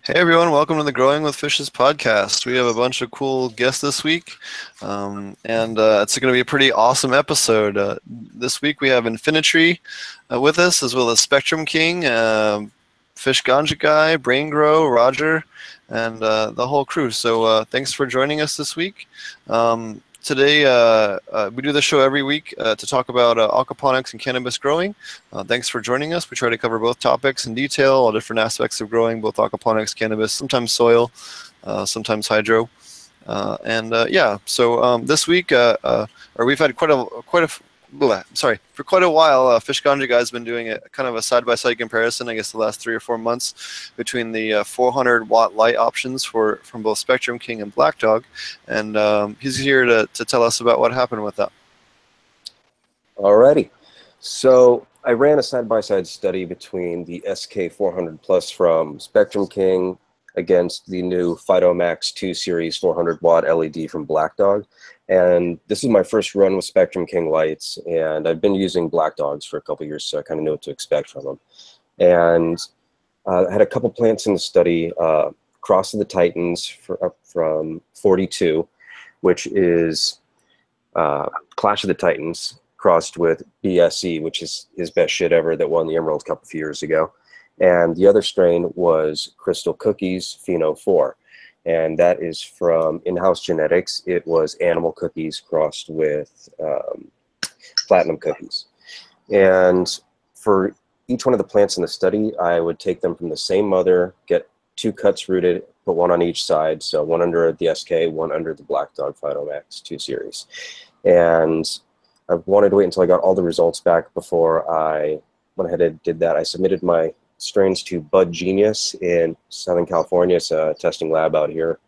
Hey everyone, welcome to the Growing with Fishes podcast. We have a bunch of cool guests this week, and it's going to be a pretty awesome episode. This week we have Infinitry with us, as well as Spectrum King, Fish Ganja Guy, BrayneGro, Roger, and the whole crew. So thanks for joining us this week. Today, we do this show every week to talk about aquaponics and cannabis growing. Thanks for joining us. We try to cover both topics in detail, all different aspects of growing, both aquaponics, cannabis, sometimes soil, sometimes hydro. So this week, we've had for quite a while, Fish Ganja Guy's been doing a kind of a side-by-side comparison, I guess the last 3 or 4 months, between the 400-watt light options from both Spectrum King and Black Dog, and he's here to tell us about what happened with that. Alrighty, so I ran a side-by-side study between the SK400 Plus from Spectrum King against the new Phytomax 2 Series 400-watt LED from Black Dog. And this is my first run with Spectrum King lights, and I've been using Black Dogs for a couple years, so I kind of know what to expect from them. And I had a couple plants in the study, Cross of the Titans from 42, which is Clash of the Titans crossed with BSE, which is his best shit ever, that won the Emerald Cup a few years ago. And the other strain was Crystal Cookies Pheno 4. And that is from In-House Genetics. It was animal cookies crossed with platinum cookies. And for each one of the plants in the study, I would take them from the same mother, get 2 cuts rooted, put one on each side. So one under the SK, one under the Black Dog Phytomax 2 Series. And I wanted to wait until I got all the results back before I went ahead and did that. I submitted my strains to Bud Genius in Southern California. It's a testing lab out here.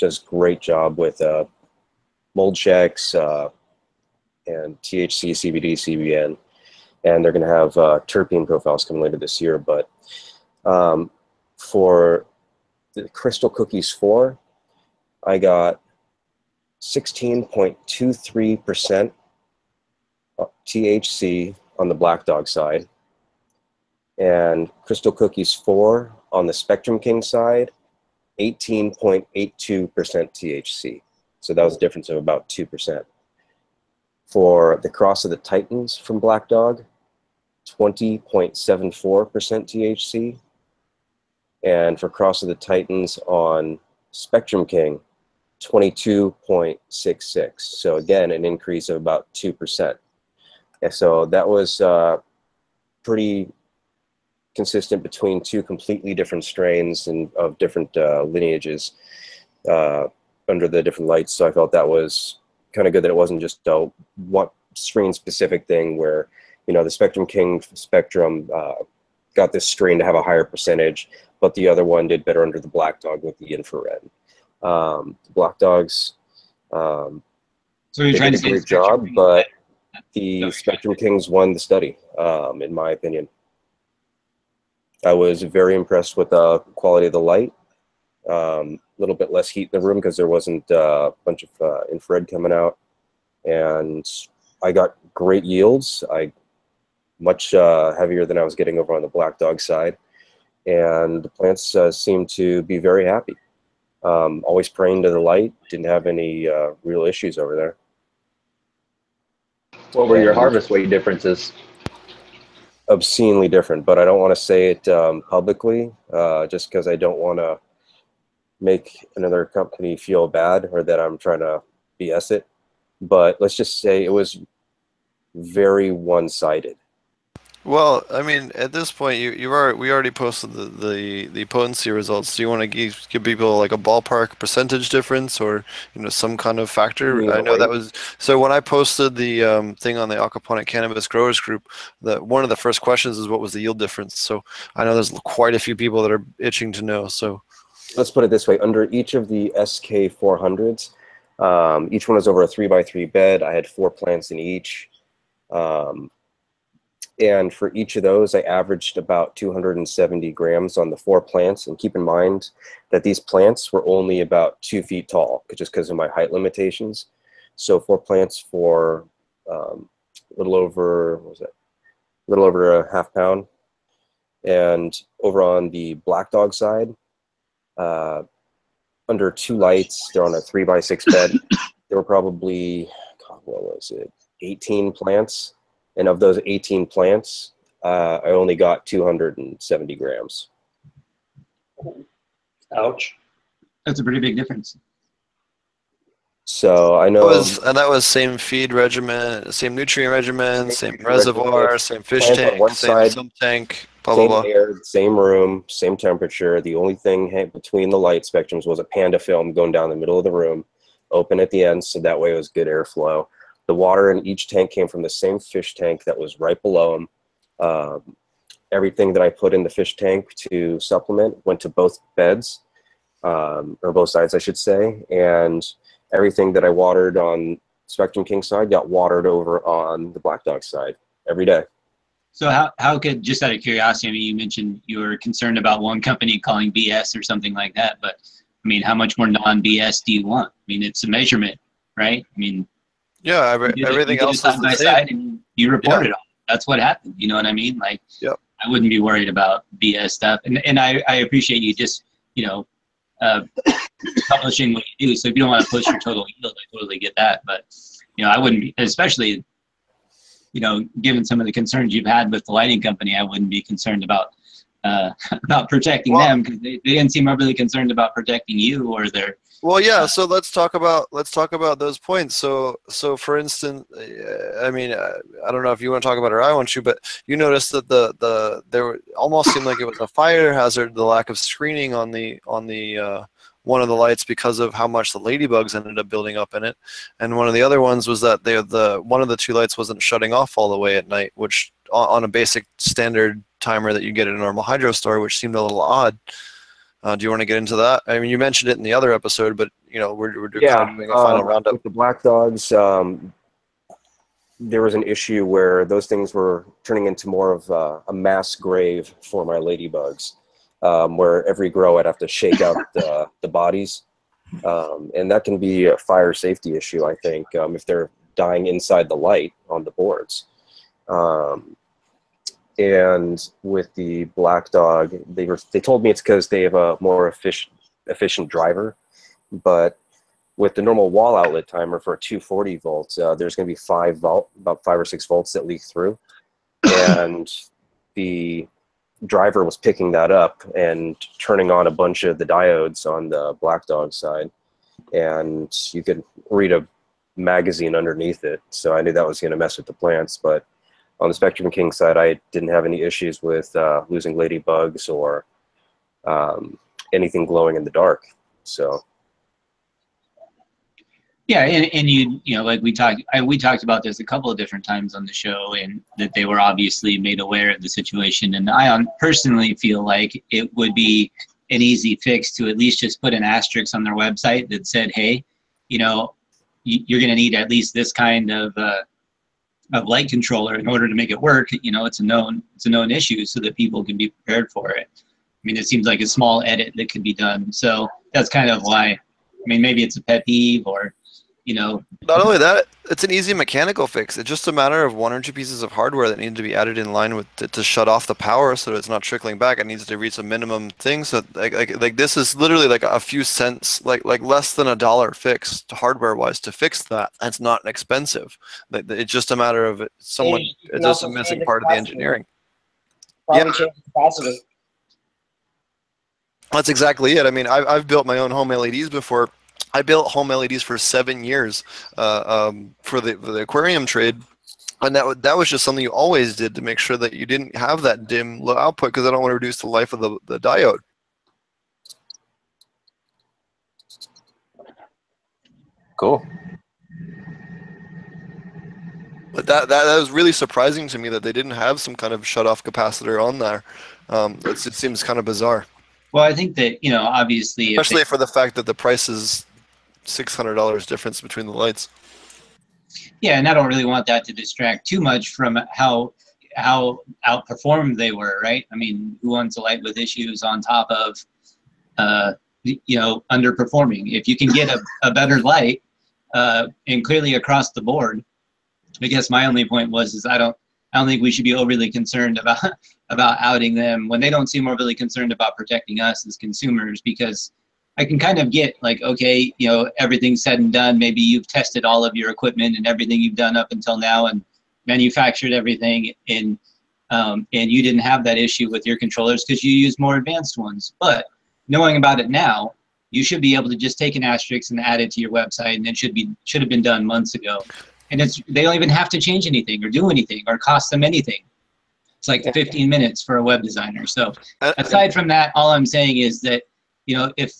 Does great job with mold checks and THC, CBD, CBN, and they're going to have terpene profiles coming later this year. But for the Crystal Cookies 4, I got 16.23% THC on the Black Dog side, and Crystal Cookies 4 on the Spectrum King side, 18.82% THC. So that was a difference of about 2%. For the Cross of the Titans from Black Dog, 20.74% THC. And for Cross of the Titans on Spectrum King, 22.66. So again, an increase of about 2%. And so that was pretty consistent between 2 completely different strains and of different lineages under the different lights. So I felt that was kind of good, that it wasn't just a one strain specific thing where, you know, the Spectrum King spectrum got this strain to have a higher percentage, but the other one did better under the Black Dog with the infrared. The Black Dogs so you're they trying did to a say great job, but the Spectrum Kings won the study, in my opinion. I was very impressed with the quality of the light. A little bit less heat in the room because there wasn't a bunch of infrared coming out. And I got great yields. Much heavier than I was getting over on the Black Dog side. And the plants seemed to be very happy. Always praying to the light. Didn't have any real issues over there. What were your harvest weight differences? Obscenely different, but I don't want to say it publicly, just because I don't want to make another company feel bad or that I'm trying to BS it. But let's just say it was very one-sided. Well, I mean, at this point, we already posted the potency results. Do you want to give people like a ballpark percentage difference, or some kind of factor? I know that was so when I posted the thing on the Aquaponic Cannabis Growers Group, that one of the first questions is what was the yield difference. So I know there's quite a few people that are itching to know. So let's put it this way: under each of the SK400s, each one is over a 3x3 bed. I had 4 plants in each. And for each of those, I averaged about 270 grams on the 4 plants. And keep in mind that these plants were only about 2 feet tall, just because of my height limitations. So 4 plants for a little over, what was it? A little over a half pound. And over on the Black Dog side, under 2 lights, they're on a 3x6 bed. There were probably, God, what was it, 18 plants. And of those 18 plants, I only got 270 grams. Ouch. That's a pretty big difference. So I know that was same feed regimen, same nutrient regimen, same reservoir, same fish plants on tank, one same side, sump tank, blah blah same blah. air, same room, same temperature. The only thing between the light spectrums was a panda film going down the middle of the room, open at the end, so that way it was good airflow. The water in each tank came from the same fish tank that was right below them. Everything that I put in the fish tank to supplement went to both beds, or both sides, I should say, and everything that I watered on Spectrum King side got watered over on the Black Dog side every day. So how could, just out of curiosity, I mean, you mentioned you were concerned about one company calling BS or something like that, but I mean, how much more non-BS do you want? I mean, it's a measurement, right? I mean, yeah, everything else is side by the side same. and you report it all. That's what happened. You know what I mean? Like, yep. I wouldn't be worried about BS stuff. And I appreciate you just, you know, publishing what you do. So if you don't want to push your total yield, I totally get that. But, you know, I wouldn't be, especially, you know, given some of the concerns you've had with the lighting company, I wouldn't be concerned about protecting them, because they didn't seem overly concerned about protecting you or their. Well, yeah. So let's talk about those points. So for instance, I mean, I don't know if you want to talk about it or I want to, but you noticed that there almost seemed like it was a fire hazard, the lack of screening on the one of the lights because of how much the ladybugs ended up building up in it, and one of the other ones was that one of the 2 lights wasn't shutting off all the way at night, which on a basic standard timer that you get at a normal hydro store, which seemed a little odd. Do you want to get into that? I mean, you mentioned it in the other episode, but you know, we're kind of doing a final roundup. With the Black Dogs, there was an issue where those things were turning into more of a mass grave for my ladybugs, where every grow I'd have to shake out the bodies, and that can be a fire safety issue, I think, if they're dying inside the light on the boards. And with the Black Dog, they told me it's because they have a more efficient driver, but with the normal wall outlet timer for 240 volts, there's going to be about 5 or 6 volts that leak through, and the driver was picking that up and turning on a bunch of the diodes on the Black Dog side, and you could read a magazine underneath it, so I knew that was going to mess with the plants. But on the Spectrum King side, I didn't have any issues with losing ladybugs or anything glowing in the dark. So yeah, and you know, like we talked about this a couple of different times on the show, and that they were obviously made aware of the situation. And I personally feel like it would be an easy fix to at least just put an asterisk on their website that said, hey, you know, you're going to need at least this kind of light controller in order to make it work. You know, it's a known issue, so that people can be prepared for it. I mean, it seems like a small edit that could be done. So that's kind of why. I mean, maybe it's a pet peeve, or, you know. Not only that, it's an easy mechanical fix. It's just a matter of 1 or 2 pieces of hardware that need to be added in line with to shut off the power, so that it's not trickling back. It needs to reach a minimum thing. So like this is literally like a few cents, like less than $1 fix hardware wise to fix that. That's not expensive. It's just a matter of it's just a missing part of the engineering. Probably change the capacity. That's exactly it. I mean, I've built my own home LEDs before. I built home LEDs for 7 years for the aquarium trade, and that was just something you always did to make sure that you didn't have that dim low output, because I don't want to reduce the life of the diode. cool. But that was really surprising to me that they didn't have some kind of shut-off capacitor on there. It seems kind of bizarre. Well, I think that, you know, obviously, especially for the fact that the price is $600 difference between the lights. Yeah, and I don't really want that to distract too much from how outperformed they were, right? I mean, who wants a light with issues on top of, you know, underperforming? If you can get a better light, and clearly across the board, I guess my only point was I I don't think we should be overly concerned about outing them when they don't seem overly concerned about protecting us as consumers, because I can kind of get like, okay, you know, everything's said and done. Maybe you've tested all of your equipment and everything you've done up until now and manufactured everything, and you didn't have that issue with your controllers because you use more advanced ones. But knowing about it now, you should be able to just take an asterisk and add it to your website, and it should have been done months ago. And they don't even have to change anything or do anything or cost them anything. It's like 15 minutes for a web designer. So aside from that, all I'm saying is that, you know, if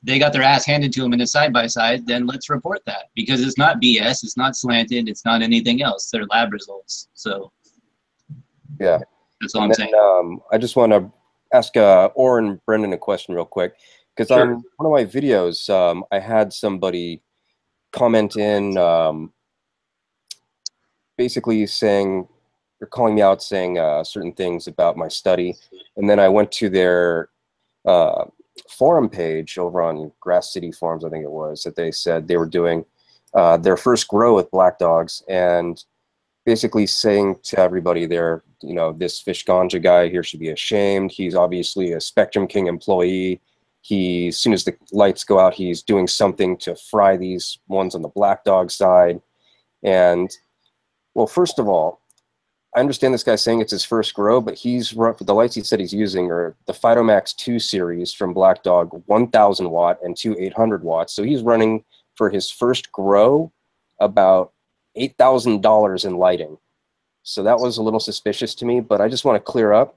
they got their ass handed to them in a side-by-side, then let's report that, because it's not BS, it's not slanted, it's not anything else. They're lab results. So yeah, that's all I'm saying. I just want to ask Orr and Brendan a question real quick, because on one of my videos, I had somebody comment in basically saying, or calling me out saying certain things about my study, and then I went to their forum page over on Grass City Forums, I think it was, that they said they were doing their first grow with black dogs, and basically saying to everybody there, you know, this fish ganja guy here should be ashamed. He's obviously a Spectrum King employee. As soon as the lights go out, he's doing something to fry these ones on the black dog side. And, well, first of all, I understand this guy's saying it's his first grow, but the lights he said he's using are the Phytomax 2 series from Black Dog, 1,000 watt and 2 800 watts. So he's running for his first grow about $8,000 in lighting. So that was a little suspicious to me, but I just want to clear up.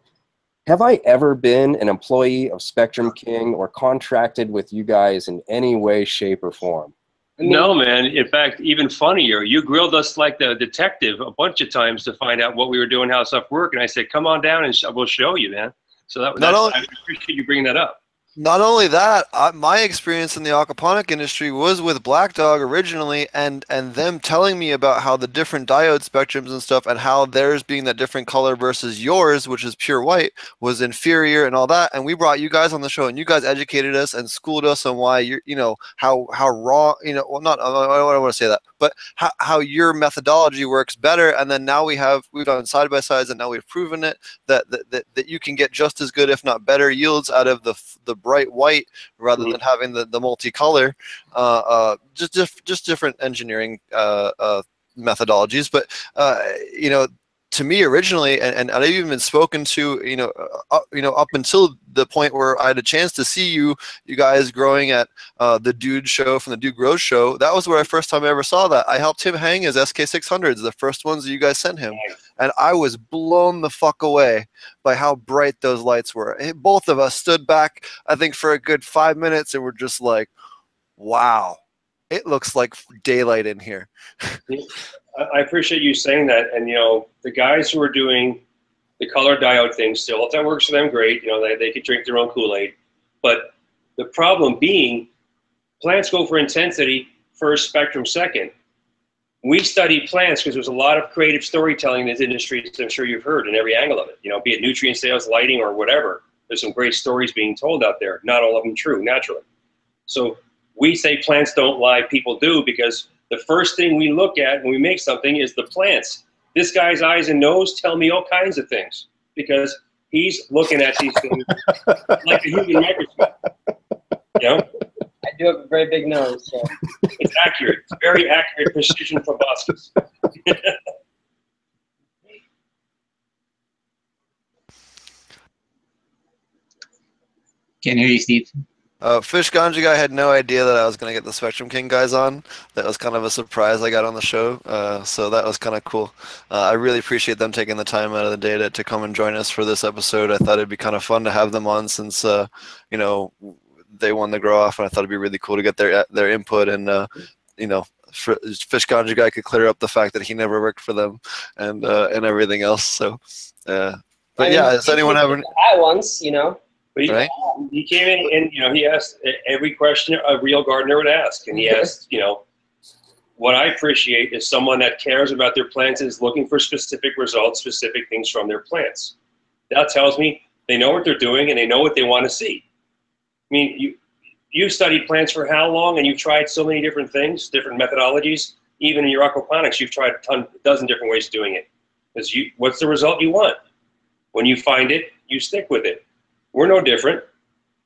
Have I ever been an employee of Spectrum King or contracted with you guys in any way, shape, or form? No, man. In fact, even funnier, you grilled us like the detective a bunch of times to find out what we were doing, how stuff worked, and I said, come on down and we'll show you, man. So I appreciate you bringing that up. Not only that, my experience in the aquaponic industry was with Black Dog originally, and them telling me about how the different diode spectrums and stuff, and how theirs being that different color versus yours, which is pure white, was inferior and all that. And we brought you guys on the show, and you guys educated us and schooled us on why how wrong, well, not, I don't want to say that, but how your methodology works better. And then now we've done side by sides, and now we've proven it that you can get just as good, if not better, yields out of the bright white rather than having the multicolor. Just different engineering methodologies. But to me originally, and I've even been spoken to, up until the point where I had a chance to see you guys growing at the Dude show from the Dude Grows show. That was where first time I ever saw that. I helped him hang his SK600s, the first ones that you guys sent him. And I was blown the fuck away by how bright those lights were. Both of us stood back, I think, for a good 5 minutes, and we're just like, wow, it looks like daylight in here. I appreciate you saying that. And, the guys who are doing the color diode thing still, if that works for them, great. They could drink their own Kool-Aid. But the problem being, plants go for intensity first, spectrum second. We study plants because there's a lot of creative storytelling in this industry, as I'm sure you've heard, in every angle of it. Be it nutrient sales, lighting, or whatever. There's some great stories being told out there. Not all of them true, naturally. So we say plants don't lie, people do, because the first thing we look at when we make something is the plants. This guy's eyes and nose tell me all kinds of things because he's looking at these things like a human microscope. I do have a very big nose. So. It's accurate. It's very accurate precision proboscis. Can't hear you, Steve. Fish Ganja Guy had no idea that I was going to get the Spectrum King guys on. That was kind of a surprise I got on the show, so that was kind of cool. I really appreciate them taking the time out of the day to come and join us for this episode. I thought it'd be kind of fun to have them on since, they won the grow off, and I thought it'd be really cool to get their input, and, Fish Ganja Guy could clear up the fact that he never worked for them and everything else. So, but yeah, does anyone have any? I once, But he came in and, he asked every question a real gardener would ask. And he asked, what I appreciate is someone that cares about their plants and is looking for specific results, specific things from their plants. That tells me they know what they're doing and they know what they want to see. I mean, you've studied plants for how long, and you've tried so many different things, different methodologies. Even in your aquaponics, you've tried a dozen different ways of doing it. Because what's the result you want? When you find it, you stick with it. We're no different.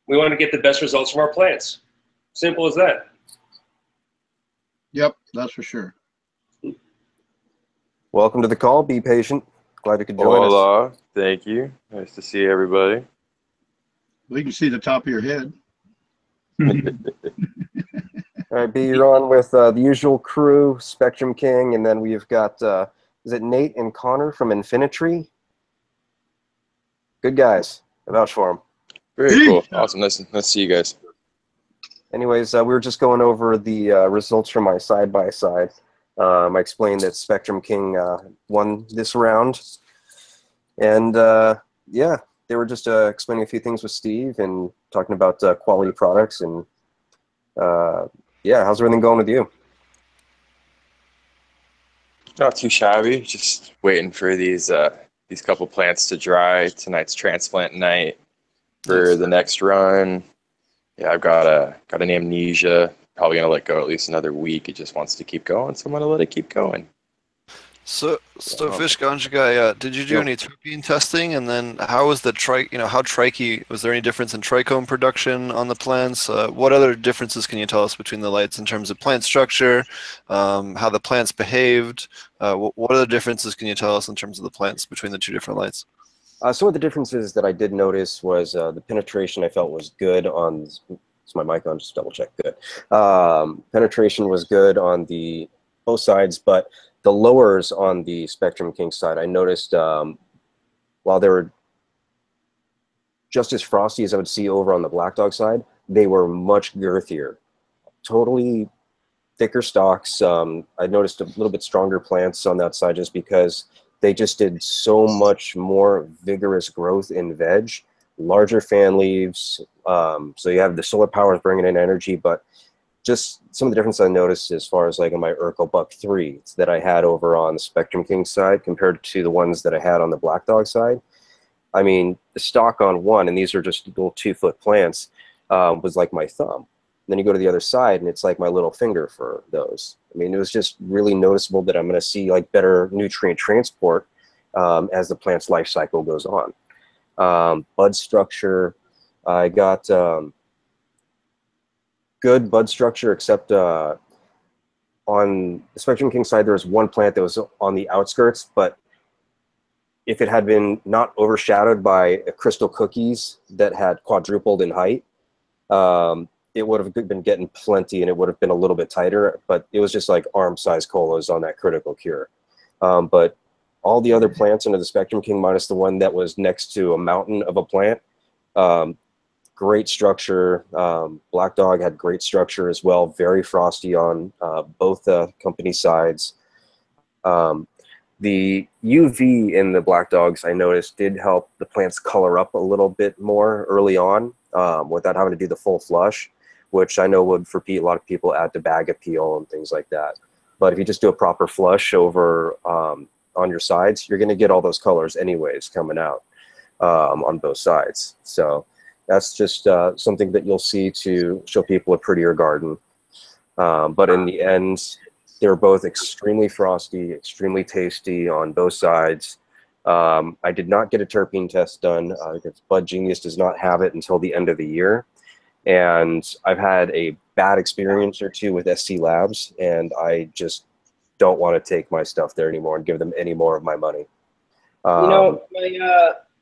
We want to get the best results from our plants. Simple as that. Yep, that's for sure. Welcome to the call. Be patient. Glad you could join us. Hola. Thank you. Nice to see everybody. We can see the top of your head. All right, B, you're on with the usual crew, Spectrum King, and then we've got, is it Nate and Connor from Infinitry? Good guys. I vouch for them. Very cool. Awesome. Nice to see you guys. Anyways, we were just going over the results from my side-by-side. I explained that Spectrum King won this round. And, yeah, they were just explaining a few things with Steve and talking about quality products. And, yeah, how's everything going with you? Not too shabby. Just waiting for these couple plants to dry. Tonight's transplant night for the next run. Yeah, I've got an amnesia. Probably gonna let go at least another week. It just wants to keep going, so I'm gonna let it keep going. So Fish Ganja Guy, did you do any terpene testing? And then how was the how triche, was there any difference in trichome production on the plants? What other differences can you tell us between the lights in terms of plant structure, how the plants behaved? What other differences can you tell us in terms of the plants between the two different lights? Some of the differences that I did notice was the penetration I felt was good on, is my mic on? Just double check, good. Penetration was good on both sides, but the lowers on the Spectrum King side, I noticed while they were just as frosty as I would see over on the Black Dog side, they were much girthier, totally thicker stalks. I noticed a little bit stronger plants on that side just because they just did so much more vigorous growth in veg, larger fan leaves. So you have the solar power is bringing in energy, but just some of the difference I noticed as far as like on my Urkel Buck 3 that I had over on the Spectrum King side compared to the ones that I had on the Black Dog side. I mean, the stalk on one, and these are just little 2-foot plants, was like my thumb. And then you go to the other side and it's like my little finger for those. I mean, it was just really noticeable that I'm going to see like better nutrient transport as the plant's life cycle goes on. Bud structure, I got good bud structure, except on the Spectrum King side, there was one plant that was on the outskirts, but if it had been not overshadowed by crystal cookies that had quadrupled in height, it would have been getting plenty and it would have been a little bit tighter, but it was just like arm-sized colas on that critical cure. But all the other plants under the Spectrum King, minus the one that was next to a mountain of a plant, great structure. Black Dog had great structure as well, very frosty on both company sides. The UV in the Black Dogs, I noticed, did help the plants color up a little bit more early on without having to do the full flush, which I know would, for a lot of people, add to bag appeal and things like that. But if you just do a proper flush over on your sides, you're going to get all those colors anyways coming out on both sides. So that's just something that you'll see to show people a prettier garden. But in the end, they're both extremely frosty, extremely tasty on both sides. I did not get a terpene test done because Bud Genius does not have it until the end of the year. And I've had a bad experience or two with SC Labs, and I just don't want to take my stuff there anymore and give them any more of my money. You know,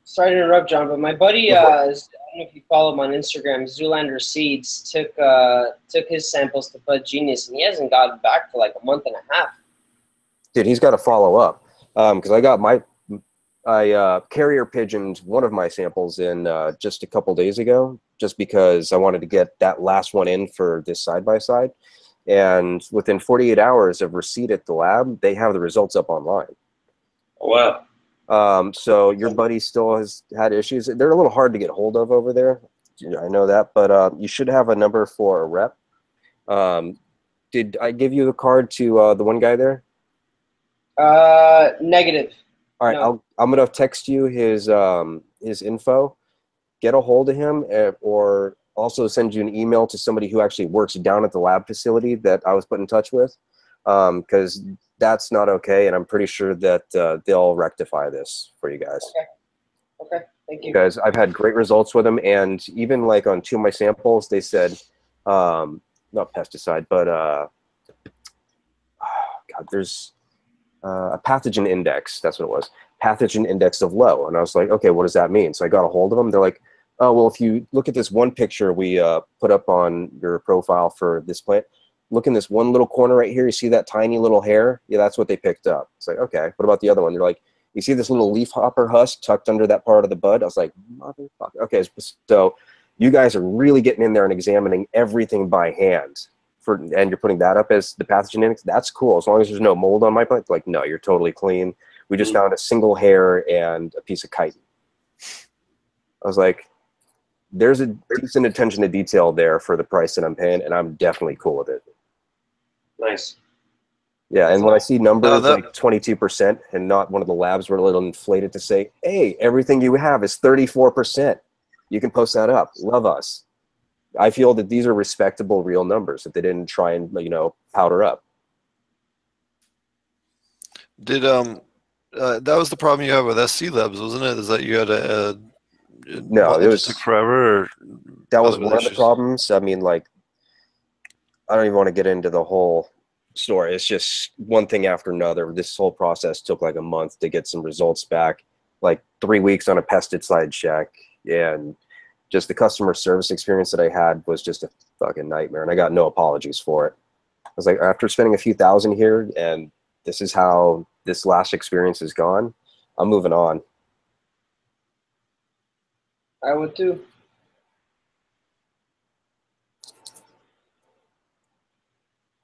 sorry to interrupt, John, but my buddy, I don't know if you follow him on Instagram, Zoolander Seeds, took his samples to Bud Genius, and he hasn't gotten back for like a month and a half. Dude, he's got to follow up because I carrier pigeoned one of my samples in just a couple days ago, just because I wanted to get that last one in for this side-by-side. And within 48 hours of receipt at the lab, they have the results up online. Oh, wow. So your buddy still has had issues. They're a little hard to get hold of over there. I know that, but you should have a number for a rep. Did I give you the card to the one guy there? Negative. All right, no. I'm gonna text you his info. Get a hold of him, or also send you an email to somebody who actually works down at the lab facility that I was put in touch with. because that's not okay, and I'm pretty sure that they'll rectify this for you guys. Okay. Okay. Thank you. Because I've had great results with them, and even like on 2 of my samples, they said, not pesticide, but God, there's a pathogen index. That's what it was. Pathogen index of low. And I was like, okay, what does that mean? So I got a hold of them. They're like, oh, well, if you look at this one picture we put up on your profile for this plant, look in this one little corner right here. You see that tiny little hair? Yeah, that's what they picked up. It's like, okay, what about the other one? They're like, you see this little leaf hopper husk tucked under that part of the bud? I was like, motherfucker. Okay, so you guys are really getting in there and examining everything by hand. And you're putting that up as the pathogen index. That's cool. As long as there's no mold on my plant, like, no, you're totally clean. We just found a single hair and a piece of chitin. I was like, there's a decent attention to detail there for the price that I'm paying, and I'm definitely cool with it. Nice. Yeah, and when I see numbers like 22% and not one of the labs where it'll inflate it to say, hey, everything you have is 34%. You can post that up. Love us. I feel that these are respectable, real numbers that they didn't try and, you know, powder up. Did that was the problem you have with SC Labs, wasn't it? Is that you had no, it just took forever? Or that was one of the problems. I mean, like, I don't even want to get into the whole story. It's just one thing after another. This whole process took like a month to get some results back, like 3 weeks on a pesticide check, and just the customer service experience that I had was just a fucking nightmare, and I got no apologies for it. I was like, after spending a few thousand here, and this is how this last experience has gone, I'm moving on. I would too.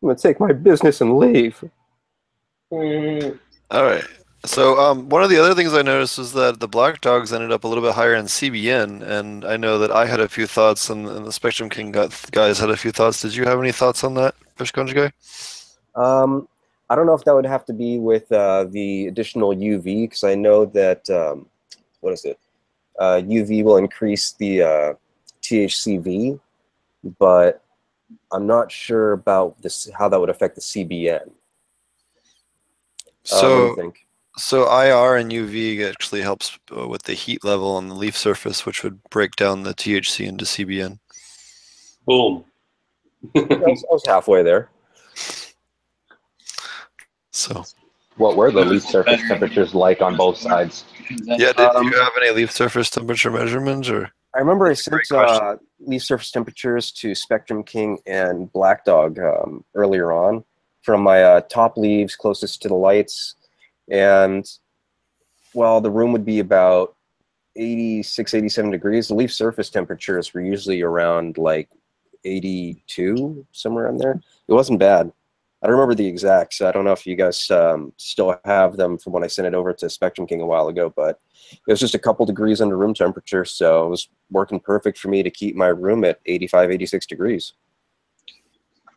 I'm gonna take my business and leave. Mm. All right. So one of the other things I noticed was that the black dogs ended up a little bit higher in CBN, and I know that I had a few thoughts, and the Spectrum King guys had a few thoughts. Did you have any thoughts on that, Fish Ganja Guy? I don't know if that would have to be with the additional UV, because I know that, what is it? UV will increase the THCV, but I'm not sure about this, how that would affect the CBN. What do you think? So IR and UV actually helps with the heat level on the leaf surface, which would break down the THC into CBN. Boom. I was halfway there. So, What were the leaf surface temperatures like on both sides? yeah, did you have any leaf surface temperature measurements, or? I remember I sent leaf surface temperatures to Spectrum King and Black Dog earlier on from my top leaves closest to the lights. And, well, the room would be about 86, 87 degrees. The leaf surface temperatures were usually around like 82, somewhere around there. It wasn't bad. I don't remember the exacts. I don't know if you guys still have them from when I sent it over to Spectrum King a while ago, but it was just a couple degrees under room temperature, so it was working perfect for me to keep my room at 85, 86 degrees.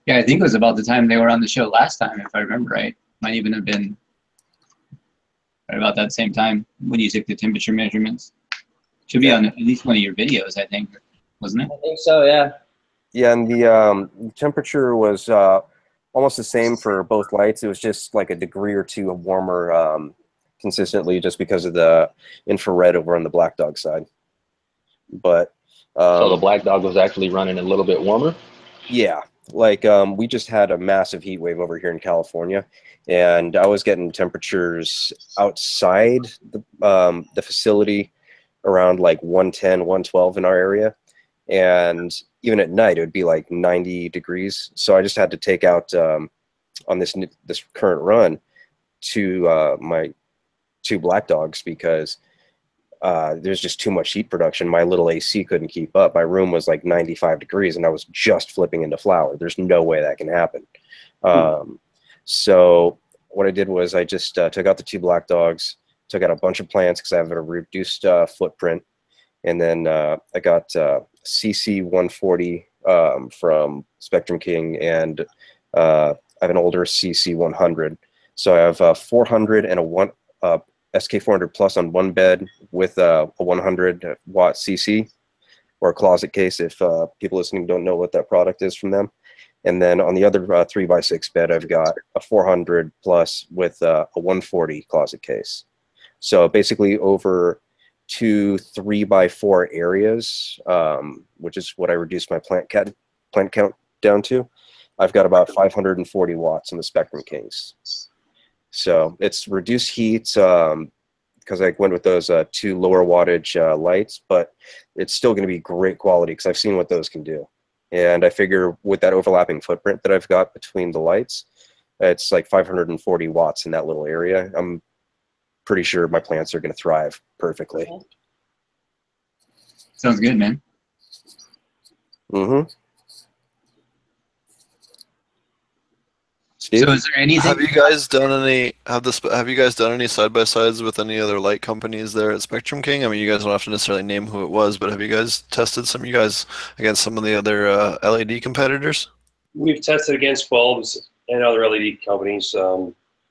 Yeah, I think it was about the time they were on the show last time, if I remember right. Might even have been right about that same time when you took the temperature measurements. Should be on at least one of your videos, I think, wasn't it? I think so, yeah. Yeah, and the temperature was almost the same for both lights. It was just like a degree or two warmer consistently, just because of the infrared over on the Black Dog side. But so the Black Dog was actually running a little bit warmer? Yeah, like we just had a massive heat wave over here in California, and I was getting temperatures outside the facility around like 110, 112 in our area. And even at night, it would be like 90 degrees. So I just had to take out on this current run my 2 Black Dogs, because there's just too much heat production. My little AC couldn't keep up. My room was like 95 degrees, and I was just flipping into flower. There's no way that can happen. So what I did was I just took out the 2 Black Dogs, took out a bunch of plants because I have a reduced footprint. And then I got CC 140 from Spectrum King, and I have an older CC 100. So I have 400 and a SK 400 plus on one bed with a 100 watt CC, or a closet case if people listening don't know what that product is from them. And then on the other 3x6 bed, I've got a 400 plus with a 140 closet case. So basically over 2 3x4 areas, which is what I reduced my plant count down to, I've got about 540 watts in the Spectrum Kings. So it's reduced heat because I went with those 2 lower wattage lights, but it's still going to be great quality because I've seen what those can do. And I figure with that overlapping footprint that I've got between the lights, it's like 540 watts in that little area. I'm pretty sure my plants are going to thrive perfectly. Sounds good, man. Mm-hmm. Steve? So is there anything? Have you guys done any have you guys done any side by sides with any other light companies there at Spectrum King? I mean, you guys don't have to necessarily name who it was, but have you guys tested some of you guys against some of the other LED competitors? We've tested against bulbs and other LED companies.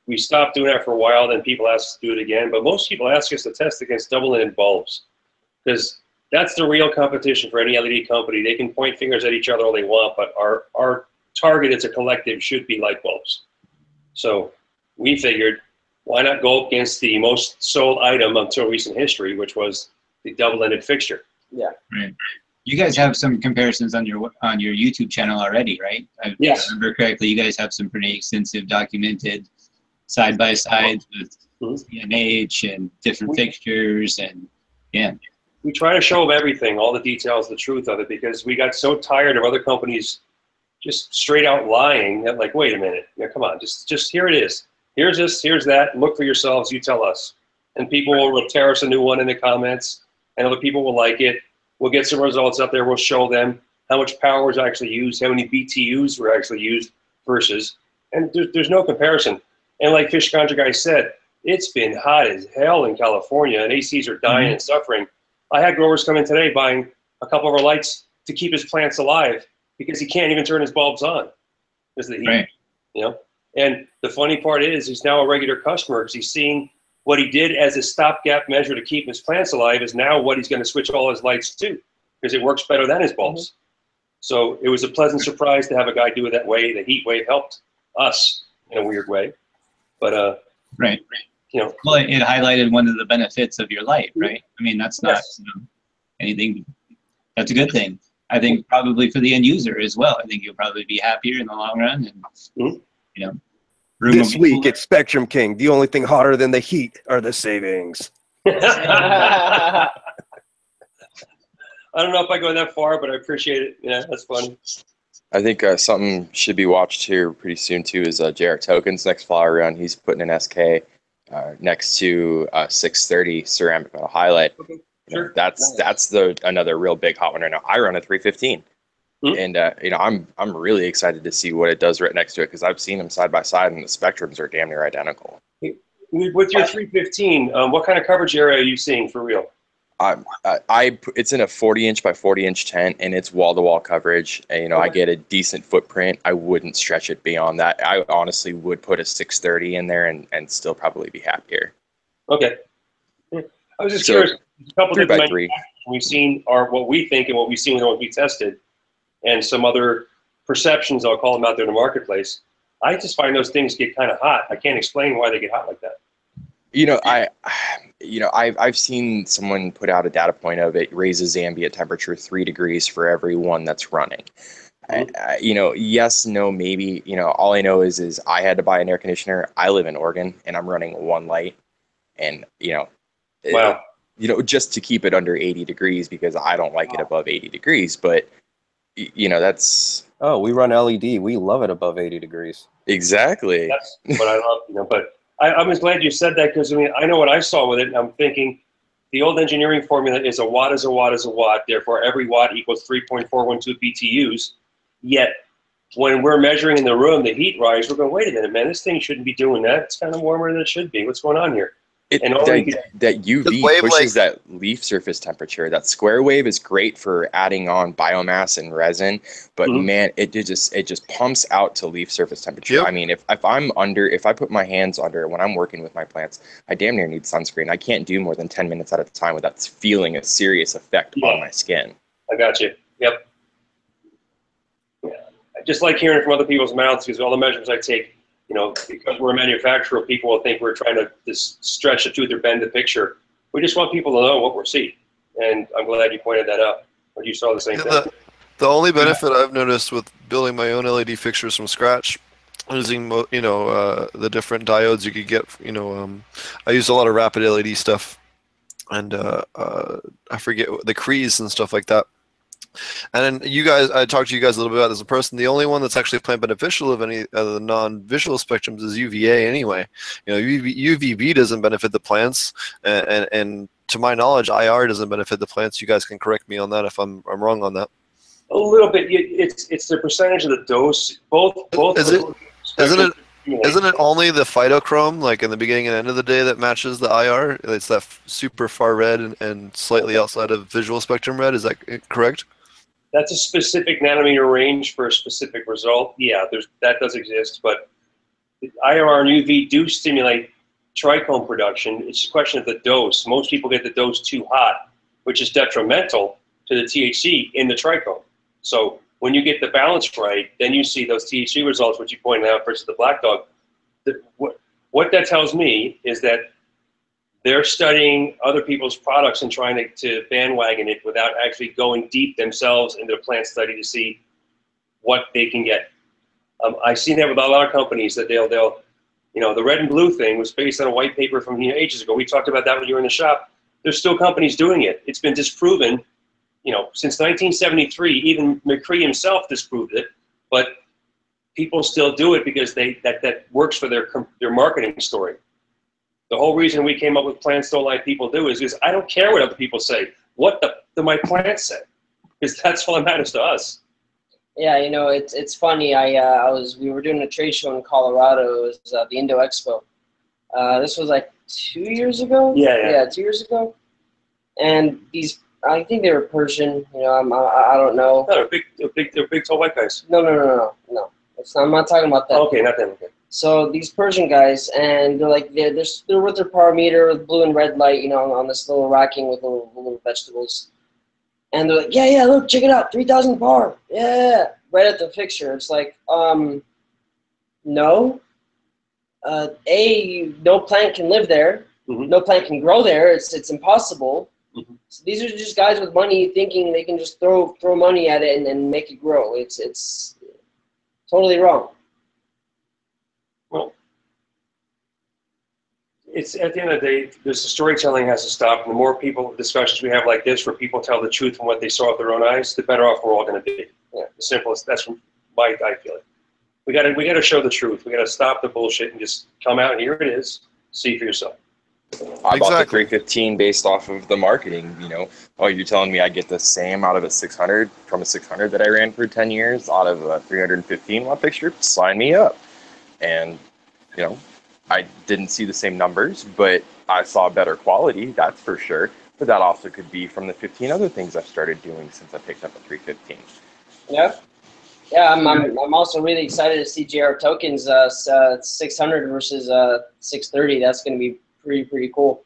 We stopped doing that for a while, then people asked us to do it again. But most people ask us to test against double-ended bulbs because that's the real competition for any LED company. They can point fingers at each other all they want, but our target as a collective should be light bulbs. So we figured, why not go against the most sold item until recent history, which was the double-ended fixture. Yeah. Right. You guys have some comparisons on your YouTube channel already, right? Yes. If I remember correctly, you guys have some pretty extensive documented side-by-sides with CNH and different fixtures, and yeah. We try to show them everything, all the details, the truth of it, because we got so tired of other companies just straight out lying that, like, wait a minute, yeah, come on, just here it is. Here's this, here's that. Look for yourselves. You tell us. And people will tear us a new one in the comments, and other people will like it. We'll get some results out there. We'll show them how much power was actually used, how many BTUs were actually used versus, and there's no comparison. And like Ganja Guy said, it's been hot as hell in California, and ACs are dying and suffering. I had growers come in today buying a couple of our lights to keep his plants alive because he can't even turn his bulbs on because of the heat. Right. You know? And the funny part is he's now a regular customer because he's seeing what he did as a stopgap measure to keep his plants alive is now what he's going to switch all his lights to because it works better than his bulbs. So it was a pleasant surprise to have a guy do it that way. The heat wave helped us in a weird way. But, right. You know. Well, it highlighted one of the benefits of your light, right? I mean, that's not anything, that's a good thing. I think probably for the end user as well. I think you'll probably be happier in the long run. And, you know, this week at Spectrum King, the only thing hotter than the heat are the savings. I don't know if I go that far, but I appreciate it. Yeah, that's funny. I think something should be watched here pretty soon too is JR Token's next flower run. He's putting an SK next to 630 ceramic metal highlight. Sure. That's another real big hot one right now. I run a 315, and you know, I'm really excited to see what it does right next to it because I've seen them side by side and the spectrums are damn near identical. With your 315, what kind of coverage area are you seeing for real? It's in a 40-inch by 40-inch tent, and it's wall-to-wall coverage. And, you know, I get a decent footprint. I wouldn't stretch it beyond that. I honestly would put a 630 in there and still probably be happier. Okay. I was just curious. A couple of different 3x3. We've seen are what we think and what we've seen and what we tested, and some other perceptions, I'll call them, out there in the marketplace. I just find those things get kind of hot. I can't explain why they get hot like that. You know, I've seen someone put out a data point of it raises ambient temperature 3 degrees for every one that's running. You know, yes, no, maybe. You know, all I know is I had to buy an air conditioner. I live in Oregon, and I'm running one light, and you know, wow. You know, just to keep it under 80 degrees because I don't like it above 80 degrees. But you know, that's we run LED. We love it above 80 degrees. Exactly. That's what I love. You know, but I was glad you said that because I mean I know what I saw with it, and I'm thinking the old engineering formula is a watt is a watt is a watt. Therefore, every watt equals 3.412 BTUs. Yet, when we're measuring in the room the heat rise, we're going, wait a minute, man, this thing shouldn't be doing that. It's kind of warmer than it should be. What's going on here? That UV pushes that leaf surface temperature. That square wave is great for adding on biomass and resin, but man, it just pumps out to leaf surface temperature. Yep. I mean, if I put my hands under when I'm working with my plants, I damn near need sunscreen. I can't do more than 10 minutes at a time without feeling a serious effect on my skin. I got you. Yep. Yeah. just like hearing from other people's mouths, because all the measurements I take, you know, because we're a manufacturer, people will think we're trying to just stretch the truth or bend the picture. We just want people to know what we're seeing. And I'm glad you pointed that out, or you saw the same thing. The only benefit I've noticed with building my own LED fixtures from scratch, using the different diodes you could get, I use a lot of rapid LED stuff, and I forget the Crees and stuff like that. And then I talked to you guys a little bit about this in person. The only one that's actually plant beneficial of any of the non-visual spectrums is UVA anyway. UVB doesn't benefit the plants, and to my knowledge, IR doesn't benefit the plants. You guys can correct me on that if I'm wrong on that. A little bit. It's the percentage of the dose. Both. Isn't it only the phytochrome, like in the beginning and end of the day, that matches the IR? It's that super far red and slightly outside of visual spectrum red. Is that correct? That's a specific nanometer range for a specific result. Yeah, that does exist, but IR and UV do stimulate trichome production. It's a question of the dose. Most people get the dose too hot, which is detrimental to the THC in the trichome. So when you get the balance right, then you see those THC results, which you pointed out versus the black dog. What that tells me is that they're studying other people's products and trying to bandwagon it without actually going deep themselves into the plant study to see what they can get. I've seen that with a lot of companies that they'll the red and blue thing was based on a white paper from ages ago. We talked about that when you were in the shop. There's still companies doing it. It's been disproven, since 1973. Even McCree himself disproved it, but people still do it because that works for their marketing story. The whole reason we came up with Plants Don't Lie People Do is I don't care what other people say. What do my plants say? Because that's all that matters to us. Yeah, it's funny. We were doing a trade show in Colorado. It was the Indo Expo. This was like 2 years ago. Yeah, 2 years ago. And I think they were Persian. I don't know. No, they're big tall white guys. No. I'm not talking about that. Okay, not them. Okay. So these Persian guys, and they're like they're with their power meter with blue and red light, on this little racking with little vegetables, and they're like, yeah, look, check it out, 3,000 par, yeah, right at the fixture. It's like, no, no plant can live there, no plant can grow there. It's impossible. So these are just guys with money thinking they can just throw money at it and make it grow. It's totally wrong. Well, it's at the end of the day, the storytelling has to stop. And the more discussions we have like this, where people tell the truth from what they saw with their own eyes, the better off we're all going to be. Yeah, the simplest. That's I feel it. We got to show the truth. We got to stop the bullshit and just come out. Here it is. See for yourself. I bought the 315 based off of the marketing. Oh, you're telling me I get the same out of a 600 from a 600 that I ran for 10 years out of a 315 watt fixture? Sign me up. And, I didn't see the same numbers, but I saw better quality, that's for sure. But that also could be from the 15 other things I've started doing since I picked up a 315. Yeah. Yeah, I'm also really excited to see JR Tokens 600 versus 630. That's going to be pretty cool.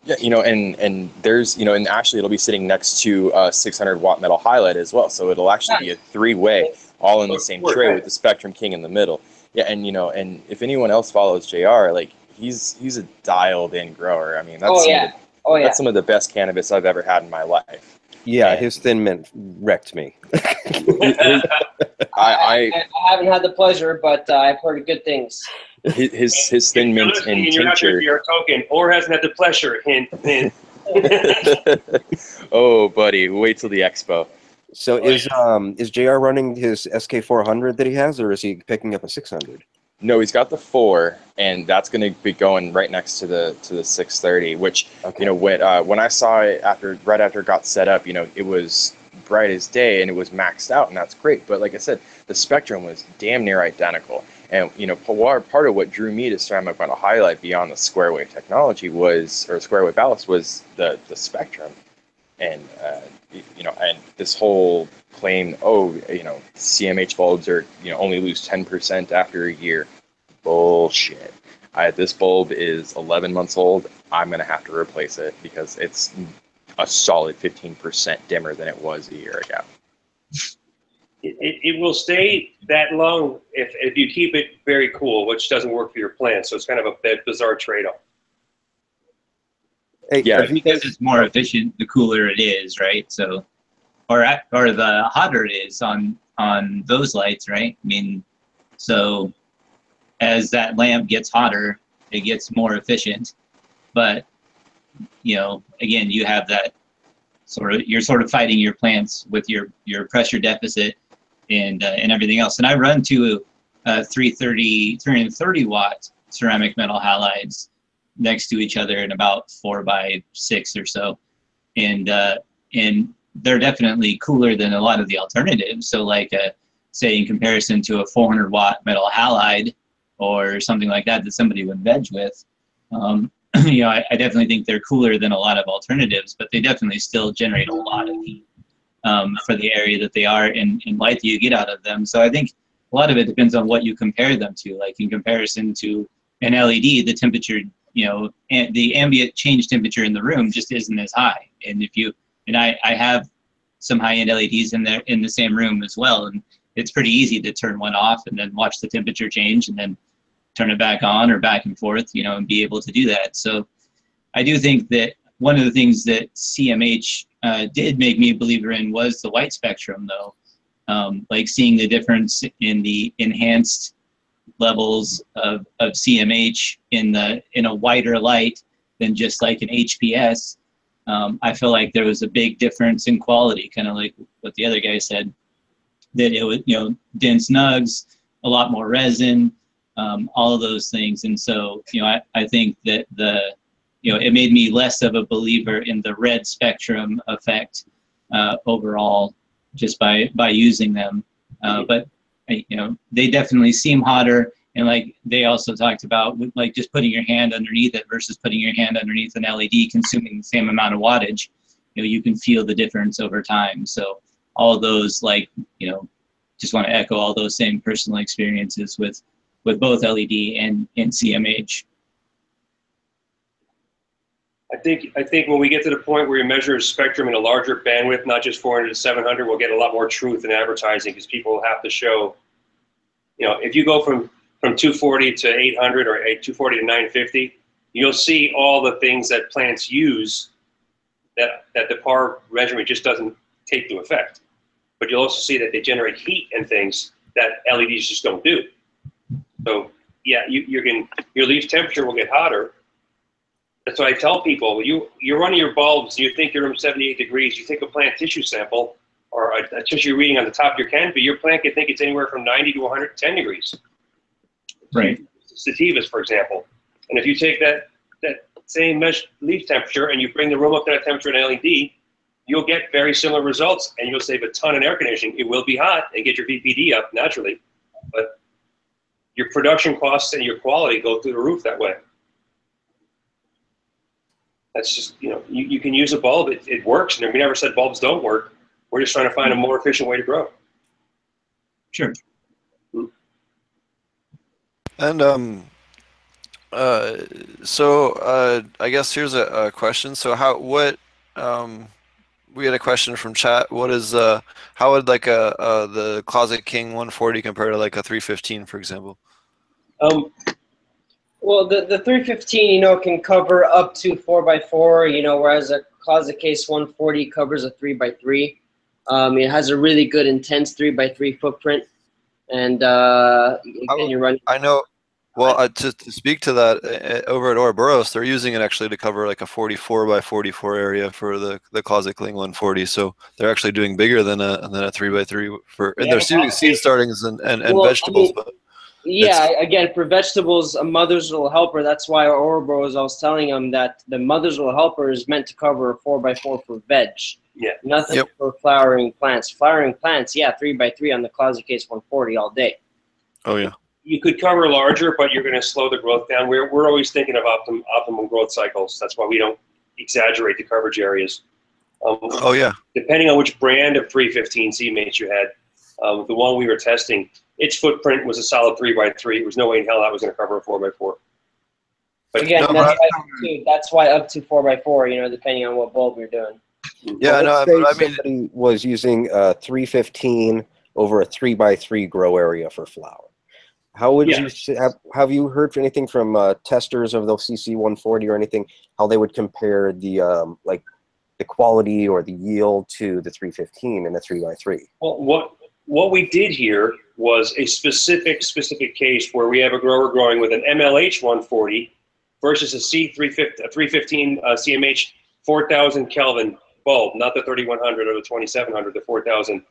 Yeah, and there's, and actually it'll be sitting next to a 600 watt metal highlight as well. So it'll actually be a three-way, all in the same tray with the Spectrum King in the middle. Yeah, and and if anyone else follows JR, like he's a dialed-in grower. I mean, that's some of the best cannabis I've ever had in my life. Yeah, his Thin Mint wrecked me. I haven't had the pleasure, but I've heard good things. His Thin Mint and you're not tincture. Your token, or hasn't had the pleasure. Hint. Oh, buddy, wait till the expo. So is JR running his SK400 that he has, or is he picking up a 600? No, he's got the 4, and that's going to be going right next to the 630. Which when I saw it right after it got set up, it was bright as day and it was maxed out, and that's great. But like I said, the spectrum was damn near identical. And part of what drew me to Ceramic Metal Highlight beyond the square wave technology square wave ballast was the spectrum. And and this whole claim, CMH bulbs are only lose 10% after a year. Bullshit. This bulb is 11 months old. I'm gonna have to replace it because it's a solid 15% dimmer than it was a year ago. It will stay that long if you keep it very cool, which doesn't work for your plant. So it's kind of a bizarre trade-off. Hey, Yeah, because it's more efficient, the cooler it is, right? So, or the hotter it is on those lights, right? I mean, so as that lamp gets hotter, it gets more efficient. But you know, again, you have that you're sort of fighting your plants with your pressure deficit and everything else. And I run to 330 watt ceramic metal halides next to each other in about 4x6 or so, and they're definitely cooler than a lot of the alternatives. So like say in comparison to a 400 watt metal halide or something like that somebody would veg with, you know, I definitely think they're cooler than a lot of alternatives, but they definitely still generate a lot of heat for the area that they are and light that you get out of them. So I think a lot of it depends on what you compare them to. Like in comparison to an LED, the temperature, you know, and the ambient change temperature in the room just isn't as high. And if you, and I have some high-end LEDs in there in the same room as well, and it's pretty easy to turn one off and then watch the temperature change and then turn it back on or back and forth, you know, and be able to do that. So I do think that one of the things that CMH did make me a believer in was the white spectrum, though. Like seeing the difference in the enhanced levels of CMH in a whiter light than just like an HPS. I feel like there was a big difference in quality, kind of like what the other guy said, that it was, you know, dense nugs, a lot more resin, all of those things. And so, you know, I think that you know, it made me less of a believer in the red spectrum effect overall, just by using them. But you know, they definitely seem hotter, and like they also talked about, like just putting your hand underneath it versus putting your hand underneath an LED consuming the same amount of wattage. You know, you can feel the difference over time. So all of those, like, you know, just want to echo all those same personal experiences with both LED and CMH. I think when we get to the point where you measure a spectrum in a larger bandwidth, not just 400 to 700, we'll get a lot more truth in advertising, because people will have to show, you know, if you go from 240 to 800 or 240 to 950, you'll see all the things that plants use that the PAR measurement just doesn't take into effect. But you'll also see that they generate heat and things that LEDs just don't do. So yeah, your leaf temperature will get hotter. That's why I tell people, you're running your bulbs, and you think you're 78 degrees, you take a plant tissue sample or a tissue reading on the top of your canopy, your plant can think it's anywhere from 90 to 110 degrees. Right. Sativas, for example. And if you take that same leaf temperature and you bring the room up to that temperature in LED, you'll get very similar results, and you'll save a ton in air conditioning. It will be hot and get your VPD up naturally, but your production costs and your quality go through the roof that way. That's just, you know, you can use a bulb. It works. And we never said bulbs don't work. We're just trying to find a more efficient way to grow. Sure. And so I guess here's a question. So we had a question from chat. What is how would like the Closet King 140 compare to like a 315, for example? Well, the 315, you know, can cover up to 4x4, you know, whereas a Closet Case 140 covers a 3x3. It has a really good intense 3x3 footprint, and again, you're running. I know. Well, to speak to that, over at Ouroboros, they're using it actually to cover like a 44x44 area for the Closet King 140. So they're actually doing bigger than a 3x3 for, and they're using seed startings and vegetables. But yeah, again, for vegetables, a Mother's Little Helper, that's why Ouroboros, I was telling them that the Mother's Little Helper is meant to cover a 4x4 for veg. Yeah. Nothing for flowering plants. Flowering plants, yeah, 3x3 on the Closet Case 140 all day. Oh, yeah. You could cover larger, but you're going to slow the growth down. We're always thinking of optimum growth cycles. That's why we don't exaggerate the coverage areas. Oh, yeah. Depending on which brand of 315 CMH you had, the one we were testing, its footprint was a solid 3x3. There was no way in hell that was going to cover a 4x4. But again, that's why up to 4x4, you know, depending on what bulb you're doing. Yeah, well, no, I mean, somebody was using 315 over a 3x3 grow area for flower. How would you have you heard anything from testers of the CC140 or anything? How they would compare the like the quality or the yield to the 315 and the 3x3? Well, what we did here was a specific case where we have a grower growing with an MLH 140 versus a C315 CMH 4000 Kelvin bulb, not the 3100 or the 2700, the 4000.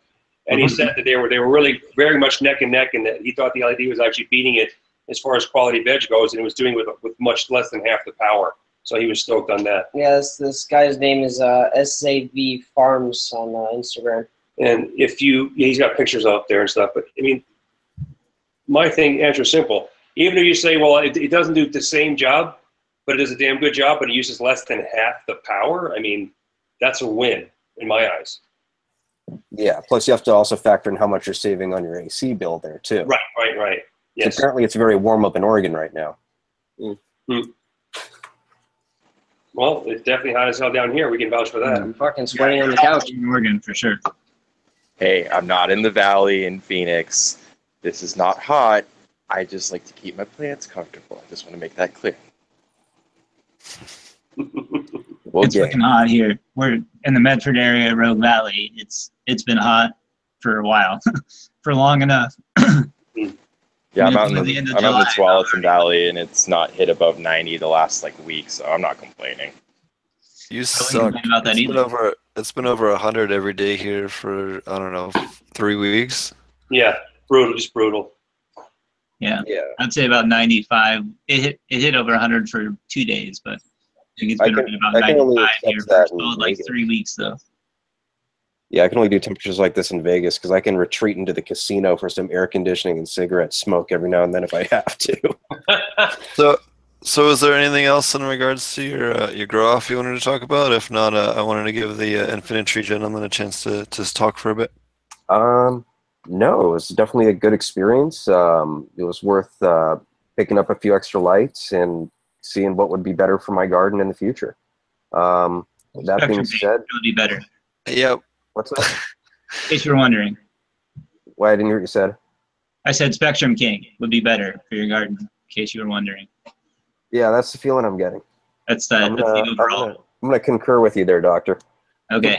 And he said that they were really very much neck and neck, and that he thought the LED was actually beating it as far as quality veg goes, and it was doing with much less than half the power. So he was stoked on that. Yeah, this guy's name is SAV Farms on Instagram. And if he's got pictures up there and stuff. But I mean, my answer is simple. Even if you say, well, it doesn't do the same job, but it does a damn good job, but it uses less than half the power, I mean, that's a win in my eyes. Yeah, plus you have to also factor in how much you're saving on your AC bill there, too. Right. Yes. So apparently it's very warm up in Oregon right now. Well, it's definitely hot as hell down here. We can vouch for that. I'm fucking sweating on the couch. In Oregon, for sure. Hey, I'm not in the valley in Phoenix. This is not hot. I just like to keep my plants comfortable. I just want to make that clear. It's fucking hot here. We're in the Medford area, Rogue Valley. It's been hot for a while, for long enough. Yeah, I'm out in the Tualatin Valley, and it's not hit above 90 the last week, so I'm not complaining. You suck. It's been over 100 every day here for, I don't know, 3 weeks. Yeah, brutal, just brutal. Yeah, I'd say about 95. It hit over 100 for 2 days, but I think it's been around about 95 here for 3 weeks, though. Yeah, I can only do temperatures like this in Vegas because I can retreat into the casino for some air conditioning and cigarette smoke every now and then if I have to. So is there anything else in regards to your grow off you wanted to talk about? If not, I wanted to give the Infinitry gentleman a chance to talk for a bit. No, it was definitely a good experience. It was worth picking up a few extra lights and seeing what would be better for my garden in the future. That being said, it would be better. Yeah. What's that? In case you were wondering. Why, I didn't hear what you said. I said Spectrum King would be better for your garden, in case you were wondering. Yeah, that's the feeling I'm getting. That's the overall. I'm gonna concur with you there, Doctor. Okay.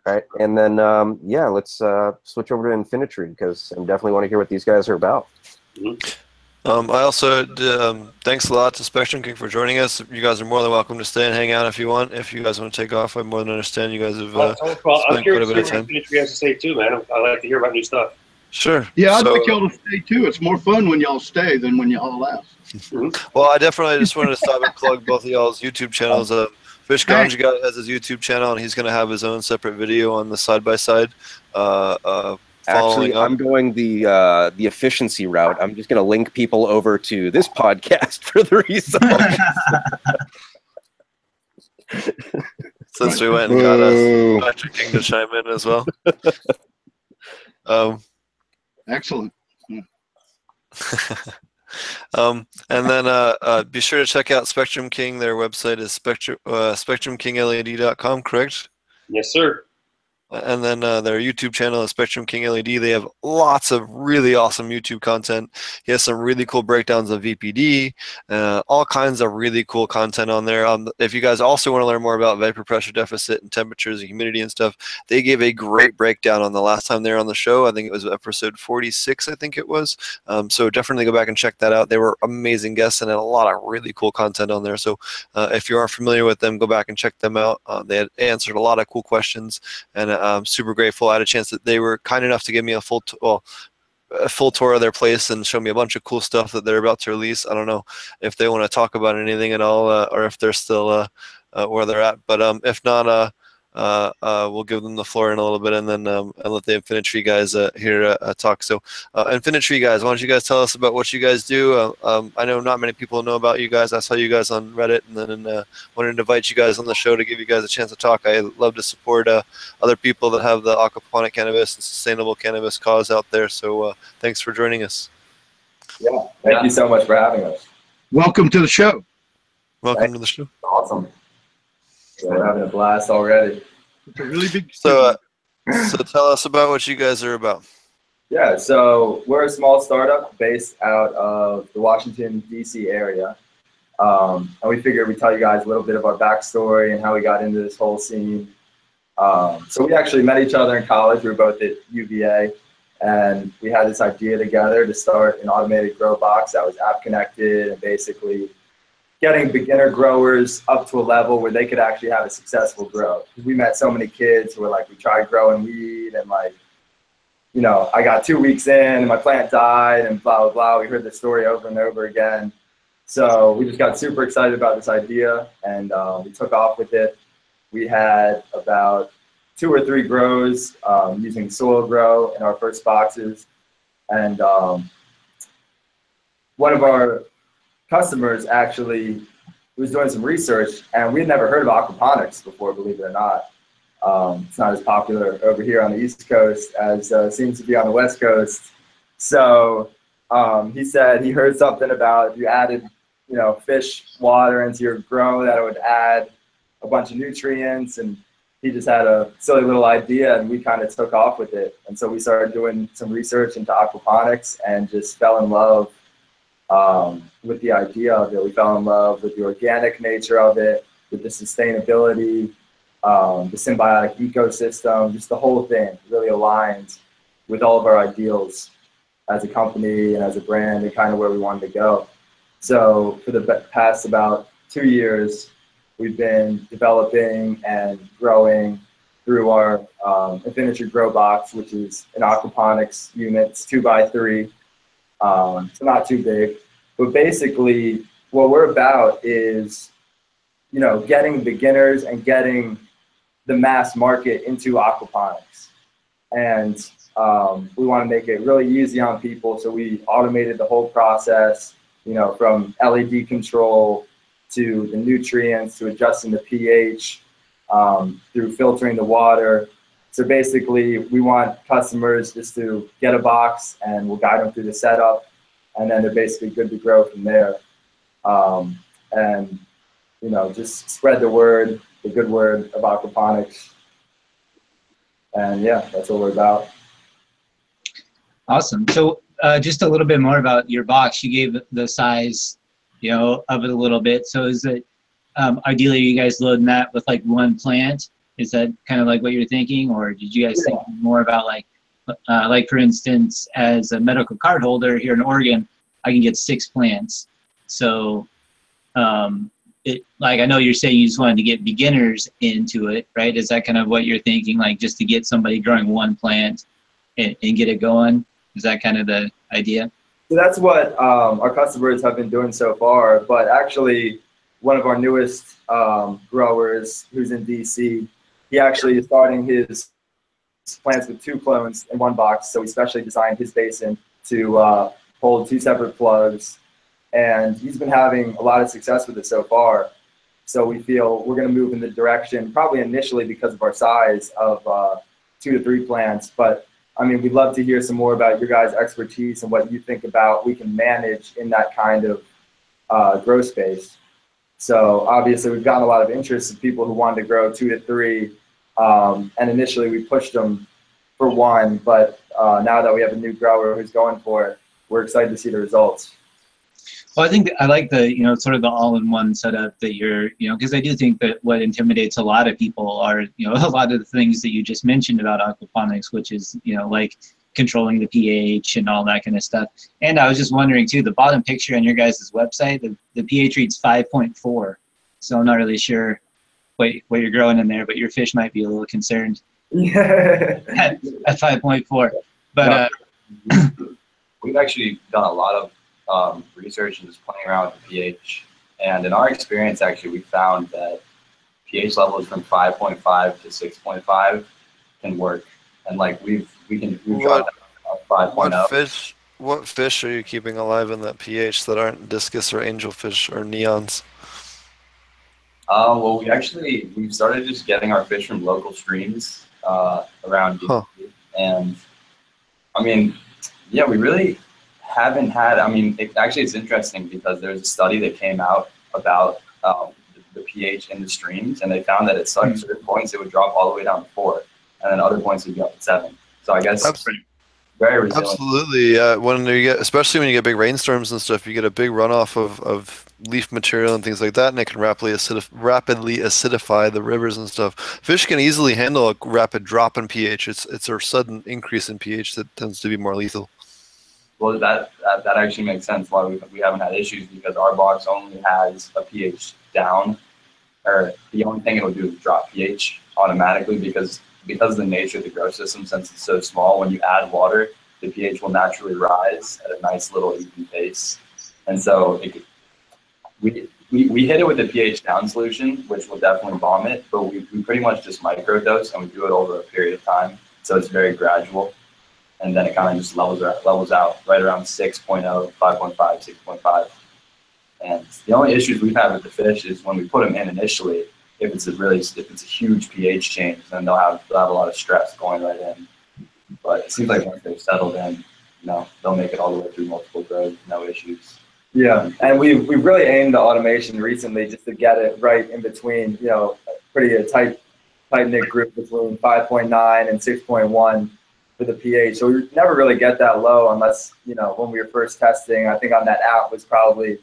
All right, and then let's switch over to Infinitry because I definitely want to hear what these guys are about. I also thanks a lot to Spectrum King for joining us. You guys are more than welcome to stay and hang out if you want. If you guys want to take off, I more than understand. You guys have spent I'm curious quite a bit of time. what Infinitry has to say too, man. I like to hear about new stuff. Sure. Yeah, I'd like y'all to stay too. It's more fun when y'all stay than when y'all left. Well, I definitely just wanted to stop and plug both of y'all's YouTube channels. Fish Ganja Guy has his YouTube channel, and he's going to have his own separate video on the side-by-side. Actually, I'm going the efficiency route. I'm just going to link people over to this podcast for the results. Since we went and got us Patrick King to chime in as well. Excellent. And then be sure to check out Spectrum King. Their website is spectrumkingled.com, correct? Yes, sir. And then their YouTube channel is Spectrum King LED. They have lots of really awesome YouTube content. He has some really cool breakdowns of VPD, all kinds of really cool content on there. If you guys also want to learn more about vapor pressure deficit and temperatures and humidity and stuff, they gave a great breakdown on the last time they were on the show. I think it was episode 46, I think it was. So definitely go back and check that out. They were amazing guests and had a lot of really cool content on there. So if you aren't familiar with them, go back and check them out. They had answered a lot of cool questions, and I'm super grateful. I had a chance that they were kind enough to give me a full tour of their place and show me a bunch of cool stuff that they're about to release. I don't know if they want to talk about anything at all or if they're still where they're at. But if not, we'll give them the floor in a little bit and then and let the Infinitry guys here talk. So Infinitry guys, why don't you guys tell us about what you guys do? I know not many people know about you guys. I saw you guys on Reddit and then wanted to invite you guys on the show to give you guys a chance to talk. I love to support other people that have the aquaponic cannabis and sustainable cannabis cause out there. So thanks for joining us. Yeah, thank you so much for having us. Welcome to the show. Welcome to the show. Awesome. We're having a blast already. It's a really big. So So tell us about what you guys are about. Yeah, so we're a small startup based out of the Washington, D.C. area. And we figured we'd tell you guys a little bit of our backstory and how we got into this whole scene. So we actually met each other in college. We were both at UVA, and we had this idea together to start an automated grow box that was app connected and basically getting beginner growers up to a level where they could actually have a successful grow. We met so many kids who were like, we tried growing weed and like, you know, I got 2 weeks in and my plant died and blah, blah, blah. We heard the story over and over again. So we just got super excited about this idea, and we took off with it. We had about 2 or 3 grows using soil grow in our first boxes. And one of our customers actually was doing some research, and we had never heard of aquaponics before, believe it or not. It's not as popular over here on the East Coast as it seems to be on the West Coast. So he said he heard something about if you added, you know, fish water into your grow, that it would add a bunch of nutrients, and he just had a silly little idea, and we kind of took off with it. And so we started doing some research into aquaponics and just fell in love with the idea of it. We fell in love with the organic nature of it, with the sustainability, the symbiotic ecosystem, just the whole thing really aligns with all of our ideals as a company and as a brand and kind of where we wanted to go. So for the past about 2 years, we've been developing and growing through our Infinitry grow box, which is an aquaponics unit. It's 2x3, so not too big. But basically, what we're about is, you know, getting beginners and getting the mass market into aquaponics. And we want to make it really easy on people, so we automated the whole process, you know, from LED control to the nutrients to adjusting the pH, through filtering the water. So basically, we want customers just to get a box and we'll guide them through the setup, and then they're basically good to grow from there. And, you know, just spread the word, the good word of aquaponics. And yeah, that's what we're about. Awesome. So just a little bit more about your box. You gave the size, you know, of it a little bit. So is it ideally you guys loading that with like 1 plant? Is that kind of like what you're thinking, or did you guys think more about like for instance, as a medical card holder here in Oregon, I can get 6 plants. So like I know you're saying you just wanted to get beginners into it, right? Is that kind of what you're thinking, like just to get somebody growing 1 plant and get it going? Is that kind of the idea? So that's what our customers have been doing so far. But actually, one of our newest growers, who's in DC, he actually is starting his plants with 2 clones in 1 box. So we specially designed his basin to hold 2 separate plugs. And he's been having a lot of success with it so far. So we feel we're going to move in the direction, probably initially because of our size, of 2 to 3 plants. But I mean, we'd love to hear some more about your guys' expertise and what you think about we can manage in that kind of grow space. So obviously, we've gotten a lot of interest of people who wanted to grow 2 to 3. And initially, we pushed them for 1. But now that we have a new grower who's going for it, we're excited to see the results. Well, I think I like the, you know, sort of the all-in-one setup that you're, you know, because I do think that what intimidates a lot of people are, you know, a lot of the things that you just mentioned about aquaponics, which is, you know, like controlling the pH and all that kind of stuff. And I was just wondering too, the bottom picture on your guys' website, the pH reads 5.4. So I'm not really sure what you're growing in there, but your fish might be a little concerned at 5.4. But we've actually done a lot of research and just playing around with the pH, and in our experience, actually, we found that pH levels from 5.5 to 6.5 can work, and like we've dropped down to 5.0. What fish are you keeping alive in that pH that aren't discus or angelfish or neons? Well, we've started just getting our fish from local streams around DC, and I mean, yeah, we really haven't had, I mean, it's interesting because there's a study that came out about the pH in the streams, and they found that at certain points it would drop all the way down to 4. and then other points would be up at 7. So I guess very resilient. Absolutely. When you get, especially when you get big rainstorms and stuff, you get a big runoff of leaf material and things like that, and it can rapidly acidify the rivers and stuff. Fish can easily handle a rapid drop in pH. It's a sudden increase in pH that tends to be more lethal. Well, that actually makes sense why we haven't had issues, because our box only has a pH down, or the only thing it'll do is drop pH automatically, because of the nature of the grow system, since it's so small. When you add water, the pH will naturally rise at a nice little even pace, and so we hit it with a pH down solution, which will definitely bomb it, but we pretty much just microdose, and we do it over a period of time, so it's very gradual. And then it kind of just levels out right around 6.0, 5.5, 6.5. And the only issues we've had with the fish is when we put them in initially, if it's a huge pH change, then they'll have a lot of stress going right in. But it seems like once they've settled in, they'll make it all the way through multiple grows, no issues. Yeah, and we've really aimed the automation recently just to get it right in between, pretty tight-knit group between 5.9 and 6.1 for the pH. So we never really get that low unless, when we were first testing. I think on that app was probably,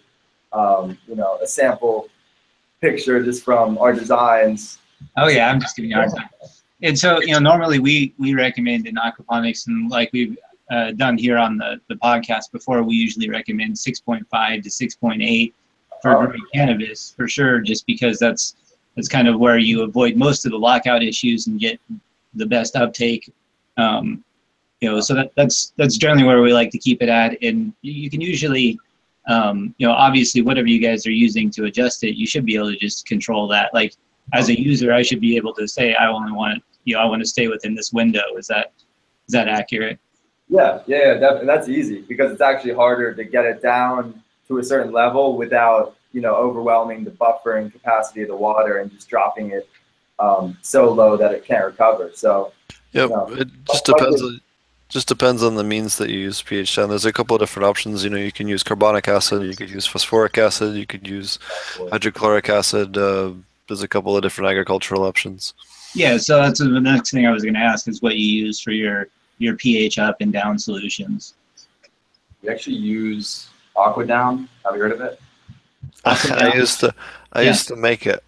a sample picture just from our designs. Oh yeah, I'm just giving you a hard time. And so, normally we recommend in aquaponics, and like we've done here on the podcast before, we usually recommend 6.5 to 6.8 for cannabis for sure, just because that's kind of where you avoid most of the lockout issues and get the best uptake. So that's generally where we like to keep it at, and you can usually, obviously whatever you guys are using to adjust it, you should be able to just control that. Like as a user, I should be able to say I only want I want to stay within this window. Is that accurate? Yeah, definitely. That's easy because it's actually harder to get it down to a certain level without overwhelming the buffering capacity of the water and just dropping it so low that it can't recover. So yep, it just depends on the means that you use pH down. There's a couple of different options. You can use carbonic acid, you could use phosphoric acid, you could use hydrochloric acid. There's a couple of different agricultural options. Yeah, so that's the next thing I was going to ask is what you use for your pH up and down solutions. We actually use Aquadown. Have you heard of it? I used to make it.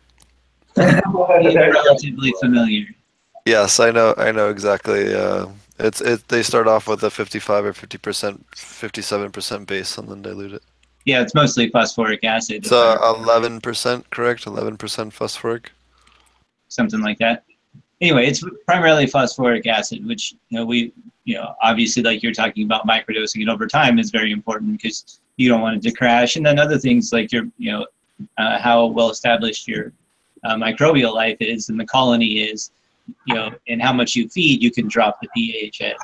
Relatively familiar. Yes, I know exactly. They start off with a 55 or 50%, 57% base, and then dilute it. Yeah, it's mostly phosphoric acid. It's 11%, correct? 11% phosphoric. Something like that. Anyway, it's primarily phosphoric acid, which we obviously, like you're talking about, microdosing it over time is very important because you don't want it to crash. And then other things like how well established your microbial life is and the colony is, and how much you feed, you can drop the pH at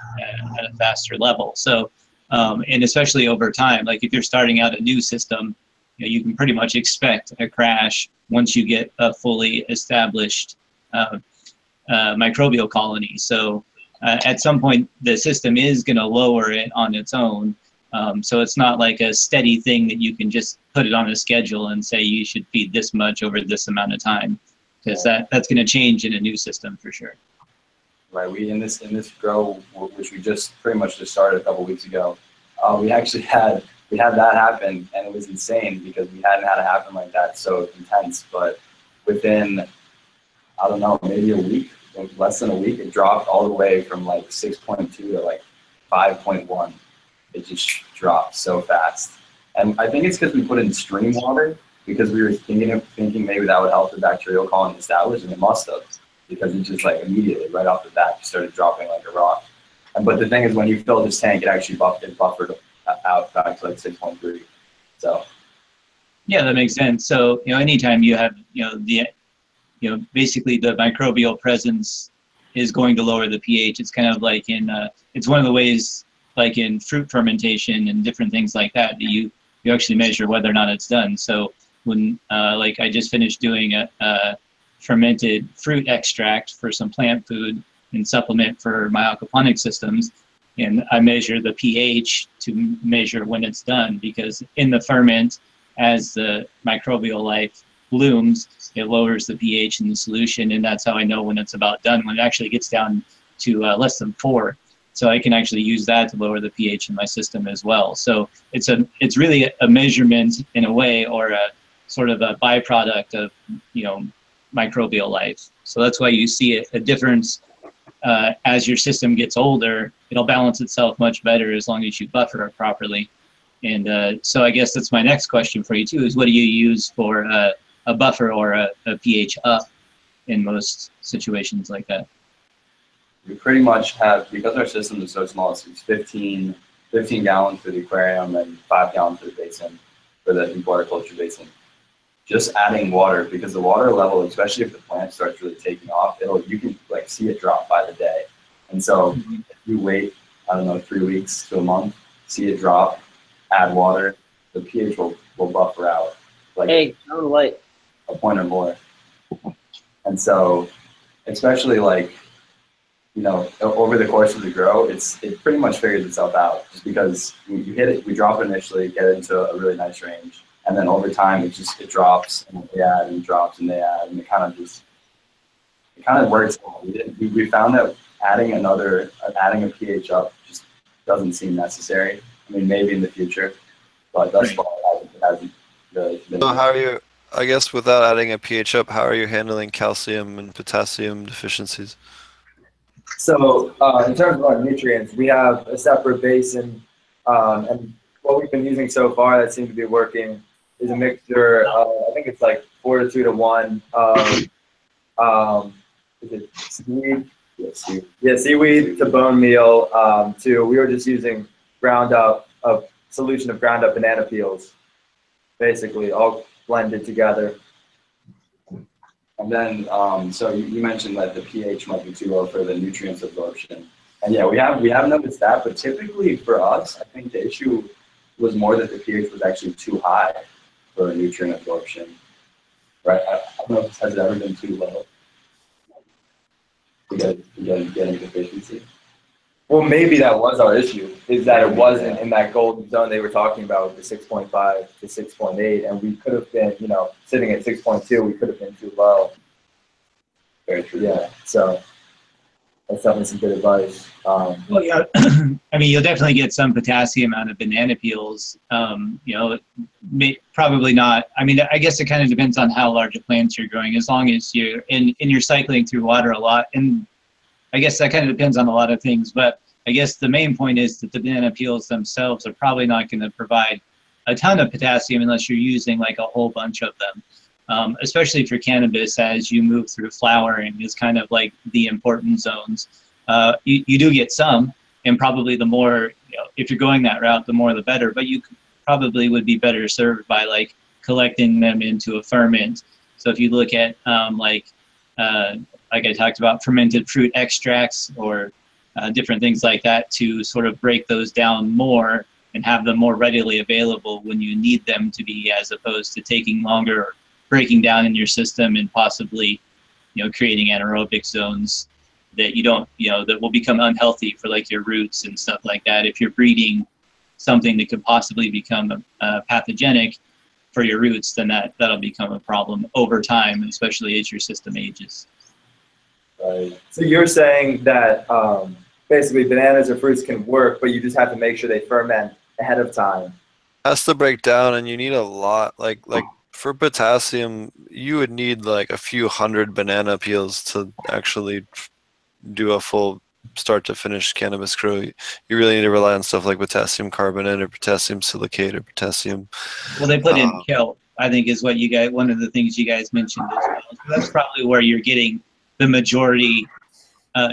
a faster level. So, and especially over time, like if you're starting out a new system, you can pretty much expect a crash once you get a fully established microbial colony. So at some point, the system is going to lower it on its own. So it's not like a steady thing that you can just put it on a schedule and say you should feed this much over this amount of time, because that's going to change in a new system for sure. Right. We in this grow, which we just pretty much just started a couple weeks ago, we actually had that happen, and it was insane because we hadn't had it happen like that so intense. But within, I don't know, maybe a week, less than a week, it dropped all the way from like 6.2 to like 5.1. It just dropped so fast. And I think it's because we put in stream water, because we were thinking maybe that would help the bacterial colony establish, and it must have, because it just like immediately right off the bat just started dropping like a rock. But the thing is, when you fill this tank, it actually buffered out back to like 6.3. So yeah, that makes sense. So anytime you have basically the microbial presence is going to lower the pH. It's kind of like it's one of the ways, like in fruit fermentation and different things like that, that you actually measure whether or not it's done. So when like I just finished doing a fermented fruit extract for some plant food and supplement for my aquaponic systems, and I measure the pH to measure when it's done, because in the ferment, as the microbial life blooms, it lowers the pH in the solution, and that's how I know when it's about done, when it actually gets down to less than 4. So I can actually use that to lower the pH in my system as well. So it's really a measurement in a way, or a sort of a byproduct of, you know, microbial life. So that's why you see a difference as your system gets older. It'll balance itself much better as long as you buffer it properly. And so I guess that's my next question for you too, is what do you use for a buffer or a pH up in most situations like that? We pretty much have, because our system is so small, it's 15 gallons for the aquarium and 5 gallons for the basin, for the water culture basin. Just adding water, because the water level, especially if the plant starts really taking off, you can like see it drop by the day. And so if you wait, I don't know, 3 weeks to a month, see it drop, add water, the pH will buffer out. Like, hey, on light. A point or more. And so, especially like, you know, over the course of the grow, it pretty much figures itself out, just because you hit it, we drop it initially, get it into a really nice range, and then over time it drops and they add and drops and they add, and it kind of works. We found that adding a pH up just doesn't seem necessary. I mean, maybe in the future, but thus far it hasn't really been. So how are you, I guess without adding a pH up, how are you handling calcium and potassium deficiencies? So in terms of our nutrients, we have a separate basin, and what we've been using so far that seems to be working is a mixture of, I think it's like 4 to 2 to 1 is it seaweed? Yeah, seaweed. Yeah, seaweed to bone meal we were just using a solution of ground up banana peels, basically all blended together. And then, so you mentioned that the pH might be too low for the nutrients absorption. And yeah, we have noticed that, but typically for us, I think the issue was more that the pH was actually too high for nutrient absorption, right? I don't know if has it ever been too low. You guys getting deficiency? Well, maybe that was our issue, is that it wasn't in that golden zone they were talking about, the 6.5 to 6.8, and we could have been, you know, sitting at 6.2, we could have been too low. Very true. Yeah, so that's definitely some good advice. Well, yeah, I mean, you'll definitely get some potassium out of banana peels. You know, probably not. I mean, I guess it kind of depends on how large a plant you're growing. As long as you're you're cycling through water a lot, and I guess that kind of depends on a lot of things. But I guess the main point is that the banana peels themselves are probably not going to provide a ton of potassium unless you're using like a whole bunch of them. Especially for cannabis, as you move through flowering is kind of like the important zones. You do get some, and probably the more, you know, if you're going that route, the more the better, but you probably would be better served by like collecting them into a ferment. So if you look at like I talked about, fermented fruit extracts or different things like that, to sort of break those down more and have them more readily available when you need them to be, as opposed to taking longer, breaking down in your system and possibly, you know, creating anaerobic zones that you don't, you know, that will become unhealthy for like your roots and stuff like that. If you're breeding something that could possibly become pathogenic for your roots, then that'll become a problem over time, especially as your system ages. Right. So you're saying that basically bananas or fruits can work, but you just have to make sure they ferment ahead of time. Has to break down, and you need a lot. Like for potassium, you would need like a few hundred banana peels to actually do a full start to finish cannabis grow. You really need to rely on stuff like potassium carbonate or potassium silicate or potassium. Well, they put in kelp, I think, is what you guys, one of the things you guys mentioned as well. So that's probably where you're getting the majority,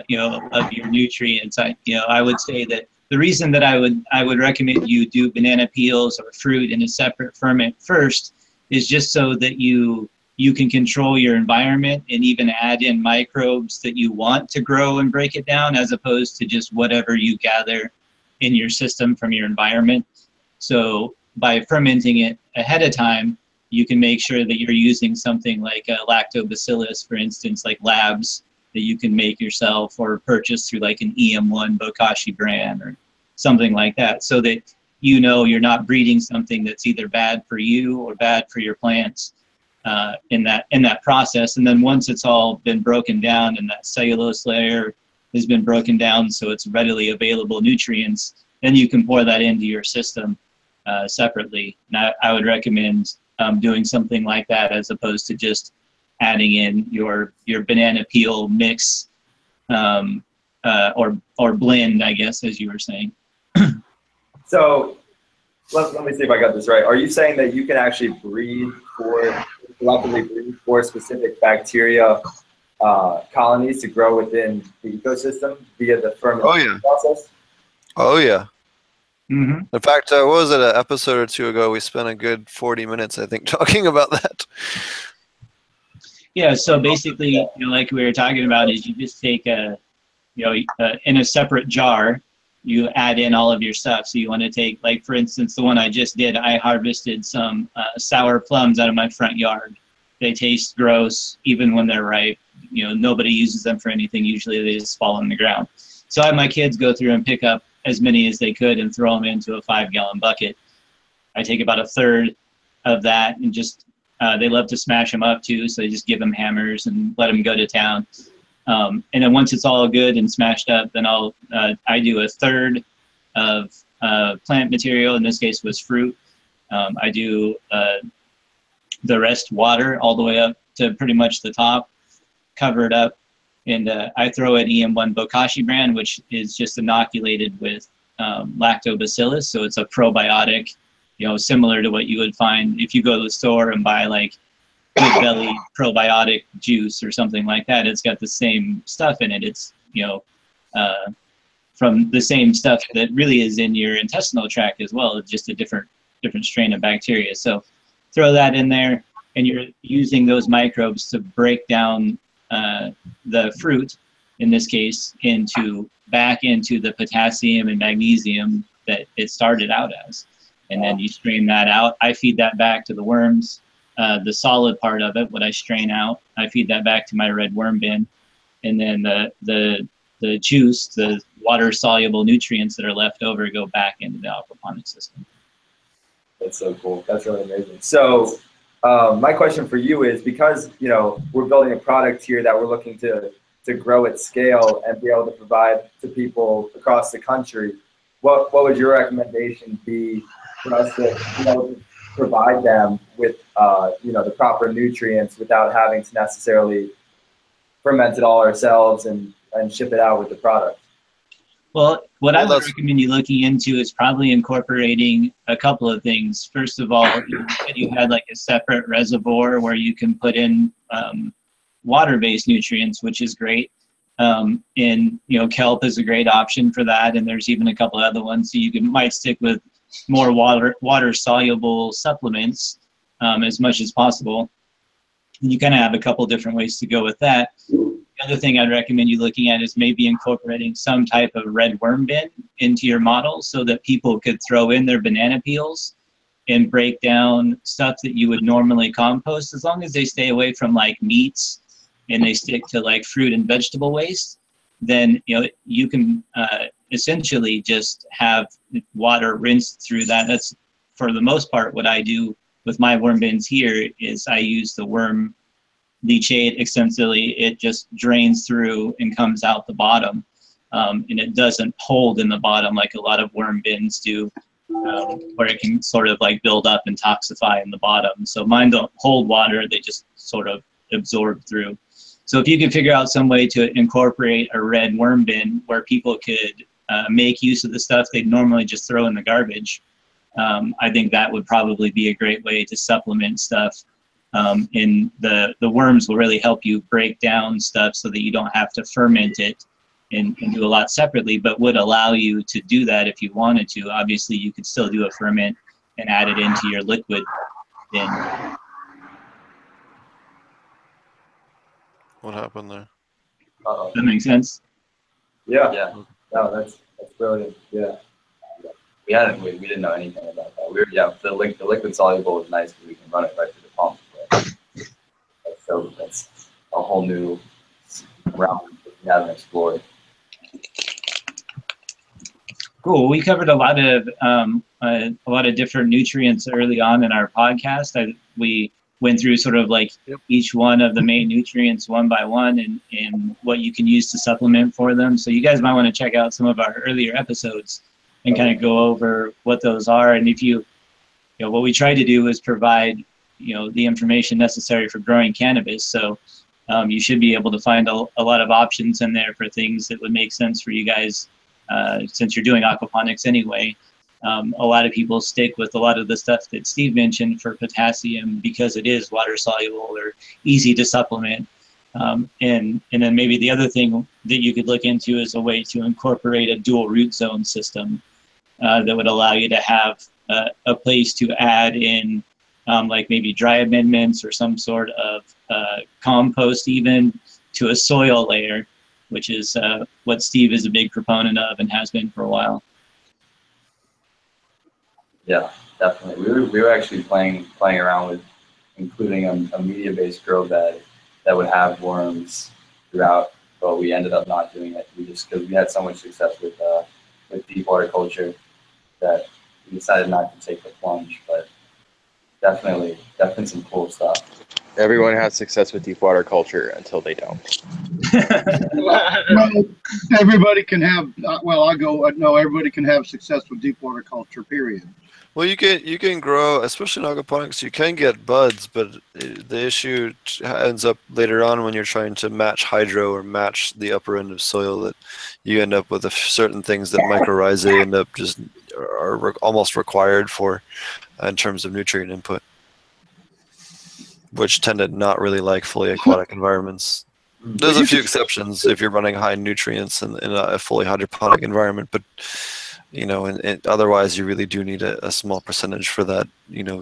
you know, of your nutrients. I would say that the reason that I would recommend you do banana peels or fruit in a separate ferment first is just so that you can control your environment and even add in microbes that you want to grow and break it down, as opposed to just whatever you gather in your system from your environment. So by fermenting it ahead of time, you can make sure that you're using something like a lactobacillus, for instance, like labs that you can make yourself or purchase through like an EM1 Bokashi brand or something like that, so that you know you're not breeding something that's either bad for you or bad for your plants. in that process. And then once it's all been broken down and that cellulose layer has been broken down so it's readily available nutrients, then you can pour that into your system separately. And I would recommend doing something like that as opposed to just adding in your banana peel mix or blend, I guess, as you were saying. So let me see if I got this right. Are you saying that you can actually selectively breed for specific bacteria colonies to grow within the ecosystem via the fermentation process? Oh yeah. Mm-hmm. In fact, what was it, an episode or two ago, we spent a good 40 minutes, I think, talking about that. Yeah, so basically, like we were talking about, is you just take in a separate jar, you add in all of your stuff. So you want to take, like, for instance, the one I just did, I harvested some sour plums out of my front yard. They taste gross, even when they're ripe. Nobody uses them for anything. Usually they just fall on the ground. So I had my kids go through and pick up as many as they could and throw them into a 5-gallon bucket. I take about a third of that and just, they love to smash them up too, so they just give them hammers and let them go to town. And then once it's all good and smashed up, then I do a third of plant material. In this case was fruit. I do the rest water all the way up to pretty much the top, cover it up, and I throw an EM1 Bokashi brand, which is just inoculated with lactobacillus, so it's a probiotic, similar to what you would find if you go to the store and buy like Good Belly probiotic juice or something like that. It's got the same stuff in it. It's from the same stuff that really is in your intestinal tract as well. It's just a different strain of bacteria. So throw that in there, and you're using those microbes to break down the fruit, in this case, back into the potassium and magnesium that it started out as. And then you strain that out. I feed that back to the worms. The solid part of it, what I strain out, I feed that back to my red worm bin. And then the juice, the water-soluble nutrients that are left over, go back into the aquaponic system. That's so cool. That's really amazing. So my question for you is, because we're building a product here that we're looking to grow at scale and be able to provide to people across the country, what would your recommendation be for us to provide them with the proper nutrients without having to necessarily ferment it all ourselves and ship it out with the product? Well, what I would recommend you looking into is probably incorporating a couple of things. First of all, you had like a separate reservoir where you can put in water-based nutrients, which is great. And kelp is a great option for that, and there's even a couple other ones. So you might stick with more water-soluble supplements as much as possible. And you kind of have a couple different ways to go with that. The other thing I'd recommend you looking at is maybe incorporating some type of red worm bin into your model so that people could throw in their banana peels and break down stuff that you would normally compost, as long as they stay away from like meats and they stick to like fruit and vegetable waste. Then you can essentially just have water rinsed through that. That's for the most part what I do with my worm bins here. Is I use the worm leachate extensively. It just drains through and comes out the bottom, and it doesn't hold in the bottom like a lot of worm bins do, where it can sort of like build up and toxify in the bottom. So mine don't hold water, they just sort of absorb through. So if you can figure out some way to incorporate a red worm bin where people could make use of the stuff they'd normally just throw in the garbage, I think that would probably be a great way to supplement stuff. And the worms will really help you break down stuff so that you don't have to ferment it and do a lot separately, but would allow you to do that if you wanted to. Obviously, you could still do a ferment and add it into your liquid bin. What happened there? Uh-oh. That makes sense? Yeah. Yeah. No, that's brilliant. Yeah. We didn't know anything about that. The liquid soluble is nice because we can run it right through the pump. But that's a whole new realm that we haven't explored. Cool. We covered a lot of different nutrients early on in our podcast. We went through sort of like each one of the main nutrients one by one and what you can use to supplement for them. So you guys might want to check out some of our earlier episodes and kind of go over what those are. And if you know, what we try to do is provide, you know, the information necessary for growing cannabis. So you should be able to find a lot of options in there for things that would make sense for you guys, since you're doing aquaponics anyway. A lot of people stick with a lot of the stuff that Steve mentioned for potassium because it is water soluble or easy to supplement. And then maybe the other thing that you could look into is a way to incorporate a dual root zone system that would allow you to have a place to add in like maybe dry amendments or some sort of compost even to a soil layer, which is what Steve is a big proponent of and has been for a while. Yeah, definitely. We were actually playing around with including a media-based grow bed that would have worms throughout, but we ended up not doing it. Because we had so much success with deep water culture that we decided not to take the plunge. But definitely some cool stuff. Everyone has success with deep water culture until they don't. Well, everybody can have. Well, no. Everybody can have success with deep water culture. Period. Well, you can grow, especially in aquaponics, you can get buds, but the issue ends up later on when you're trying to match hydro or match the upper end of soil that you end up with certain things that mycorrhizae end up just are almost required for in terms of nutrient input, which tend to not really like fully aquatic environments. There's a few exceptions if you're running high nutrients in a fully hydroponic environment, but you know, and otherwise you really do need a small percentage for that, you know,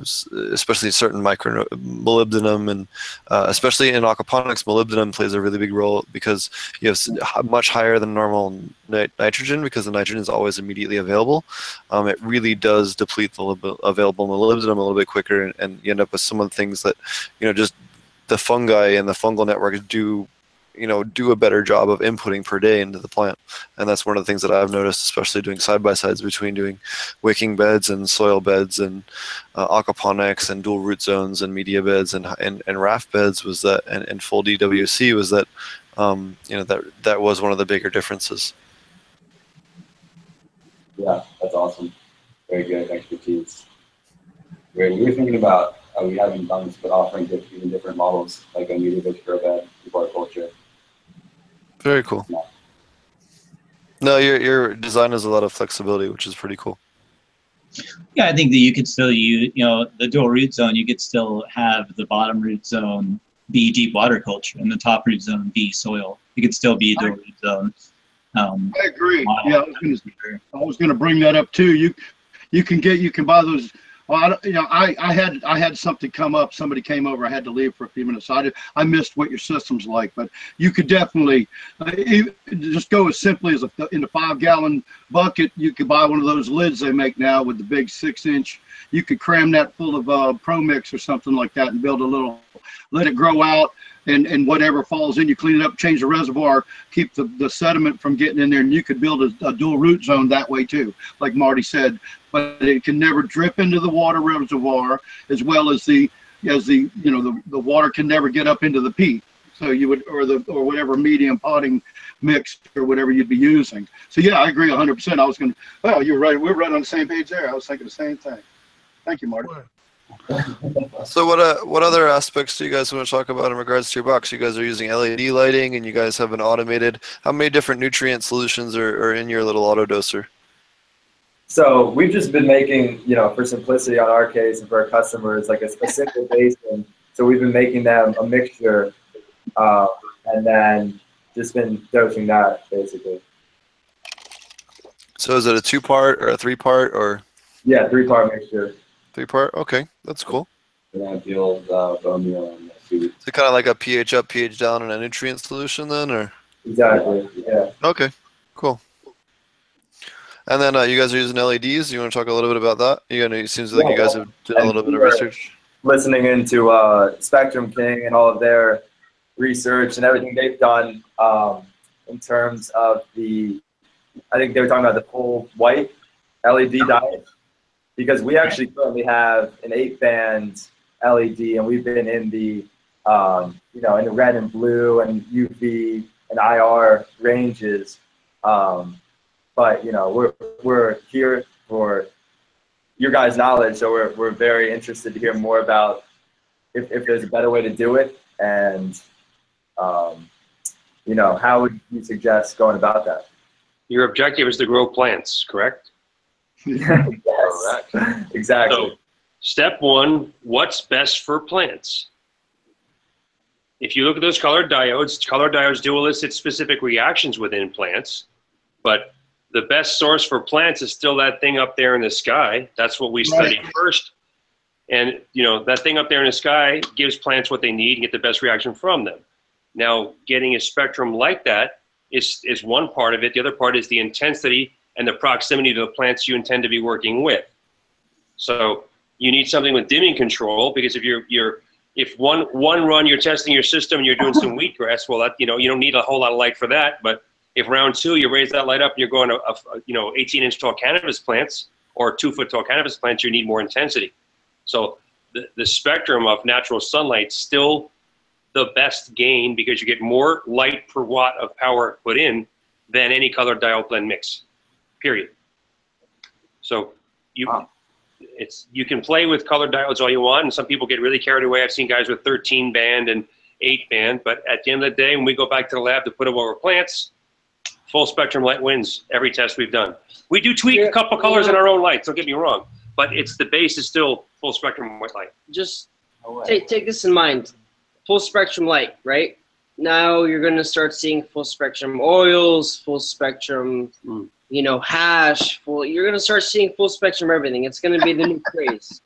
especially certain micro molybdenum, and especially in aquaponics, molybdenum plays a really big role because you have much higher than normal nitrogen because the nitrogen is always immediately available. It really does deplete the available molybdenum a little bit quicker, and you end up with some of the things that, you know, just the fungi and the fungal networks do a better job of inputting per day into the plant. And that's one of the things that I've noticed, especially doing side-by-sides between doing wicking beds and soil beds and aquaponics and dual root zones and media beds and raft beds, was that, and full DWC, was that, you know, that was one of the bigger differences. Yeah, that's awesome. Very good expertise. We were thinking about, we haven't done this, but offering even different models, like a media-based grow bed, deep water culture. Very cool. No, your design has a lot of flexibility, which is pretty cool. Yeah, I think that you could still use, you know, the dual root zone. You could still have the bottom root zone be deep water culture and the top root zone be soil. You could still be a dual root zone. I agree. Yeah, I was gonna bring that up too. You can buy those. Well, I had something come up. Somebody came over. I had to leave for a few minutes. So I missed what your system's like, but you could definitely just go as simply as in a 5-gallon bucket. You could buy one of those lids they make now with the big 6-inch. You could cram that full of Pro Mix or something like that and build a little, let it grow out. And whatever falls in, you clean it up, change the reservoir, keep the sediment from getting in there, and you could build a dual root zone that way too, like Marty said. But it can never drip into the water reservoir, as well as the water can never get up into the peat. So you would, or whatever medium potting mix or whatever you'd be using. So yeah, I agree 100%. I was going to, well, you're right. We're right on the same page there. I was thinking the same thing. Thank you, Marty. So what other aspects do you guys want to talk about in regards to your box? You guys are using LED lighting, and you guys have an automated. How many different nutrient solutions are in your little auto doser? So we've just been making, you know, for simplicity on our case and for our customers, like a simple basin. So we've been making them a mixture, and then just been dosing that basically. So is it a 2-part or a 3-part or? Yeah, 3-part mixture. 3-part? Okay, that's cool. Yeah, the old bone meal and food. Is it kind of like a pH up, pH down, and a nutrient solution then, or? Exactly. Yeah. Okay, cool. And then you guys are using LEDs. You want to talk a little bit about that? It seems like you guys have done a little bit of research. Listening into Spectrum King and all of their research and everything they've done in terms of I think they were talking about the full white LED diet, because we actually currently have an 8-band LED, and we've been in the you know, in the red and blue and UV and IR ranges. But you know, we're here for your guys' knowledge, so we're very interested to hear more about if there's a better way to do it, and you know, how would you suggest going about that? Your objective is to grow plants, correct? Yes. Correct. Exactly. So, step one, what's best for plants? If you look at those colored diodes do elicit specific reactions within plants, but the best source for plants is still that thing up there in the sky. That's what we study first. And you know, that thing up there in the sky gives plants what they need and get the best reaction from them. Now, getting a spectrum like that is one part of it. The other part is the intensity and the proximity to the plants you intend to be working with. So you need something with dimming control, because if one run you're testing your system and you're doing some wheatgrass, well, that, you know, you don't need a whole lot of light for that. But if round two you raise that light up and you're going to you know, 18-inch tall cannabis plants or 2-foot tall cannabis plants, you need more intensity. So the spectrum of natural sunlight still the best gain, because you get more light per watt of power put in than any colored diode blend mix, period. So you can play with colored diodes all you want, and some people get really carried away. I've seen guys with 13 band and 8 band, but at the end of the day, when we go back to the lab to put them over plants, full spectrum light wins every test we've done. We do tweak a couple colors in our own lights, don't get me wrong, but the base is still full spectrum white light. Just take this in mind. Full spectrum light, right? Now you're going to start seeing full spectrum oils, full spectrum, you know, hash. You're going to start seeing full spectrum everything. It's going to be the new craze.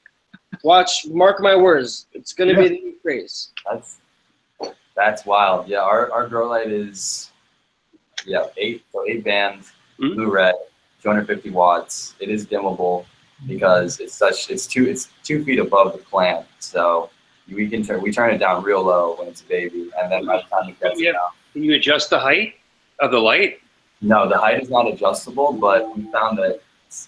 Mark my words. It's going to be the new craze. That's wild. Yeah, our grow light is 8 band, blue red, 250 watts. It is dimmable because it's 2 feet above the plant. So we turn it down real low when it's a baby, and then by the time it gets down. Can you adjust the height of the light? No, the height is not adjustable, but we found that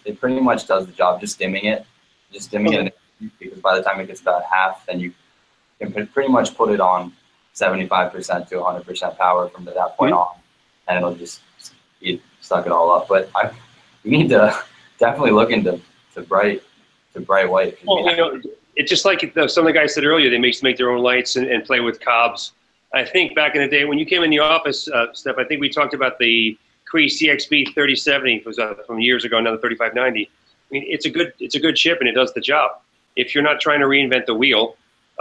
it pretty much does the job, just dimming it, because by the time it gets about half, then you can pretty much put it on 75% to 100% power from that point on, and it'll just suck it all up. But you need to definitely look into bright white. Well, you know, it's just like some of the guys said earlier, they make their own lights and play with cobs. I think back in the day when you came in the office, Steph, I think we talked about the Cree CXB 3070 was from years ago, now the 3590. I mean, it's a good chip and it does the job. If you're not trying to reinvent the wheel,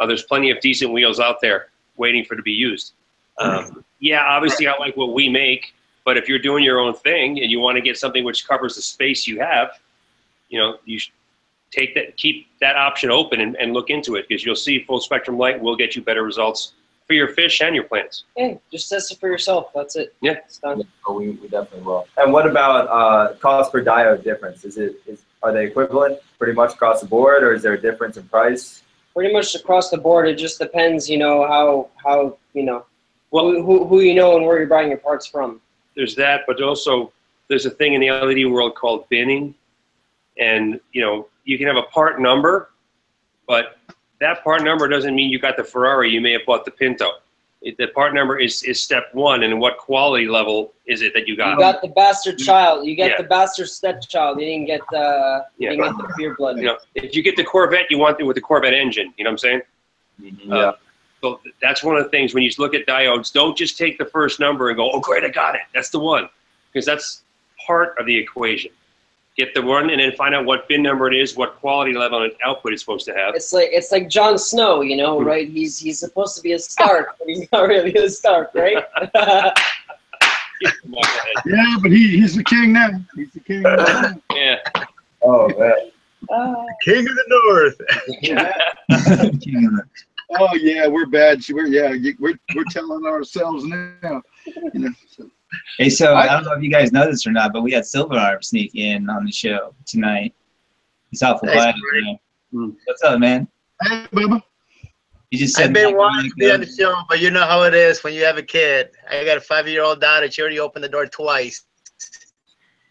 there's plenty of decent wheels out there waiting for to be used. Yeah, obviously I like what we make, but if you're doing your own thing and you want to get something which covers the space you have, you know, you should keep that option open and look into it, because you'll see full spectrum light will get you better results for your fish and your plants. Hey, just test it for yourself. That's it. Yeah, it's done. Yeah, we definitely will. And what about cost per diode difference? Are they equivalent pretty much across the board, or is there a difference in price? Pretty much across the board. It just depends, you know, how you know, who you know and where you're buying your parts from. There's that, but also there's a thing in the LED world called binning, and you know, you can have a part number, but that part number doesn't mean you got the Ferrari. You may have bought the Pinto. The part number is step one, and what quality level is it that you got? You got the bastard child. You get the bastard stepchild. You didn't get the pure blood. You know, if you get the Corvette, you want it with the Corvette engine. You know what I'm saying? So that's one of the things when you look at diodes. Don't just take the first number and go, "Oh, great, I got it. That's the one," because that's part of the equation. Get the one and then find out what bin number it is, what quality level and output it's supposed to have. It's like Jon Snow, you know, right? He's supposed to be a Stark, but he's not really a Stark, right? Yeah, but he's the king now. He's the king now. Yeah. Oh man. King of the North. King of the Oh yeah, we're bad. We're telling ourselves now. You know. So. Hey, so I don't know if you guys know this or not, but we had Silver Arm sneak in on the show tonight. He's awful glad. What's up, man? Hey, Bubba. You just said I've been wanting to be on the show, but you know how it is when you have a kid. I got a 5-year-old daughter. She already opened the door twice.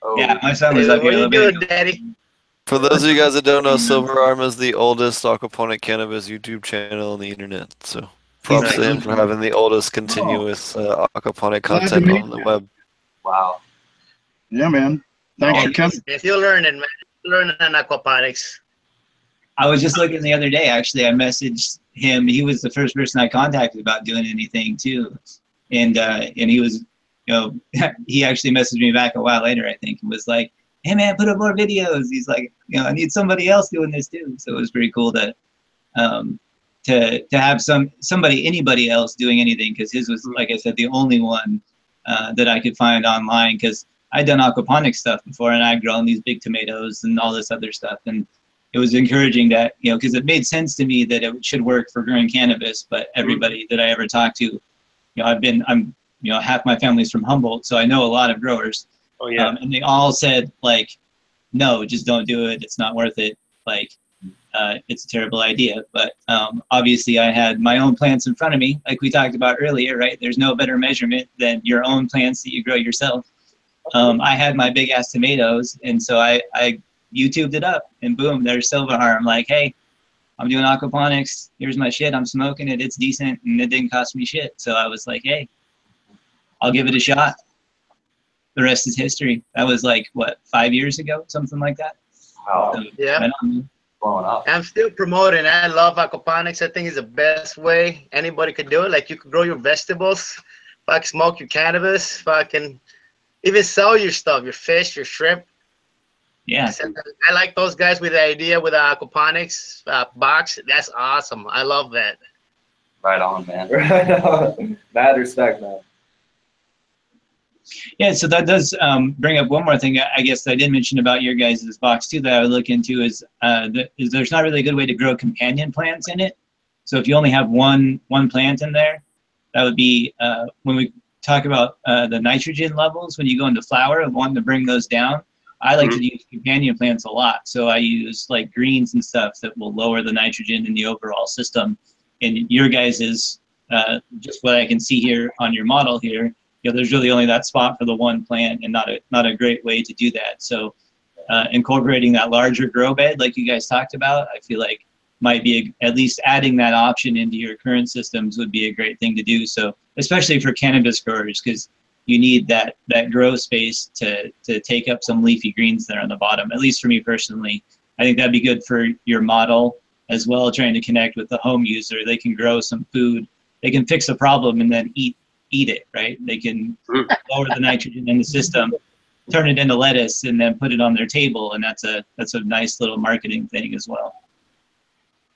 Oh. Yeah, my son was up here. What are you doing, Daddy? For those of you guys that don't know, Silver Arm is the oldest Aquaponic Cannabis YouTube channel on the internet. So props to him for having the oldest continuous aquaponic Glad to content meet on the you. web. Wow. Yeah, man. Thanks for coming. If you're learning, man, you're learning on aquaponics. I was just looking the other day, actually. I messaged him. He was the first person I contacted about doing anything too. And he was, you know, he actually messaged me back a while later, I think, and was like, hey man, put up more videos. He's like, you know, I need somebody else doing this too. So it was pretty cool to have anybody else doing anything, because his was, like I said, the only one that I could find online, because I'd done aquaponic stuff before and I'd grown these big tomatoes and all this other stuff. And it was encouraging that, you know, because it made sense to me that it should work for growing cannabis, but everybody that I ever talked to, you know, I'm, you know, half my family's from Humboldt, so I know a lot of growers. Oh yeah. And they all said, like, no, just don't do it. It's not worth it. Like, it's a terrible idea. But obviously I had my own plants in front of me, like we talked about earlier, right? There's no better measurement than your own plants that you grow yourself. I had my big ass tomatoes, and so I YouTubed it up, and boom, there's Silver Arm. Like, hey, I'm doing aquaponics. Here's my shit. I'm smoking it. It's decent, and it didn't cost me shit. So I was like, hey, I'll give it a shot. The rest is history. That was like, what, 5 years ago, something like that. Wow. So, Yeah. right on. Blowing up. I'm still promoting. I love aquaponics. I think it's the best way anybody could do it. Like, you could grow your vegetables, fucking smoke your cannabis, fucking even sell your stuff, your fish, your shrimp. Yeah. I like those guys with the idea with the aquaponics box. That's awesome. I love that. Right on, man. Right on. Mad respect, man. Yeah, so that does bring up one more thing, I guess, I did mention about your guys' box too that I would look into is there's not really a good way to grow companion plants in it. So if you only have one plant in there, that would be when we talk about the nitrogen levels when you go into flower and wanting to bring those down. I like to use companion plants a lot. So I use like greens and stuff that will lower the nitrogen in the overall system. And your guys is just what I can see here on your model here. You know, there's really only that spot for the one plant, and not a great way to do that. So incorporating that larger grow bed like you guys talked about, I feel like might be at least adding that option into your current systems would be a great thing to do. So especially for cannabis growers, because you need that grow space to take up some leafy greens there on the bottom. At least for me personally, I think that'd be good for your model as well, trying to connect with the home user. They can grow some food, they can fix a problem and then eat it, right? They can lower the nitrogen in the system, turn it into lettuce, and then put it on their table, and that's a nice little marketing thing as well.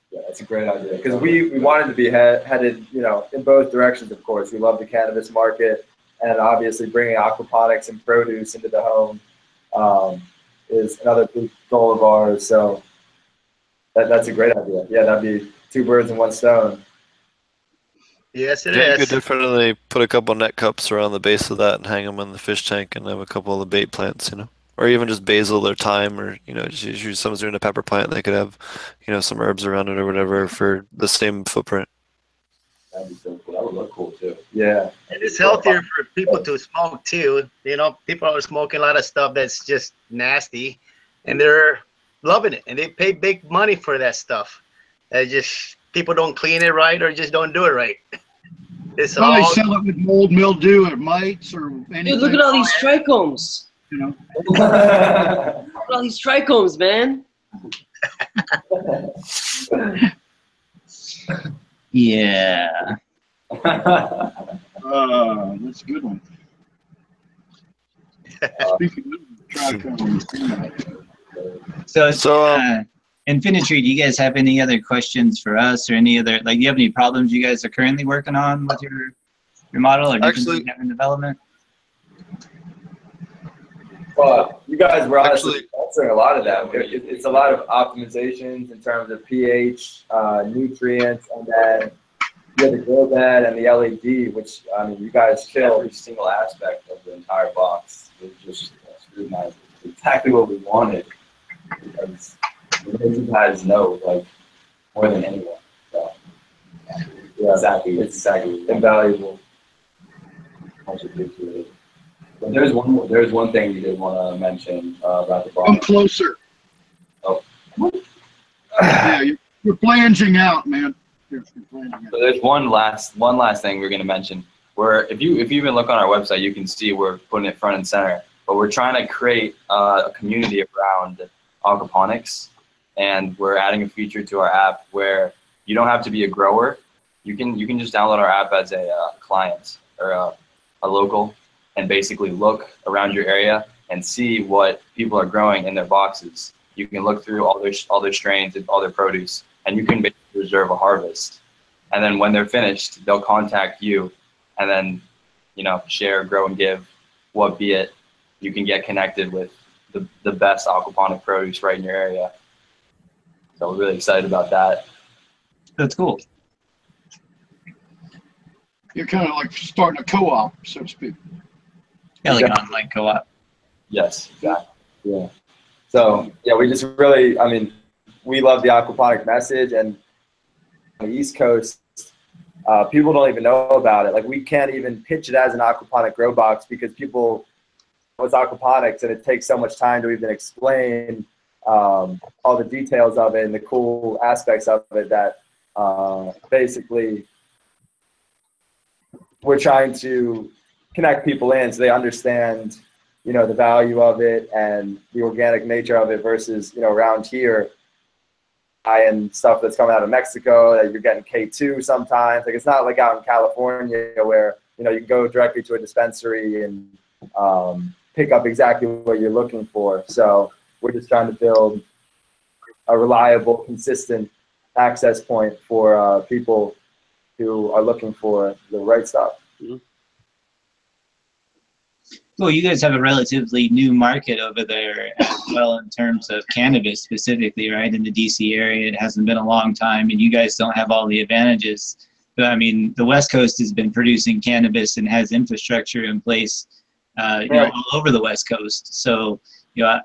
Yeah, that's a great idea, because we wanted to be headed, you know, in both directions. Of course, we love the cannabis market, and obviously bringing aquaponics and produce into the home is another big goal of ours. So that's a great idea. Yeah, that'd be 2 birds in 1 stone. Yes, it Yeah, you is. could definitely put a couple net cups around the base of that and hang them in the fish tank and have a couple of the bait plants, you know, or even just basil or thyme, or, you know, just usually someone's doing a pepper plant, they could have, you know, some herbs around it or whatever for the same footprint. That'd be so cool. That would look cool too. Yeah. And it's healthier for people to smoke too. You know, people are smoking a lot of stuff that's just nasty, and they're loving it, and they pay big money for that stuff. It's just people don't clean it right or just don't do it right. It's Probably all, sell it with mold, mildew, or mites, or anything. Dude, look at all these trichomes. You know. Look at all these trichomes, man. Yeah. That's a good one. Speaking of trichomes. So Infinitry, do you guys have any other questions for us, or any other, like, do you have any problems you guys are currently working on with your model, or Actually, in development? Well, you guys were honestly answering a lot of that. It's a lot of optimizations in terms of pH, nutrients, and then you have the grow bed and the LED, which, I mean, you guys kill Every single aspect of the entire box. It was just scrutinized. Exactly what we wanted, because the guys know, like, more than anyone. So, yeah, exactly. It's exactly invaluable. Much appreciated. But there's one thing you did want to mention about the box. Come closer. Oh. Yeah, you're flanging out, man. You're flanging out. So there's one last thing we're going to mention. Where if you even look on our website, you can see we're putting it front and center. But we're trying to create a community around aquaponics, and we're adding a feature to our app where you don't have to be a grower. You can just download our app as a client or a local, and basically look around your area and see what people are growing in their boxes. You can look through all their strains and all their produce, and you can basically reserve a harvest. And then when they're finished, they'll contact you, and then share, grow, and give what be it. You can get connected with the best aquaponic produce right in your area. So we're really excited about that. That's cool. You're kind of like starting a co-op, so to speak. Yeah, like an online co-op. Yes, exactly. Yeah. So yeah, we just really, I mean, we love the aquaponic message, and on the East Coast, people don't even know about it. Like, we can't even pitch it as an aquaponic grow box because people know it's aquaponics, and it takes so much time to even explain all the details of it and the cool aspects of it that basically we're trying to connect people in so they understand, the value of it and the organic nature of it versus, around here, and stuff that's coming out of Mexico that you're getting K2 sometimes. Like, it's not like out in California where, you can go directly to a dispensary and pick up exactly what you're looking for. So we're just trying to build a reliable, consistent access point for people who are looking for the right stuff. Mm-hmm. Well, you guys have a relatively new market over there as well in terms of cannabis specifically, right? In the DC area, it hasn't been a long time, and you guys don't have all the advantages. But I mean, the West Coast has been producing cannabis and has infrastructure in place, all over the West Coast. So,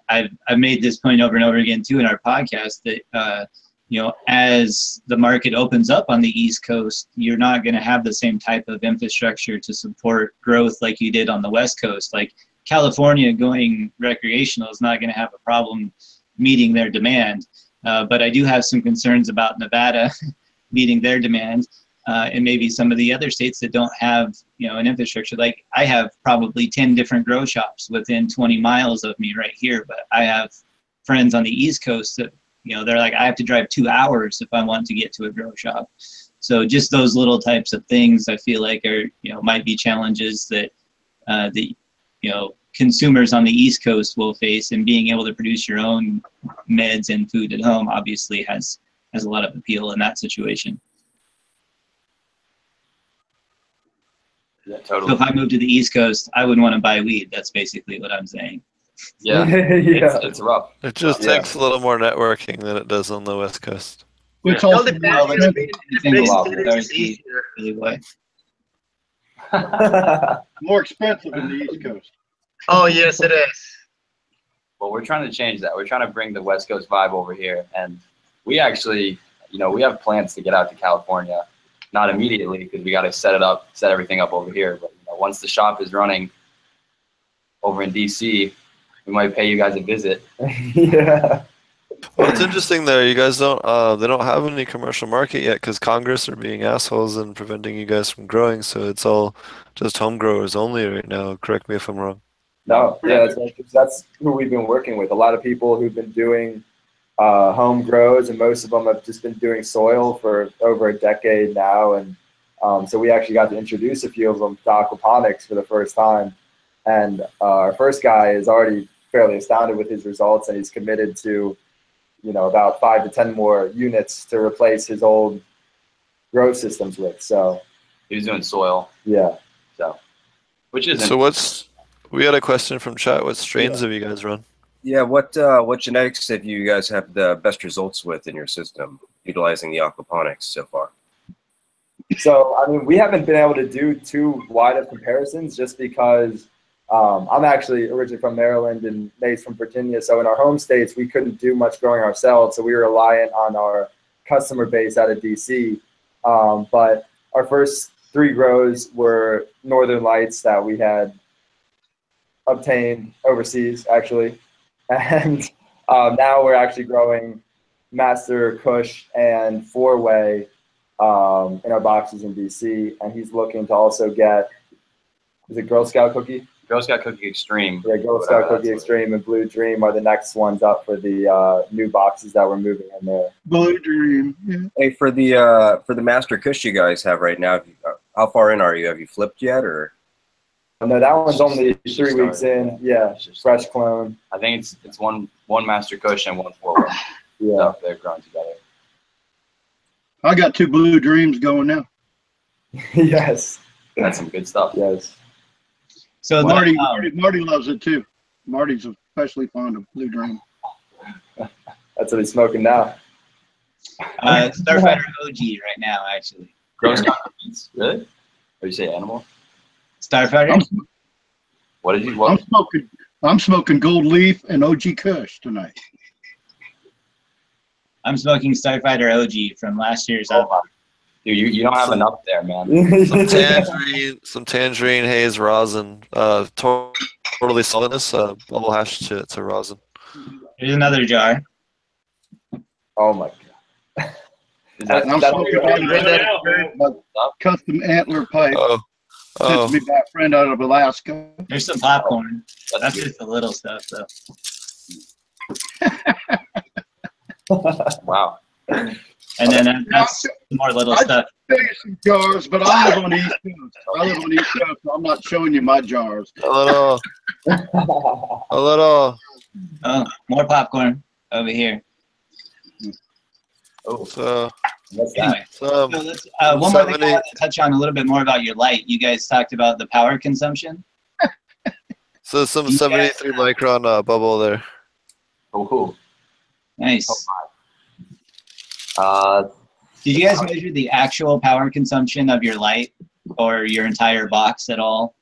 I've made this point over and over again too in our podcast that as the market opens up on the East Coast, you're not going to have the same type of infrastructure to support growth like you did on the West Coast. Like, California going recreational is not going to have a problem meeting their demand. But I do have some concerns about Nevada meeting their demand, and maybe some of the other states that don't have, an infrastructure. Like, I have probably 10 different grow shops within 20 miles of me right here, but I have friends on the East Coast that, they're like, I have to drive 2 hours if I want to get to a grow shop. So just those little types of things I feel like are, might be challenges that consumers on the East Coast will face, and being able to produce your own meds and food at home obviously has a lot of appeal in that situation. Yeah, totally. So if I moved to the East Coast, I wouldn't want to buy weed. That's basically what I'm saying. Yeah, yeah. It's rough. It just takes a little more networking than it does on the West Coast. It's It all also depends. In big cities, it's easier. Really way. more expensive in the East Coast. Oh, yes, it is. Well, we're trying to change that. We're trying to bring the West Coast vibe over here, and we actually, we have plans to get out to California. Not immediately, because we got to set everything up over here. But once the shop is running over in DC, we might pay you guys a visit. Yeah. Well, it's interesting there. You guys don't they don't have any commercial market yet because Congress are being assholes and preventing you guys from growing. So it's all just home growers only right now. Correct me if I'm wrong. No, yeah, that's who we've been working with. A lot of people who've been doing home grows, and most of them have just been doing soil for over a decade now. And so we actually got to introduce a few of them to aquaponics for the first time. And our first guy is already fairly astounded with his results, and he's committed to, about 5 to 10 more units to replace his old grow systems with. So He was doing soil. Yeah. So, which is So we had a question from chat. What strains have you guys run? Yeah, what genetics have you guys have the best results with in your system, utilizing the aquaponics so far? So, I mean, we haven't been able to do too wide of comparisons just because I'm actually originally from Maryland and Nate's from Virginia. So in our home states, we couldn't do much growing ourselves. So we were reliant on our customer base out of DC. But our first 3 grows were Northern Lights that we had obtained overseas, actually. And Now we're actually growing Master Kush and 4-way in our boxes in DC, and he's looking to also get, is it Girl Scout Cookie? Girl Scout Cookie Extreme. Yeah, Girl Scout Cookie Extreme and Blue Dream are the next ones up for the new boxes that we're moving in there. Blue Dream. Yeah. Hey, for the Master Kush you guys have right now, how far in are you? Have you flipped yet, or? No, that one's only 3 weeks in. Yeah, fresh clone. I think it's one Master Kush and one 4-way. Yeah, so they're growing together. I got 2 Blue Dreams going now. Yes. That's some good stuff. Yes. So Marty loves it too. Marty's especially fond of Blue Dream. That's what he's smoking now. Starfighter OG right now, actually. Girl Scout cookies, really? Or you say animal? Starfighter. What did you? What? I'm smoking Gold Leaf and OG Kush tonight. I'm smoking Starfighter OG from last year's album. Dude, you don't have enough there, man. Some tangerine haze rosin. Totally solidness. Bubble hash to rosin. Here's another jar. Oh my god. I'm smoking custom antler pipe. Sent to me by a friend out of Alaska. There's some popcorn. That's just the little stuff, though. Wow. And then that's more little stuff. I'd show you some jars, but I live on the East Coast. So I'm not showing you my jars. A little. Oh, more popcorn over here. Oh, so anyway, so let's, one more thing I want to touch on a little bit more about your light. You guys talked about the power consumption. So some 73 micron bubble there. Oh, cool. Nice. Did you guys measure the actual power consumption of your light or your entire box at all?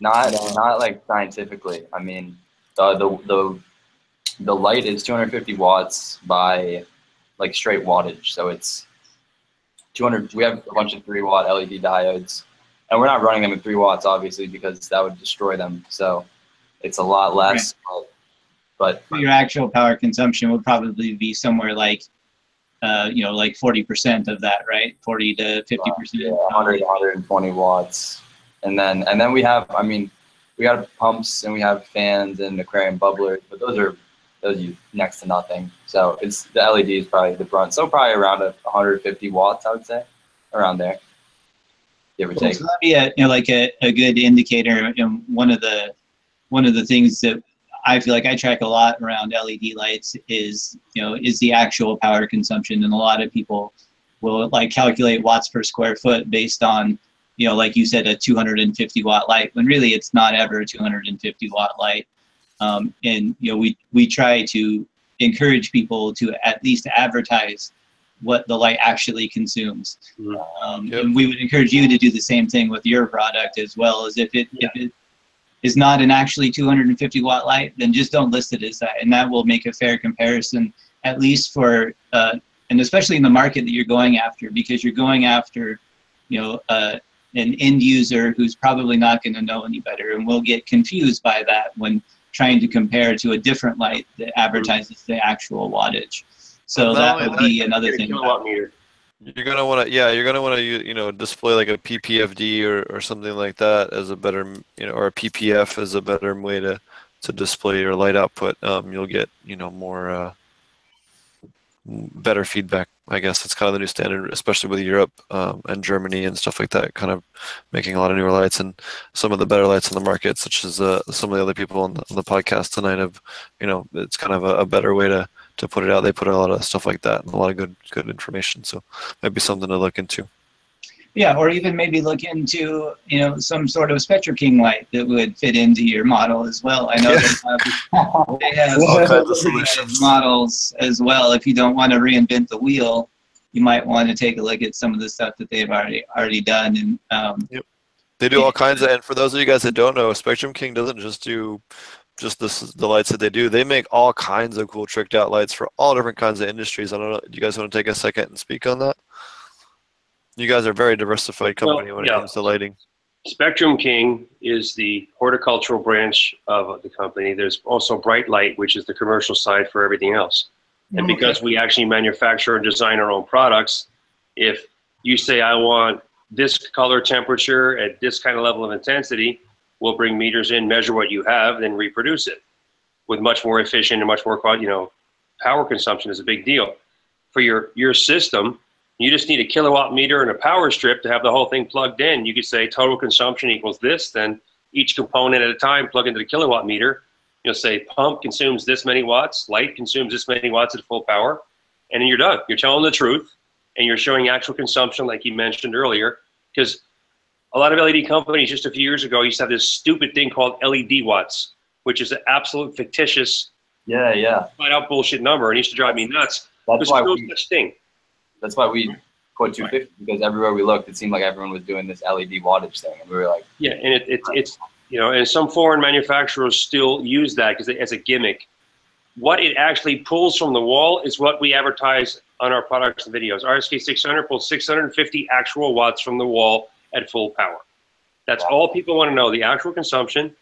Not like scientifically. I mean, the light is 250 watts by like straight wattage, so it's 200. We have a bunch of 3-watt LED diodes, and we're not running them at 3 watts, obviously, because that would destroy them. So it's a lot less. Right. But your actual power consumption would probably be somewhere like, like 40% of that, right? 40 to 50%. Yeah, 100, 120 watts, and then we have. I mean, we got pumps and we have fans and aquarium bubblers, but those use next to nothing. So it's the LED is probably the brunt. So probably around 150 watts, I would say, around there, give or take. So that'd be a good indicator. And one of the things that I feel like I track a lot around LED lights is the actual power consumption, and a lot of people will like calculate watts per square foot based on like you said, a 250 watt light, when really it's not ever a 250 watt light. And we try to encourage people to at least advertise what the light actually consumes. And we would encourage you to do the same thing with your product as well. As if it is not an actually 250 watt light, then just don't list it as that, and that will make a fair comparison, at least for and especially in the market that you're going after, because you're going after an end user who's probably not going to know any better, and will get confused by that when trying to compare to a different light that advertises the actual wattage. So that would be another thing. You're gonna want to, display like a PPFD or something like that as a better, or a PPF as a better way to display your light output. You'll get, more better feedback. I guess it's kind of the new standard, especially with Europe and Germany and stuff like that, kind of making a lot of newer lights, and some of the better lights on the market, such as some of the other people on the podcast tonight have, it's kind of a better way to put it out. They put a lot of stuff like that and a lot of good information. So maybe something to look into. Yeah, or even maybe look into, some sort of Spectrum King light that would fit into your model as well. I know they have all kinds of solutions. Models as well. If you don't want to reinvent the wheel, you might want to take a look at some of the stuff that they've already done. And they do all kinds of. And for those of you guys that don't know, Spectrum King doesn't just do the lights that they do. They make all kinds of cool tricked out lights for all different kinds of industries. I don't know. Do you guys want to take a second and speak on that? You guys are a very diversified company when it comes to lighting. Spectrum King is the horticultural branch of the company. There's also Bright Light, which is the commercial side for everything else. And because we actually manufacture and design our own products, if you say, I want this color temperature at this kind of level of intensity, we'll bring meters in, measure what you have, then reproduce it with much more efficient and much more, you know, power consumption is a big deal. For your system, you just need a kilowatt meter and a power strip to have the whole thing plugged in. You could say total consumption equals this, then each component at a time plug into the kilowatt meter. You'll say pump consumes this many watts, light consumes this many watts at full power, and then you're done. You're telling the truth, and you're showing actual consumption like you mentioned earlier, because a lot of LED companies just a few years ago used to have this stupid thing called LED watts, which is an absolute fictitious, flat out bullshit number, and it used to drive me nuts. That's why no such thing. That's why we put 250, because everywhere we looked, it seemed like everyone was doing this LED wattage thing, and we were like, yeah, and it's you know, and some foreign manufacturers still use that because as a gimmick. What it actually pulls from the wall is what we advertise on our products and videos. RSK 600 pulls 650 actual watts from the wall at full power. That's all people want to know, the actual consumption,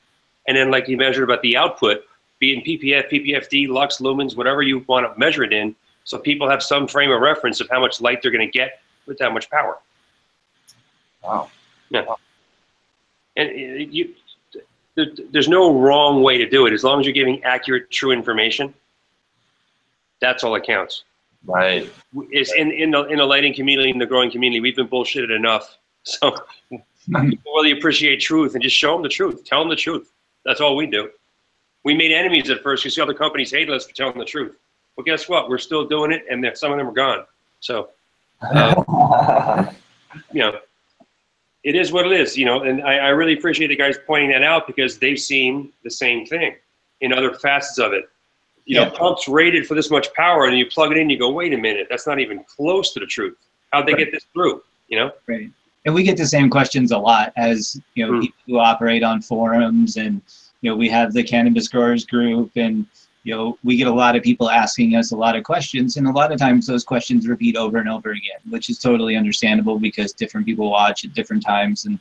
and then like you measured about the output, be it in ppf, ppfd, lux, lumens, whatever you want to measure it in, so people have some frame of reference of how much light they're going to get with that much power. Wow. Yeah. And there's no wrong way to do it. As long as you're giving accurate, true information, that's all that counts. Right. It's in the lighting community, in the growing community, we've been bullshitted enough. So people really appreciate truth, and just show them the truth. Tell them the truth. That's all we do. We made enemies at first. You see, other companies hated us for telling the truth. Well, guess what? We're still doing it, and some of them are gone. So, you know, it is what it is, you know, and I really appreciate the guys pointing that out, because they've seen the same thing in other facets of it. You know, pumps rated for this much power, and you plug it in, you go, wait a minute, that's not even close to the truth. How'd they get this through, you know? Right. And we get the same questions a lot as, you know, people who operate on forums, and, you know, we have the Cannabis Growers Group, and, you know, we get a lot of people asking us a lot of questions, and a lot of times those questions repeat over and over again, which is totally understandable because different people watch at different times and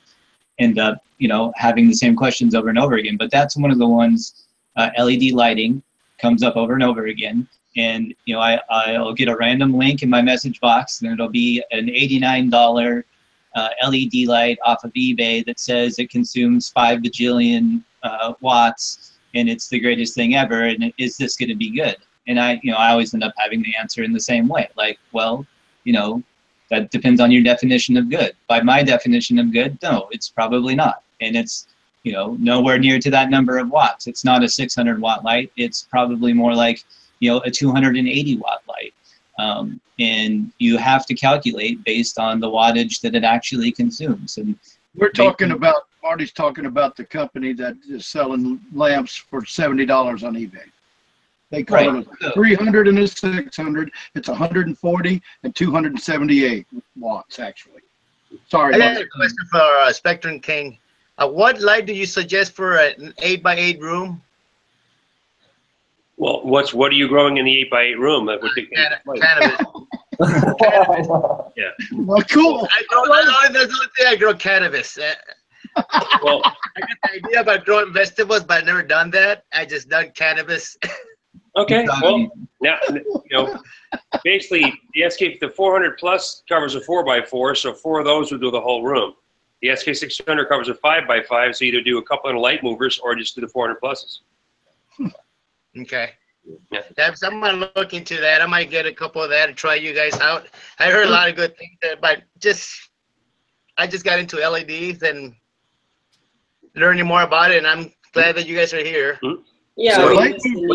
end up, you know, having the same questions over and over again. But that's one of the ones, LED lighting comes up over and over again. And, you know, I'll get a random link in my message box, and it'll be an $89 LED light off of eBay that says it consumes 5 bajillion watts, and it's the greatest thing ever, and is this going to be good? And I always end up having the answer in the same way. Like, well, you know, that depends on your definition of good. By my definition of good, no, it's probably not. And it's, you know, nowhere near to that number of watts. It's not a 600 watt light. It's probably more like, you know, a 280 watt light. And you have to calculate based on the wattage that it actually consumes. And we're talking about, Marty's talking about the company that is selling lamps for $70 on eBay. They call it a 300 and a 600. It's 140 and 278 watts, actually. Sorry. I got a question for Spectrum King. What light do you suggest for an 8x8 room? Well, what are you growing in the 8x8 room? Cannabis. Yeah. Well, cool. That's the only thing I grow, cannabis. Well, I got the idea about growing vegetables, but I've never done that. I just done cannabis. Okay. Well, now, you know, basically the 400 plus covers a 4x4, so 4 of those would do the whole room. The SK600 covers a 5x5, so either do a couple of light movers or just do the 400 pluses. Okay. Yeah. I'm gonna look into that. I might get a couple of that and try you guys out. I heard a lot of good things there, but I just got into LEDs and learning more about it, and I'm glad that you guys are here. Yeah. So I mean,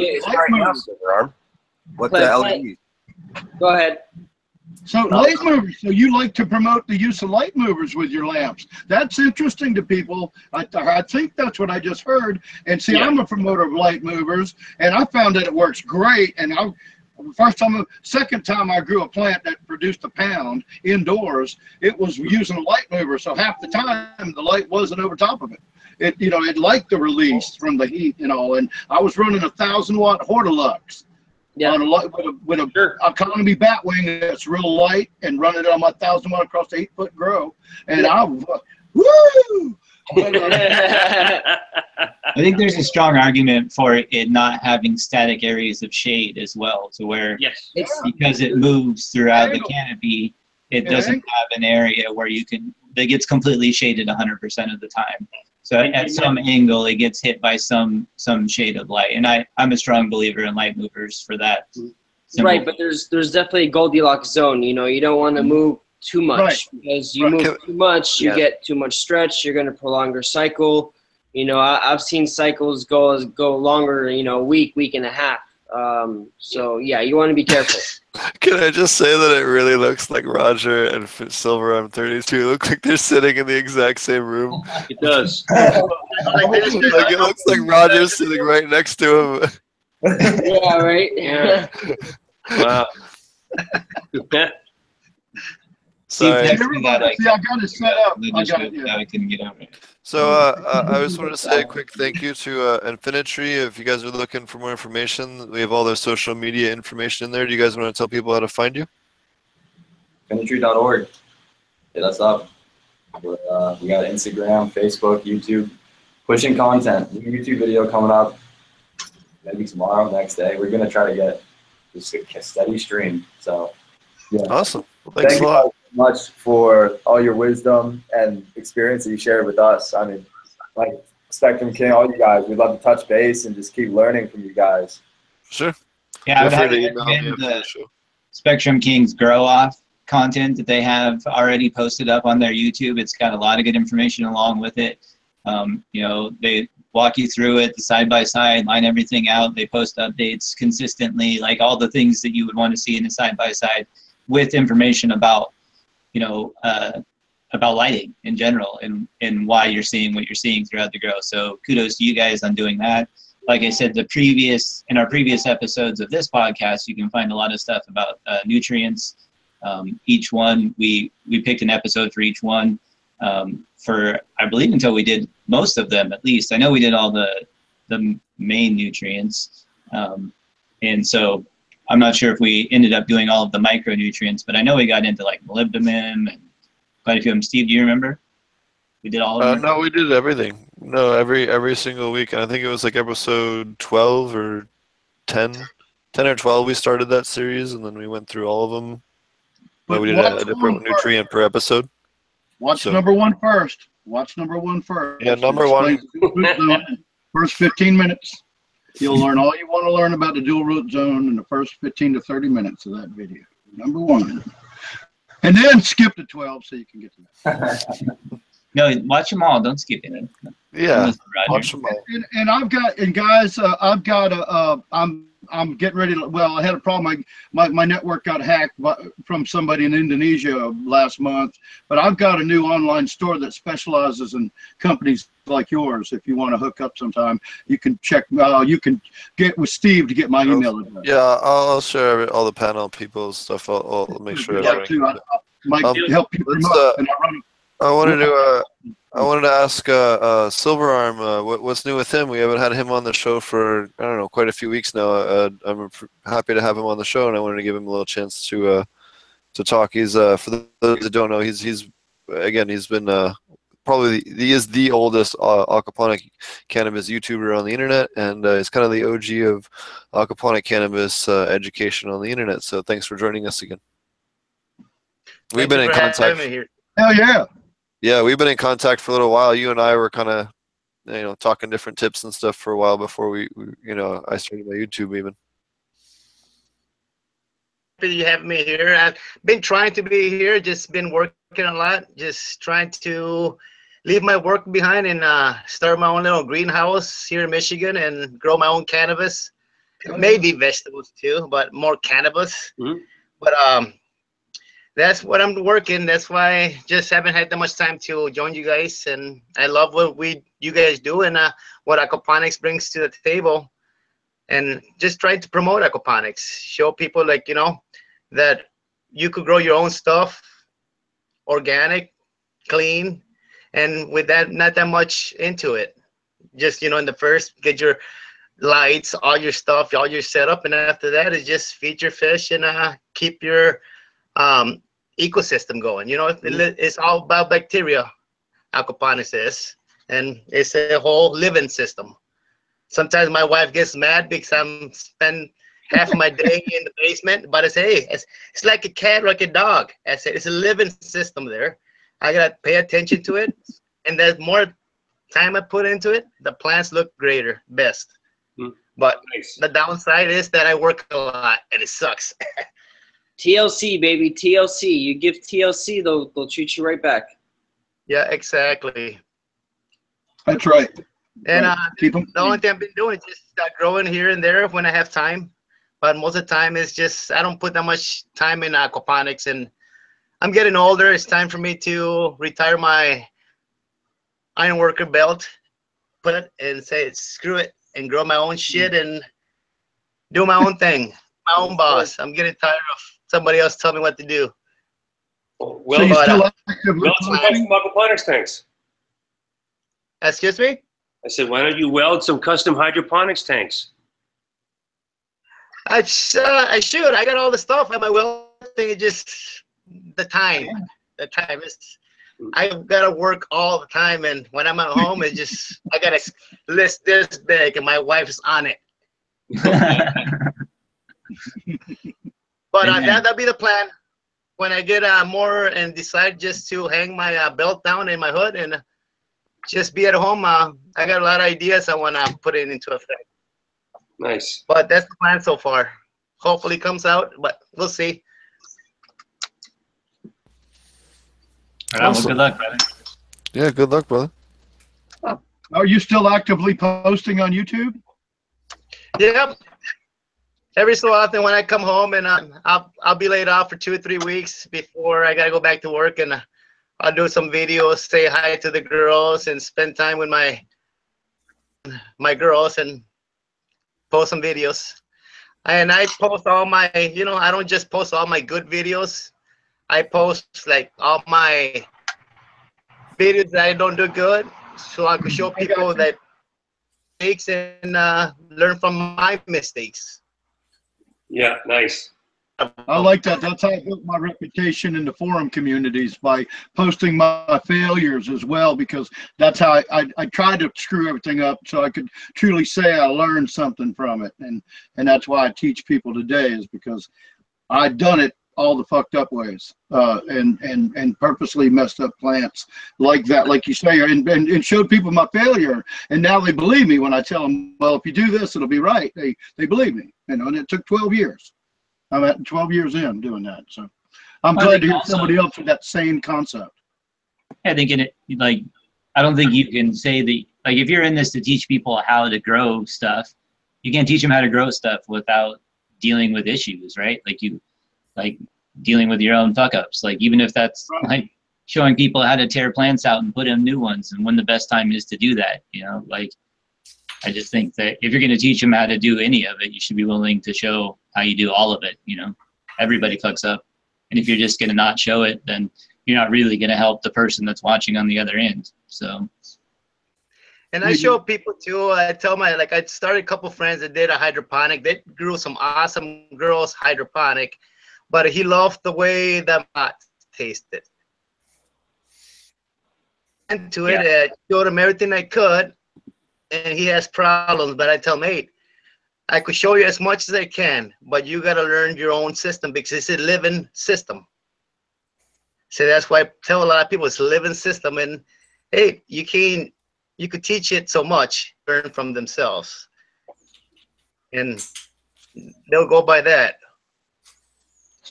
what the LEDs? Go ahead. So light movers. So you like to promote the use of light movers with your lamps. That's interesting to people. I think that's what I just heard. And see, I'm a promoter of light movers, and I found that it works great. And second time I grew a plant that produced a pound indoors, it was using a light mover. So half the time the light wasn't over top of it. It liked the release from the heat and all. And I was running a 1,000-watt Hortilux. Yeah. With a economy batwing that's real light, and running it on my 1,000-watt across the 8-foot grow, and I think there's a strong argument for it not having static areas of shade as well, to where because it moves throughout the canopy, it doesn't have an area where that gets completely shaded 100% of the time. So at some angle, it gets hit by some shade of light, and I'm a strong believer in light movers for that. Right, but there's definitely a Goldilocks zone. You know, you don't want to move too much because you move too much, you get too much stretch. You're going to prolong your cycle. You know, I've seen cycles go longer. You know, week and a half. So yeah, you want to be careful. Can I just say that it really looks like Roger and Silver Arm 32 look like they're sitting in the exact same room? It does. Like it looks like Roger's sitting right next to him. Yeah, right. Yeah. Wow. Sorry. I got it set up. I got it. I couldn't get over it. So I just wanted to say a quick thank you to Infinitry. If you guys are looking for more information, we have all their social media information in there. Do you guys want to tell people how to find you? Infinitry.org. Hit us up. We got Instagram, Facebook, YouTube, pushing content. New YouTube video coming up maybe tomorrow, next day. We're going to try to get just a steady stream. So, yeah. Awesome. Thanks Thank a lot. you so much for all your wisdom and experience that you shared with us. I mean, like Spectrum King, all you guys, we'd love to touch base and just keep learning from you guys. Sure. Yeah, I would highly recommend the Spectrum King's Grow Off content that they have already posted up on their YouTube. It's got a lot of good information along with it. You know, they walk you through it, the side-by-side, line everything out. They post updates consistently, like all the things that you would want to see in a side-by-side with information about, you know, about lighting in general and why you're seeing what you're seeing throughout the grow. So kudos to you guys on doing that. Like I said, in our previous episodes of this podcast, you can find a lot of stuff about nutrients. Each one, we picked an episode for each one for, I believe, until we did most of them, at least. I know we did all the main nutrients. And so I'm not sure if we ended up doing all of the micronutrients, but I know we got into like molybdenum and quite a few of them. Steve, do you remember? We did all of them? No, we did everything. No, every single week. And I think it was like episode 12 or 10 or 12 we started that series, and then we went through all of them. But we did a different nutrient per episode. Watch number one first. Watch number one first. Yeah, number one. First 15 minutes. You'll learn all you want to learn about the dual root zone in the first 15 to 30 minutes of that video. Number one. And then skip to 12 so you can get to that. No, watch them all. Don't skip it. Yeah, watch them all. And I've got, and guys, I've got I'm getting ready to, well, I had a problem. My network got hacked from somebody in Indonesia last month, but I've got a new online store that specializes in companies like yours. If you want to hook up sometime, you can check, you can get with Steve to get my email address. Yeah, I'll share all the panel people's stuff. I'll make sure. I might help you promote, and I wanted to ask Silver Arm, what's new with him? We haven't had him on the show for, I don't know, quite a few weeks now. I'm happy to have him on the show, and I wanted to give him a little chance to talk. He's for those that don't know, he's been probably he is the oldest aquaponic cannabis YouTuber on the internet, and he's kind of the OG of aquaponic cannabis education on the internet. So thanks for joining us again. We've been in contact. Hell yeah. Yeah, we've been in contact for a little while. You and I were kind of, you know, talking different tips and stuff for a while before we you know, I started my YouTube even. You have me here. I've been trying to be here, just been working a lot, just trying to leave my work behind and start my own little greenhouse here in Michigan and grow my own cannabis. Maybe vegetables too, but more cannabis. Mm-hmm. But that's what I'm working. That's why I just haven't had that much time to join you guys. And I love what you guys do and what Aquaponics brings to the table. And just trying to promote Aquaponics, show people, like, you know, that you could grow your own stuff, organic, clean, and with that, not that much into it. Just, you know, in the first, get your lights, all your stuff, all your setup, and after that is just feed your fish and keep your ecosystem going. You know, it's all about bacteria. Aquaponics is, and it's a whole living system. Sometimes my wife gets mad because I'm spend half of my day in the basement, but I say, hey, it's like a cat, like a dog. I said, it's a living system there. I gotta pay attention to it, and there's more time I put into it, the plants look greater, best. But the downside is that I work a lot, and it sucks. TLC, baby, TLC. You give TLC, they'll treat you right back. Yeah, exactly. That's right. And the only thing I've been doing is just growing here and there when I have time. But most of the time, it's just I don't put that much time in aquaponics, and I'm getting older. It's time for me to retire my iron worker belt, put it and say screw it, and grow my own shit and do my own thing, my own boss. I'm getting tired of somebody else telling me what to do. Well, you still weld some custom aquaponics tanks. Excuse me? I said, why don't you weld some custom hydroponics tanks? I should. I got all the stuff at my welding. It's just the time. The time is. I gotta work all the time, and when I'm at home, it's just I got a list this big, and my wife's on it. But that'll be the plan. When I get more and decide just to hang my belt down in my hood and just be at home, I got a lot of ideas I want to put it into effect. Nice. But that's the plan so far. Hopefully it comes out, but we'll see. All right, well, good luck, brother. Yeah, good luck, brother. Are you still actively posting on YouTube? Yep. Every so often when I come home, and I'll be laid off for 2 or 3 weeks before I gotta go back to work, and I'll do some videos, say hi to the girls, and spend time with my girls and post some videos. And I post all my, I don't just post all my good videos. I post like all my videos that I don't do good, so I can show people that mistakes and learn from my mistakes. Yeah, nice. I like that. That's how I built my reputation in the forum communities, by posting my failures as well, because that's how I tried to screw everything up so I could truly say I learned something from it. And that's why I teach people today, is because I've done it all the fucked up ways, and purposely messed up plants like that, like you say, and showed people my failure, and now they believe me when I tell them, well, if you do this, it'll be right. They believe me, and it took 12 years. I'm at 12 years in doing that, so I'm glad to hear somebody else with that same concept. I think I don't think you can say that, like, if you're in this to teach people how to grow stuff, you can't teach them how to grow stuff without dealing with issues, right? Like dealing with your own fuck ups. Like, even if that's like showing people how to tear plants out and put in new ones, and when the best time is to do that, like, I just think that if you're going to teach them how to do any of it, you should be willing to show how you do all of it. Everybody fucks up. And if you're just going to not show it, then you're not really going to help the person that's watching on the other end. So. And I show people too, I tell I started a couple friends that did a hydroponic. They grew some awesome girls hydroponic, but he loved the way the pot tasted. And to it, I showed him everything I could, and he has problems, but I tell him, hey, I could show you as much as I can, but you got to learn your own system, because it's a living system. So that's why I tell a lot of people it's a living system, and hey, you could teach it so much, learn from themselves, and they'll go by that.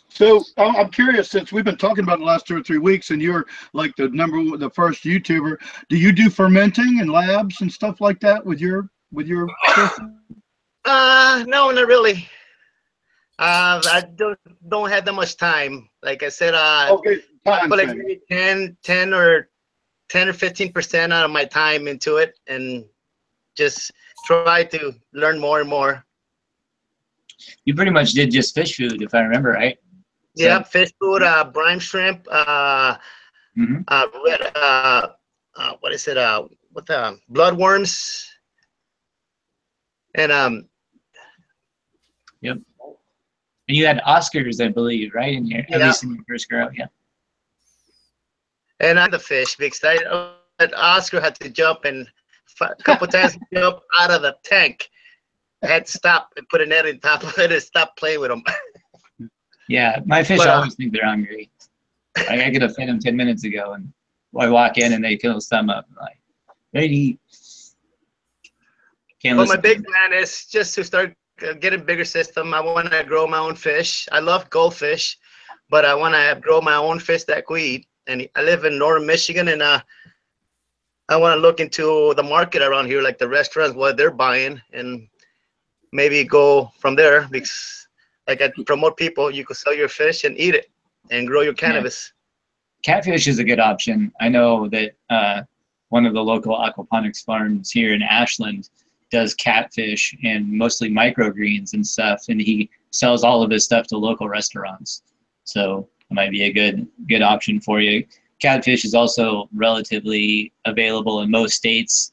So I'm curious, since we've been talking about the last 2 or 3 weeks, and you're like the first YouTuber, do you do fermenting and labs and stuff like that with your system? No, not really. I don't have that much time. Like I said, okay, I put like maybe 10 or 15% out of my time into it, and just try to learn more and more. You pretty much did just fish food, if I remember right. So, yeah, fish food, brine shrimp, what is it? What the bloodworms, and Yep. And you had Oscars, I believe, right? In your, at least in your first grow, yeah. And I'm the fish, because Oscar had to jump and a couple times jump out of the tank. I had to stop and put a net on top of it and stop playing with them. Yeah, my fish But, always think they're hungry. Like I could have fed them 10 minutes ago, and I walk in and they fill his thumb up. I'm like, they eat. Can't But listen my big to them. plan is just to start getting a bigger system. I want to grow my own fish. I love goldfish, but I want to grow my own fish that I could eat. And I live in northern Michigan, and I want to look into the market around here, like the restaurants, what they're buying, and maybe go from there. Because like I promote people, you could sell your fish and eat it and grow your cannabis. Catfish is a good option. I know that one of the local aquaponics farms here in Ashland does catfish and mostly microgreens and stuff, and he sells all of his stuff to local restaurants. So it might be a good option for you. Catfish is also relatively available in most states,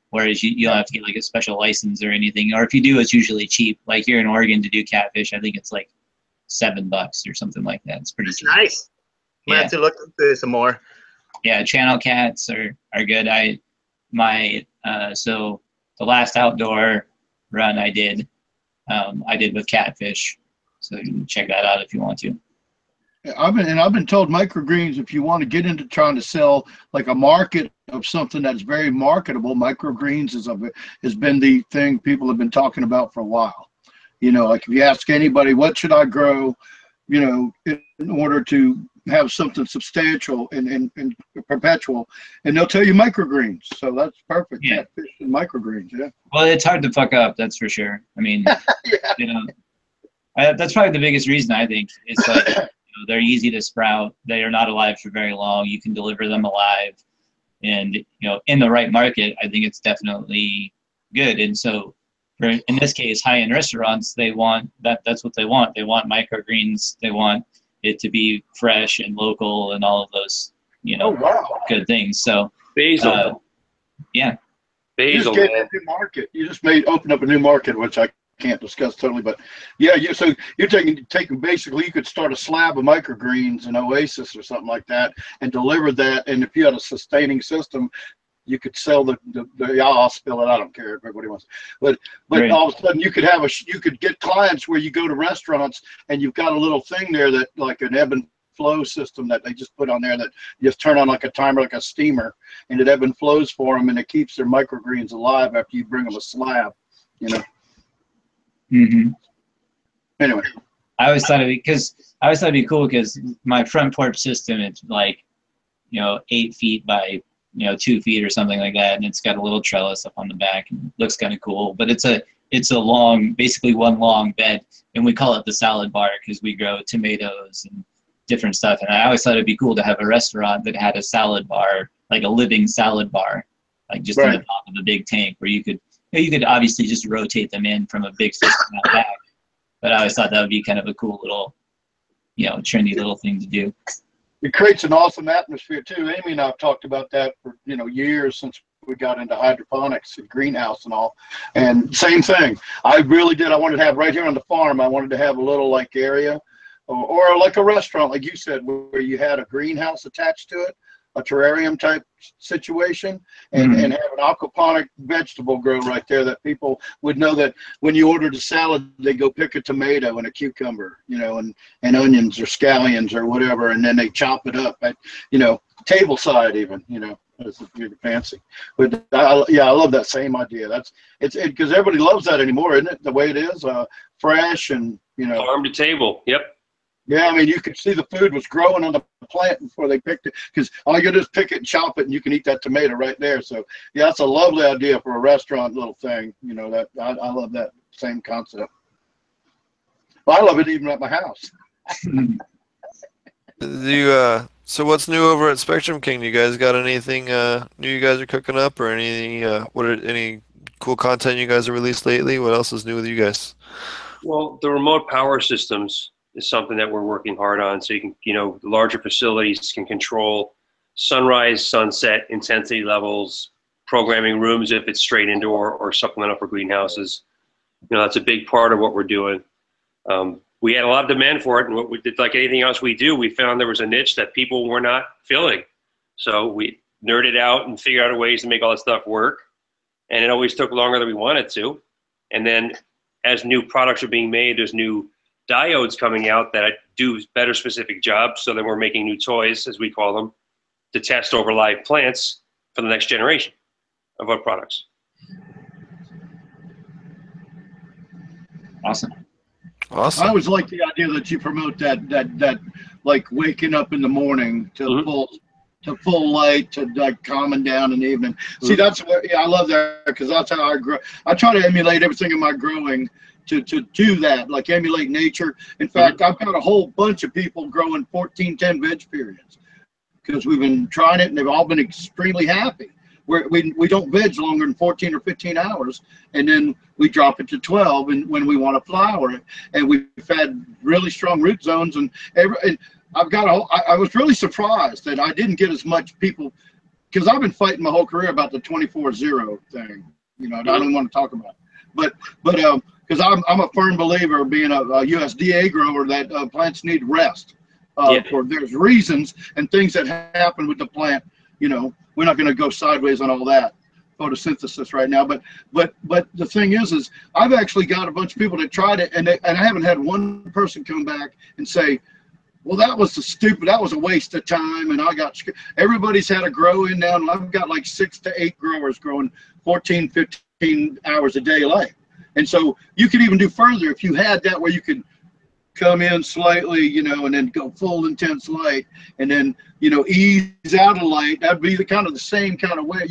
whereas you don't have to get like a special license or anything. Or if you do, it's usually cheap. Like here in Oregon to do catfish, I think it's like $7 or something like that. It's pretty cheap. Nice. Might have to look into it some more. Yeah, channel cats are good. So the last outdoor run I did with catfish. So you can check that out if you want to. I've been told microgreens, if you want to get into trying to sell like a market of something that's very marketable, microgreens has been the thing people have been talking about for a while. You know, like if you ask anybody, what should I grow, you know, in order to have something substantial and perpetual, and they'll tell you microgreens. So that's perfect. Yeah. Catfish and microgreens. Yeah. Well, it's hard to fuck up, that's for sure. I mean, you know, that's probably the biggest reason I think. It's like, you know, they're easy to sprout. They are not alive for very long. You can deliver them alive, and you know, in the right market, I think it's definitely good. And so, in this case, high-end restaurants, they want that's what they want. They want microgreens. They want it to be fresh and local and all of those, you know, good things. So basil, yeah, basil. You just gave a new market. You just opened up a new market, which I can't discuss totally, but yeah, so you're taking basically, you could start a slab of microgreens in Oasis or something like that and deliver that, and if you had a sustaining system, you could sell the yeah, I'll spill it. I don't care if everybody wants, but right. All of a sudden you could get clients where you go to restaurants and you've got a little thing there that like an ebb and flow system that they just put on there that you just turn on like a timer, like a steamer, and it ebb and flows for them, and it keeps their microgreens alive after you bring them a slab, you know. Mm-hmm. Anyway, I always thought it'd be cool because my front porch system, it's like, you know, 8 feet by, you know, 2 feet or something like that, and it's got a little trellis up on the back and it looks kind of cool. But it's a long, basically one long bed, and we call it the salad bar because we grow tomatoes and different stuff. And I always thought it'd be cool to have a restaurant that had a salad bar, like a living salad bar, like just on the top of a big tank where you could obviously just rotate them in from a big system out back. But I always thought that would be kind of a cool little, you know, trendy little thing to do. It creates an awesome atmosphere too. Amy and I have talked about that for, you know, years since we got into hydroponics and greenhouse and all. And same thing. I really did. I wanted to have right here on the farm. I wanted to have a little like area, or like a restaurant, like you said, where you had a greenhouse attached to it, a terrarium type situation, and have an aquaponic vegetable grow right there that people would know that when you ordered a salad, they go pick a tomato and a cucumber, you know, and onions or scallions or whatever, and then they chop it up at, you know, table side even, you know, it's really fancy. But yeah, I love that same idea. It's because everybody loves that anymore, isn't it? The way it is, fresh and, you know, farm to table. Yep. Yeah, I mean, you could see the food was growing on the plant before they picked it, because all you do is pick it and chop it, and you can eat that tomato right there. So, yeah, that's a lovely idea for a restaurant little thing. You know, that I love that same concept. Well, I love it even at my house. So what's new over at Spectrum King? You guys got anything new you guys are cooking up, or any cool content you guys have released lately? What else is new with you guys? Well, the remote power systems is something that we're working hard on. So you can, you know, larger facilities can control sunrise, sunset, intensity levels, programming rooms if it's straight indoor or supplemental for greenhouses. You know, that's a big part of what we're doing. We had a lot of demand for it, and what we did, like anything else we do, we found there was a niche that people were not filling. So we nerded out and figured out ways to make all that stuff work. And it always took longer than we wanted to. And then as new products are being made, there's new diodes coming out that do better specific jobs. So then we're making new toys, as we call them, to test over live plants for the next generation of our products. Awesome. I always like the idea that you promote that like waking up in the morning to full light, to like calming down in the evening. See, that's what I love that, because that's how I grow. I try to emulate everything in my growing to do that, like emulate nature. In fact, I've got a whole bunch of people growing 14-10 veg periods because we've been trying it and they've all been extremely happy. We don't veg longer than 14 or 15 hours, and then we drop it to 12 and when we want to flower it. And we've had really strong root zones, and I've got I was really surprised that I didn't get as much people, because I've been fighting my whole career about the 24-0 thing. You know, I don't want to talk about it. But because I'm a firm believer, being a USDA grower, that plants need rest. For there's reasons and things that happen with the plant. You know, we're not going to go sideways on all that photosynthesis right now. But the thing is I've actually got a bunch of people that tried it, and I haven't had one person come back and say, well, that was that was a waste of time, and I got scared. Everybody's had a grow in now, and I've got like 6 to 8 growers growing 14, 15 hours a day light. And so you could even do further if you had that, where you could come in slightly, you know, and then go full intense light, and then, you know, ease out of light. That'd be the same kind of way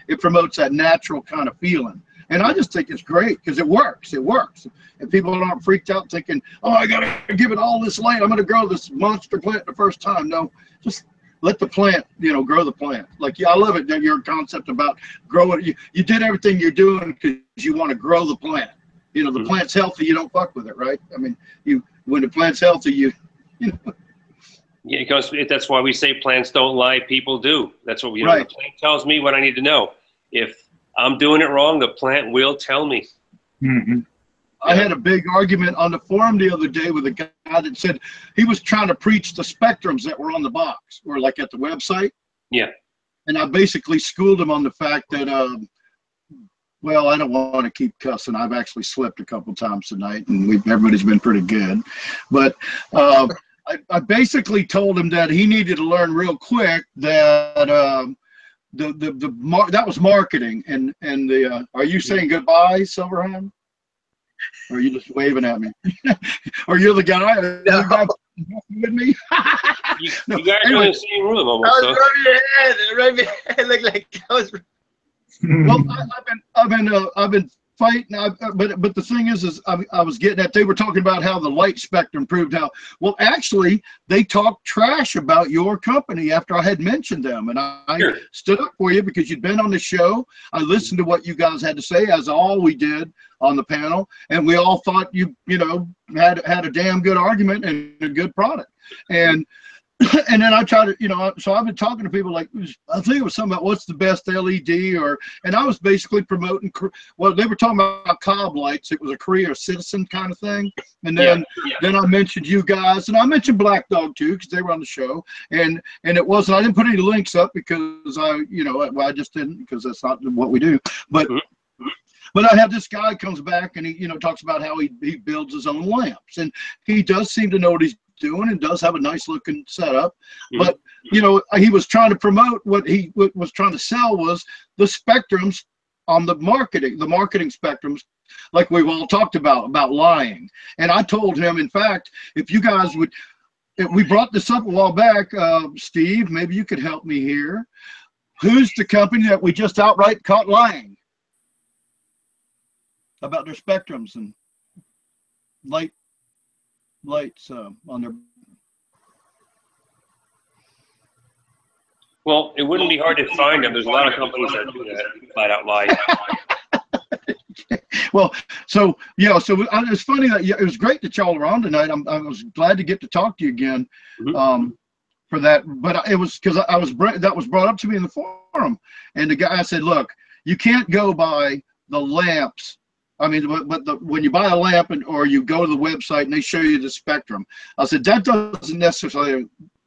it promotes that natural kind of feeling. And I just think it's great because it works. It works. And people aren't freaked out thinking, oh, I got to give it all this light. I'm going to grow this monster plant the first time. No, just let the plant, you know, grow the plant. Like, I love it that your concept about growing. You did everything you're doing because you want to grow the plant. You know, the plant's healthy, you don't fuck with it, right? I mean, when the plant's healthy, you know. Yeah, because that's why we say plants don't lie, people do. That's what we know. Right. The plant tells me what I need to know. If I'm doing it wrong, the plant will tell me. I had a big argument on the forum the other day with a guy that said he was trying to preach the spectrums that were on the box, or like at the website. Yeah. And I basically schooled him on the fact that, well, I don't want to keep cussing. I've actually slipped a couple times tonight, and everybody's been pretty good. But I basically told him that he needed to learn real quick that that was marketing, and are you saying goodbye, Silverhand? Or are you just waving at me? Or you're the guy? No. With me? You guys are in the same room almost. I was rubbing your head. It looked like I was. Well, I've been fighting, but the thing is I was getting at, they were talking about how the light spectrum proved how, well, actually, they talked trash about your company after I had mentioned them, and I stood up for you because you'd been on the show. I listened to what you guys had to say, as all we did on the panel, and we all thought you know, had a damn good argument and a good product. And then I try to, you know, so I've been talking to people like, I think it was something about what's the best LED, and I was basically promoting, well, they were talking about cob lights. It was a career citizen kind of thing. And then, then I mentioned you guys, and I mentioned Black Dog too, because they were on the show. And it wasn't, I didn't put any links up because I just didn't, because that's not what we do. But I had this guy comes back and he, you know, talks about how he builds his own lamps, and he does seem to know what he's doing and does have a nice looking setup. But you know, he was trying to promote what he was trying to sell was the spectrums on the marketing spectrums, like we've all talked about lying. And I told him, in fact, if you guys would, we brought this up a while back, Steve, maybe you could help me here. Who's the company that we just outright caught lying about their spectrums and lights on their? Well, it wouldn't be hard to find them. There's a lot of companies that do that, flat out lie. Well, so yeah, so it's funny that it was great that y'all were on tonight. I was glad to get to talk to you again for that. But it was because that was brought up to me in the forum, and the guy said, "Look, you can't go by the lamps. I mean, but when you buy a lamp or you go to the website and they show you the spectrum," I said, that doesn't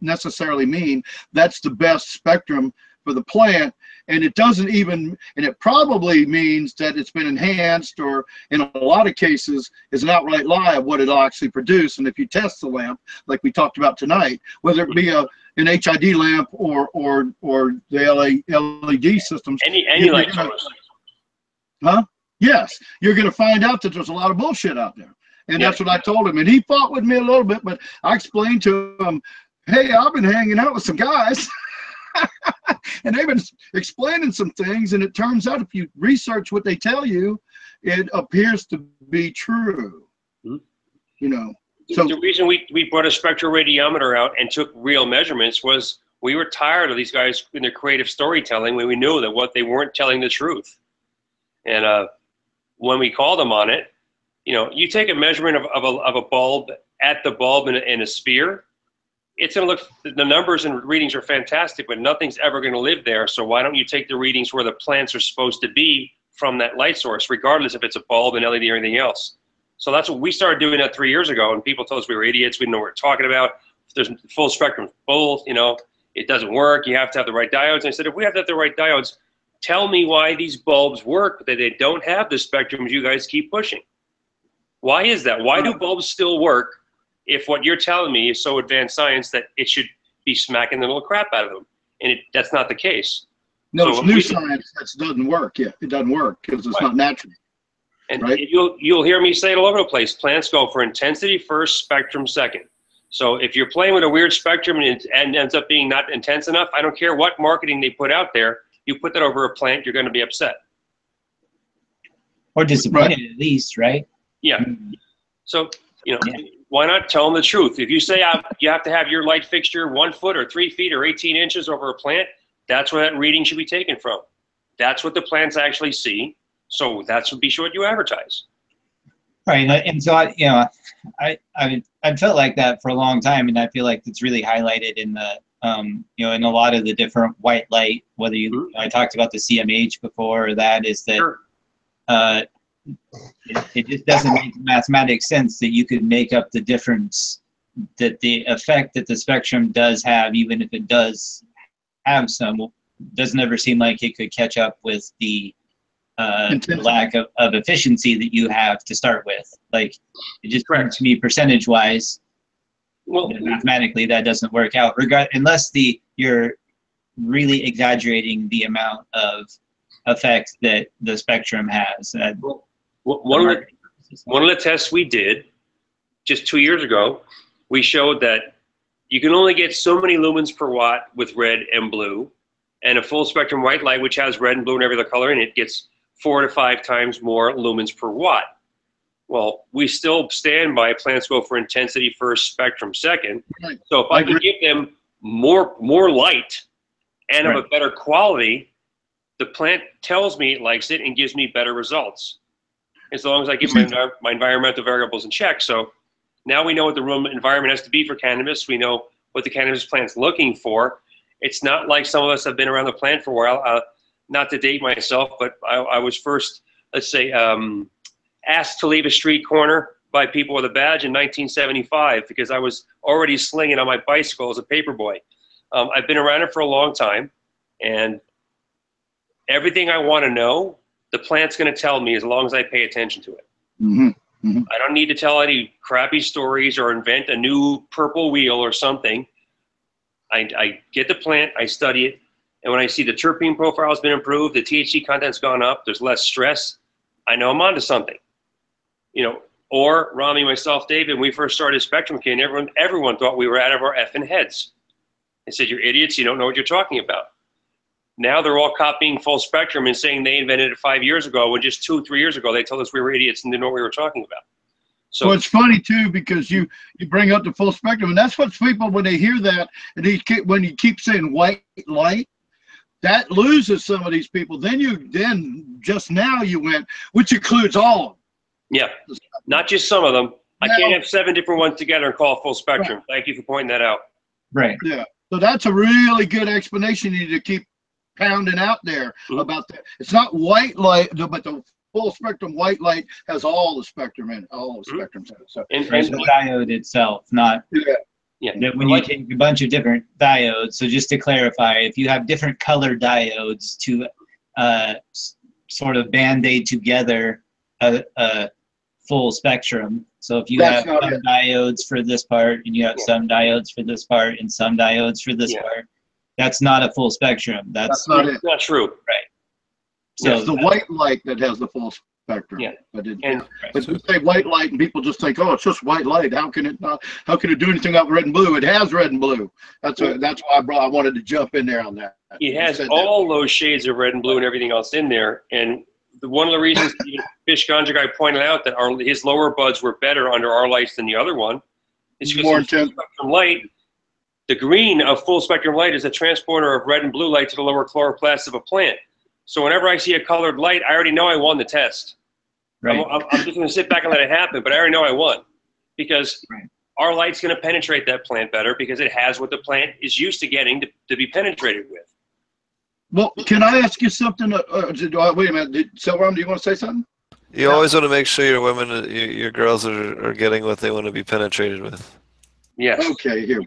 necessarily mean that's the best spectrum for the plant, and it doesn't even, and it probably means that it's been enhanced, or in a lot of cases is an outright lie of what it'll actually produce. And if you test the lamp, like we talked about tonight, whether it be an HID lamp or the LED systems, any light source. Huh? Yes, you're going to find out that there's a lot of bullshit out there. And that's what I told him. And he fought with me a little bit, but I explained to him, hey, I've been hanging out with some guys and they've been explaining some things. And it turns out if you research what they tell you, it appears to be true. You know, so the reason we brought a spectroradiometer out and took real measurements was we were tired of these guys in their creative storytelling when we knew that what they weren't telling the truth. And when we called them on it, you know, you take a measurement of a bulb at the bulb in a sphere, it's going to look, the numbers and readings are fantastic, but nothing's ever going to live there. So why don't you take the readings where the plants are supposed to be from that light source, regardless if it's a bulb, an LED, or anything else? So that's what we started doing that 3 years ago, and people told us we were idiots. We didn't know what we were talking about. There's full spectrum bulbs, you know, it doesn't work. You have to have the right diodes. And I said, if we have to have the right diodes, tell me why these bulbs work, but that they don't have the spectrums you guys keep pushing. Why is that? Why do bulbs still work if what you're telling me is so advanced science that it should be smacking the little crap out of them? And that's not the case. No, so it's new science that doesn't work. Yeah, it doesn't work because it's not natural. And you'll hear me say it all over the place. Plants go for intensity first, spectrum second. So if you're playing with a weird spectrum and it ends up being not intense enough, I don't care what marketing they put out there, you put that over a plant, you're going to be upset. Or disappointed at least, right? Yeah. So, you know, why not tell them the truth? If you say you have to have your light fixture 1 foot or 3 feet or 18 inches over a plant, that's where that reading should be taken from. That's what the plants actually see. So that should be what you advertise. Right. And so, you know, I felt like that for a long time, and I feel like it's really highlighted in the, you know, in a lot of the different white light, whether you, I talked about the CMH before, or that is that, it just doesn't make mathematic sense that you could make up the difference, that the effect that the spectrum does have, even if it does have some, doesn't ever seem like it could catch up with the lack of efficiency that you have to start with. Like, it just seems to me percentage wise, well, mathematically that doesn't work out, unless you're really exaggerating the amount of effect that the spectrum has. One of the tests we did just 2 years ago, we showed that you can only get so many lumens per watt with red and blue, and a full spectrum white light, which has red and blue and every other color in it, gets 4 to 5 times more lumens per watt. Well, we still stand by plants go for intensity first, spectrum second. Right. So if I could give them more light and of a better quality, the plant tells me it likes it and gives me better results, as long as I keep my environmental variables in check. So now we know what the room environment has to be for cannabis. We know what the cannabis plant's looking for. It's not like some of us have been around the plant for a while. Not to date myself, but I was first, let's say, asked to leave a street corner by people with a badge in 1975 because I was already slinging on my bicycle as a paper boy. I've been around it for a long time, and everything I want to know, the plant's going to tell me as long as I pay attention to it. I don't need to tell any crappy stories or invent a new purple wheel or something. I get the plant, I study it, and when I see the terpene profile has been improved, the THC content's gone up, there's less stress, I know I'm onto something. You know, or Rami, myself, David, when we first started Spectrum King, everyone thought we were out of our effing heads. They said, you're idiots, you don't know what you're talking about. Now they're all copying full spectrum and saying they invented it 5 years ago, when just 2 or 3 years ago they told us we were idiots and didn't know what we were talking about. So well, it's funny too, because you bring up the full spectrum, and that's what people, when they hear that, and when you keep saying white light, that loses some of these people. Then just now you went, which includes all of them. Yeah, not just some of them. I can't have 7 different ones together and call it full spectrum. Right. Thank you for pointing that out. Right. Yeah. So that's a really good explanation you need to keep pounding out there about that. It's not white light, but the full spectrum white light has all the spectrum in it, all the spectrums in it. So and the diode itself, not Yeah. That when you take a bunch of different diodes, so just to clarify, if you have different color diodes to sort of band-aid together a full spectrum. So if you have some diodes for this part, and you have some diodes for this part, and some diodes for this part, that's not a full spectrum. That's not it. Not true. Right. So it's the white light that has the full spectrum. Yeah. But you say white light, and people just think, oh, it's just white light. How can it not? How can it do anything about red and blue? It has red and blue. That's why I wanted to jump in there on that. It has all those shades of red and blue and everything else in there. And one of the reasons Fish Ganja Guy pointed out that his lower buds were better under our lights than the other one is because full spectrum light, the green of full spectrum light is a transporter of red and blue light to the lower chloroplast of a plant. So whenever I see a colored light, I already know I won the test. Right. I'm just going to sit back and let it happen, but I already know I won because our light's going to penetrate that plant better because it has what the plant is used to getting to be penetrated with. Well, can I ask you something? Wait a minute. Silverum, do you want to say something? You always want to make sure your women, your girls are getting what they want to be penetrated with. Yes. Okay, here.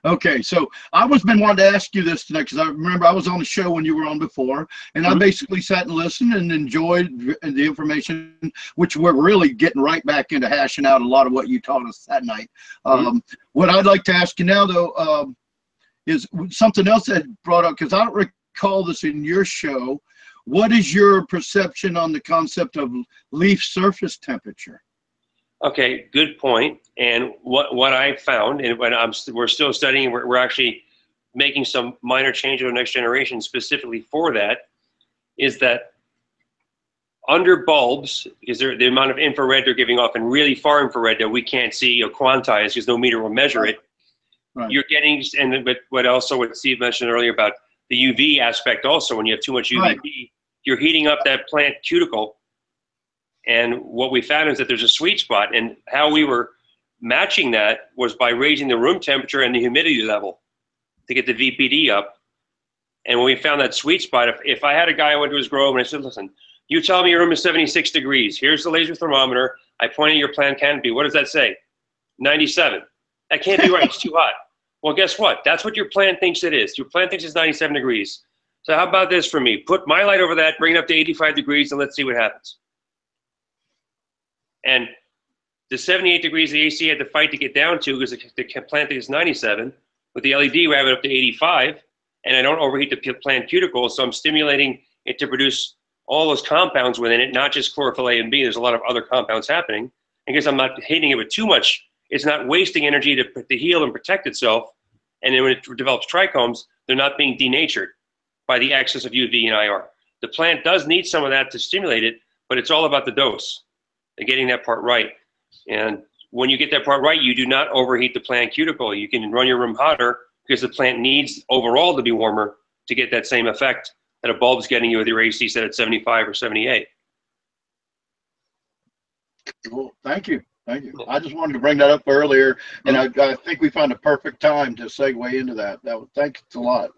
Okay, so I was been wanting to ask you this tonight because I remember I was on the show when you were on before, and I basically sat and listened and enjoyed the information, which we're really getting right back into hashing out a lot of what you taught us that night. What I'd like to ask you now, though, is something else that brought up, because I don't recall this in your show. What is your perception on the concept of leaf surface temperature? Okay, good point. And what I found, and when we're still studying, we're actually making some minor changes to the next generation specifically for that, is that under bulbs, because the amount of infrared they're giving off, and really far infrared that we can't see or quantize because no meter will measure it, you're getting, and what Steve mentioned earlier about the UV aspect also, when you have too much UVB, you're heating up that plant cuticle. And what we found is that there's a sweet spot, and how we were matching that was by raising the room temperature and the humidity level to get the VPD up. And when we found that sweet spot, if I had a guy who went to his grow and I said, listen, you tell me your room is 76 degrees. Here's the laser thermometer. I point at your plant canopy. What does that say? 97. That can't be right. It's too hot. Well, guess what? That's what your plant thinks it is. Your plant thinks it's 97 degrees. So how about this for me? Put my light over that, bring it up to 85 degrees, and let's see what happens. And the 78 degrees the AC had to fight to get down to, because the plant is 97. With the LED, we have it up to 85, and I don't overheat the plant cuticle, so I'm stimulating it to produce all those compounds within it, not just chlorophyll A and B. There's a lot of other compounds happening. And because I'm not hitting it with too much, it's not wasting energy to heal and protect itself. And then when it develops trichomes, they're not being denatured by the excess of UV and IR. The plant does need some of that to stimulate it, but it's all about the dose and getting that part right. And when you get that part right, you do not overheat the plant cuticle. You can run your room hotter because the plant needs overall to be warmer to get that same effect that a bulb's getting you with your AC set at 75 or 78. Cool. Thank you. Thank you. I just wanted to bring that up earlier, and I think we found a perfect time to segue into that. Thanks a lot.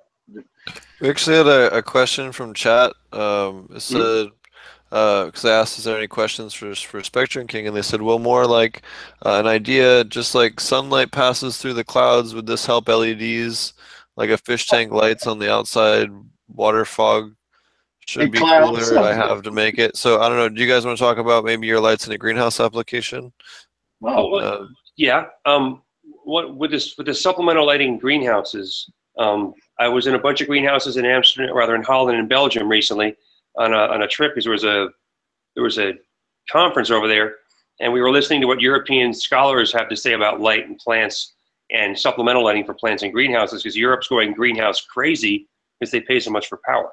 We actually had a question from chat. It said, because I asked, is there any questions for Spectrum King? And they said, well, more like an idea, just like sunlight passes through the clouds, would this help LEDs, like a fish tank lights on the outside, water fog should be cooler, I have to make it. So I don't know, do you guys want to talk about maybe your lights in a greenhouse application? Well, yeah. With the supplemental lighting greenhouses, I was in a bunch of greenhouses in Amsterdam, rather in Holland and Belgium recently on a trip, because there was a conference over there, and we were listening to what European scholars have to say about light and plants and supplemental lighting for plants in greenhouses, because Europe's going greenhouse crazy because they pay so much for power.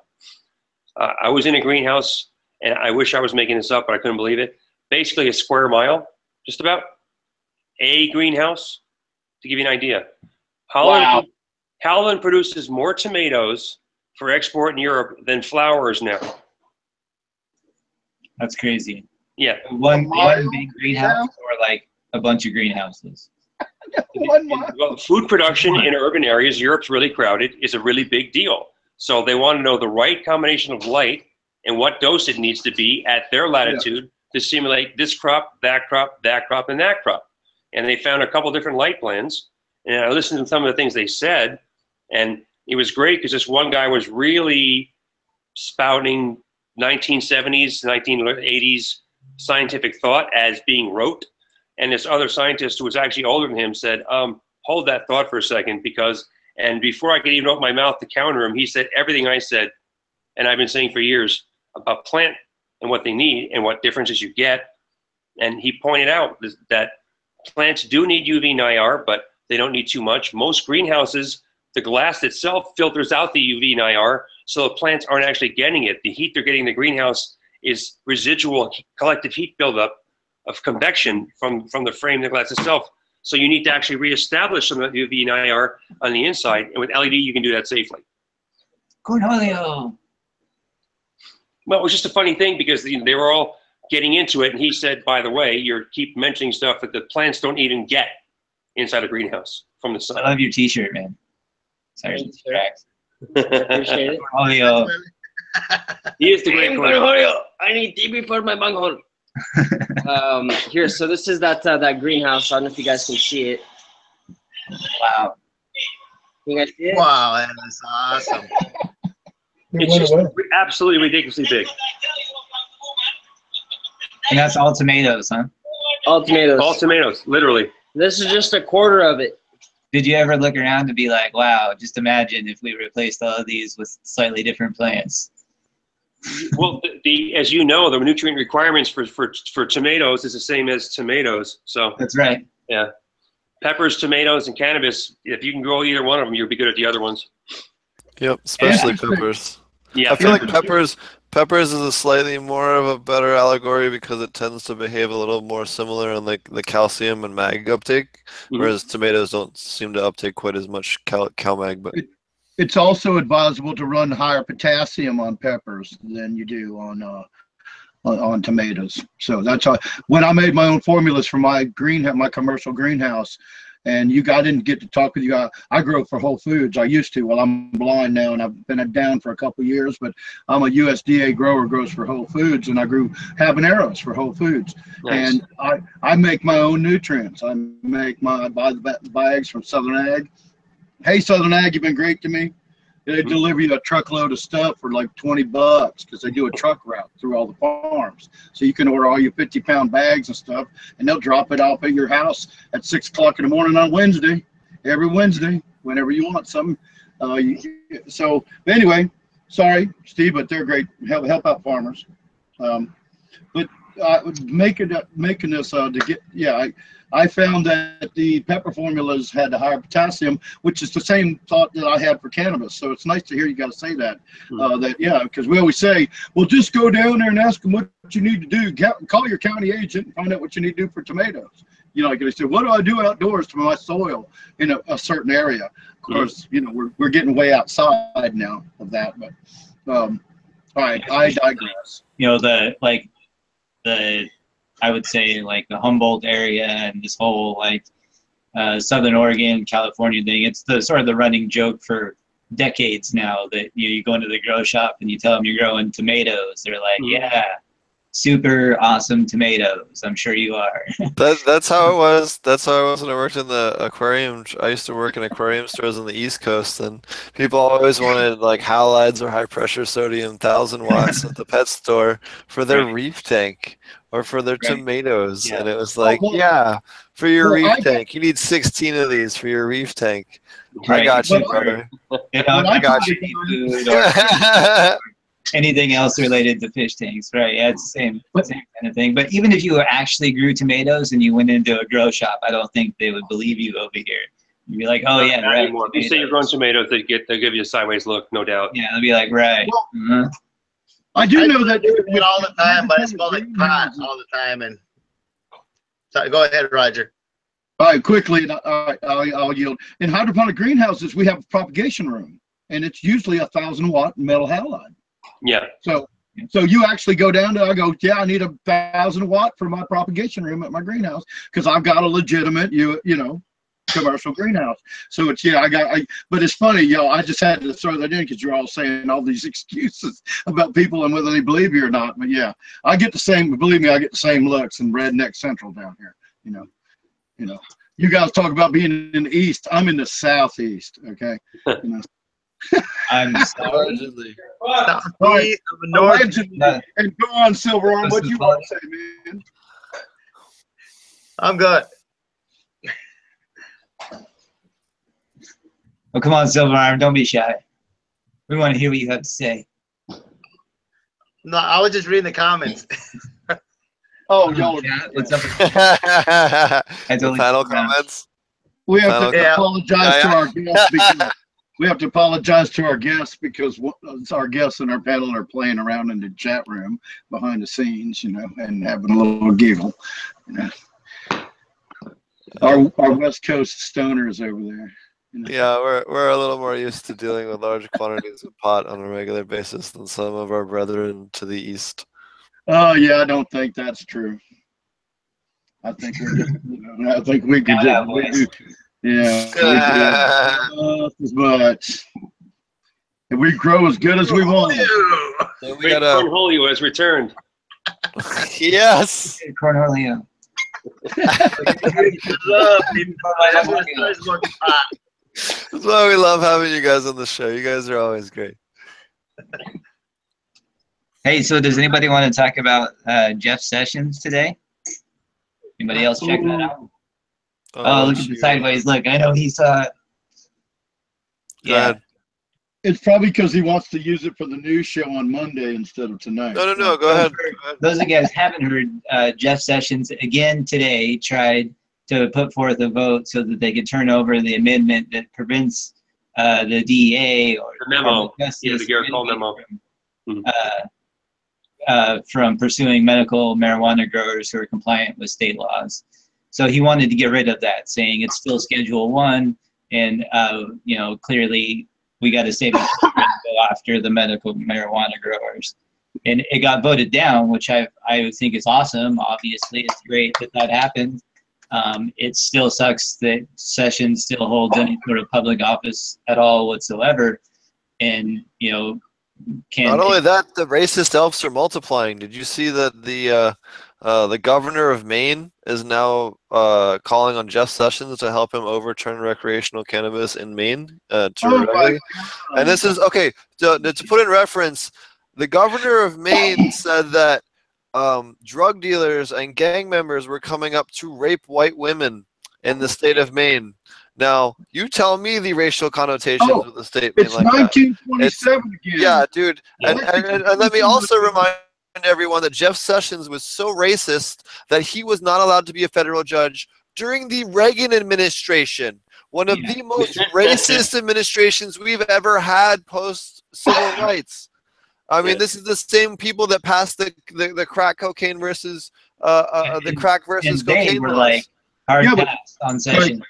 I was in a greenhouse, and I wish I was making this up, but I couldn't believe it. Basically a square mile, just about, a greenhouse, to give you an idea. Holland produces more tomatoes for export in Europe than flowers now. That's crazy. Yeah. One big greenhouse, or like a bunch of greenhouses? Well, food production in urban areas, Europe's really crowded, is a really big deal. So they want to know the right combination of light and what dose it needs to be at their latitude to simulate this crop, that crop, that crop, and that crop. And they found a couple different light blends. And I listened to some of the things they said, and it was great because this one guy was really spouting 1970s, 1980s scientific thought as being rote. And this other scientist who was actually older than him said, hold that thought for a second, because, and before I could even open my mouth to counter him, he said everything I said, and I've been saying for years about plant and what they need and what differences you get. And he pointed out that plants do need UV and IR, but they don't need too much. Most greenhouses, the glass itself filters out the UV and IR, so the plants aren't actually getting it. The heat they're getting in the greenhouse is residual collective heat buildup of convection from the frame of the glass itself. So you need to actually reestablish some of the UV and IR on the inside, and with LED you can do that safely. Cornholio. Well, it was just a funny thing because they were all getting into it, and he said, by the way, you keep mentioning stuff that the plants don't even get inside a greenhouse from the sun. I love your T-shirt, man. Sorry, tracks. Appreciate it. Cornholio. He is the great Cornholio. I need TV for my bunghole. Here, so this is that greenhouse. I don't know if you guys can see it. Wow. You guys see it? Wow, that is awesome. It's just absolutely ridiculously big. And that's all tomatoes, huh? All tomatoes. All tomatoes, literally. This is just a quarter of it. Did you ever look around to be like, wow, just imagine if we replaced all of these with slightly different plants? Well, as you know, the nutrient requirements for tomatoes is the same as tomatoes. So that's right. Yeah. Peppers, tomatoes, and cannabis, if you can grow either one of them, you'll be good at the other ones. Yep, especially peppers. Yeah, I feel like peppers is a slightly more of a better allegory because it tends to behave a little more similar in like the calcium and mag uptake, whereas tomatoes don't seem to uptake quite as much CalMag. But it's also advisable to run higher potassium on peppers than you do on tomatoes. So that's how, when I made my own formulas for my commercial greenhouse, and I didn't get to talk with you. I grow for Whole Foods. I used to. Well, I'm blind now, and I've been down for a couple of years. But I'm a USDA grower, grows for Whole Foods, and I grew habaneros for Whole Foods. Nice. And I make my own nutrients. I buy the bags from Southern Ag. Hey, Southern Ag, you've been great to me. They deliver you a truckload of stuff for like $20 because they do a truck route through all the farms. So you can order all your 50-pound bags and stuff, and they'll drop it off at your house at 6 o'clock in the morning on Wednesday, every Wednesday, whenever you want something. So anyway, sorry, Steve, but they're great. Help out farmers. But making this to get, I found that the pepper formulas had the higher potassium, which is the same thought that I had for cannabis. So it's nice to hear you got to say that. Because we always say, well, just go down there and ask them what you need to do. Call your county agent and find out what you need to do for tomatoes. Like they said, what do I do outdoors to my soil in a certain area? Of course, we're getting way outside now of that. But all right, I digress. I would say like the Humboldt area and this whole Southern Oregon, California thing. It's the sort of the running joke for decades now that you go into the grow shop and you tell them you're growing tomatoes. They're like, yeah, super awesome tomatoes. I'm sure you are. That's how it was. That's how it was when I worked in the aquarium. I used to work in aquarium stores on the East Coast, and people always wanted like halides or high pressure sodium 1000 watts at the pet store for their reef tank or for their tomatoes. And it was like, for your reef tank, you need 16 of these for your reef tank. I got you, brother. I got you. Anything else related to fish tanks, right? Yeah, it's the same kind of thing. But even if you actually grew tomatoes and you went into a grow shop, I don't think they would believe you over here. You'd be like, oh yeah, right. If you say you're growing tomatoes, they'll give you a sideways look, no doubt. Yeah, they'll be like, right. Well, I do know that it all the time, but I smell like pot all the time. And so, go ahead, Roger. All right, quickly, I'll yield. In hydroponic greenhouses, we have a propagation room, and it's usually a 1000-watt metal halide. Yeah. So you actually go down to, I go, I need 1000-watt for my propagation room at my greenhouse because I've got a legitimate, commercial greenhouse. So it's, but it's funny, I just had to throw that in because you're all saying all these excuses about people and whether they believe you or not. But I get the same, believe me, I get the same looks in Redneck Central down here, You know, you guys talk about being in the East. I'm in the Southeast. Okay. You know. I'm Allegedly. Allegedly. And go on, Silver Arm. What you want to say, man? I'm good. Well, come on, Silver Arm, don't be shy. We want to hear what you have to say. No, I was just reading the comments. Oh, y'all. What's up? The panel comments. We have to apologize to our guests because we have to apologize to our guests because our guests in our panel are playing around in the chat room behind the scenes, you know, and having a little giggle. You know. Our West Coast stoners over there. You know. Yeah, we're a little more used to dealing with large quantities of pot on a regular basis than some of our brethren to the east. Oh yeah, I don't think that's true. I think we just, you know, I think we could just, as much. And we grow as good as we want. Great Cornholio has returned. Yes. Cornholio. That's why we love having you guys on the show. You guys are always great. Hey, so does anybody want to talk about Jeff Sessions today? Anybody else check that out? Oh, look at the sideways look. I know he's yeah. It's probably because he wants to use it for the news show on Monday instead of tonight. No, go ahead. Those of you guys haven't heard, Jeff Sessions again today tried to put forth a vote so that they could turn over the amendment that prevents the DEA or the memo, the Garrett Cole memo, from pursuing medical marijuana growers who are compliant with state laws. So he wanted to get rid of that, saying it's still Schedule 1, and you know, clearly we got to save it to go after the medical marijuana growers. And it got voted down, which I think is awesome. Obviously, it's great that that happened. It still sucks that Sessions still holds any sort of public office at all whatsoever. And, you know, not only that, the racist elves are multiplying. Did you see that the governor of Maine is now calling on Jeff Sessions to help him overturn recreational cannabis in Maine? And this is, okay, to put in reference, the governor of Maine said that drug dealers and gang members were coming up to rape white women in the state of Maine. Now, you tell me the racial connotations of the statement it's like 1927 again. Yeah, dude. And let me also remind everyone that Jeff Sessions was so racist that he was not allowed to be a federal judge during the Reagan administration, one of the most racist administrations we've ever had post-civil rights. I mean, this is the same people that passed the crack cocaine versus the crack versus cocaine laws. Like hard pass on Sessions.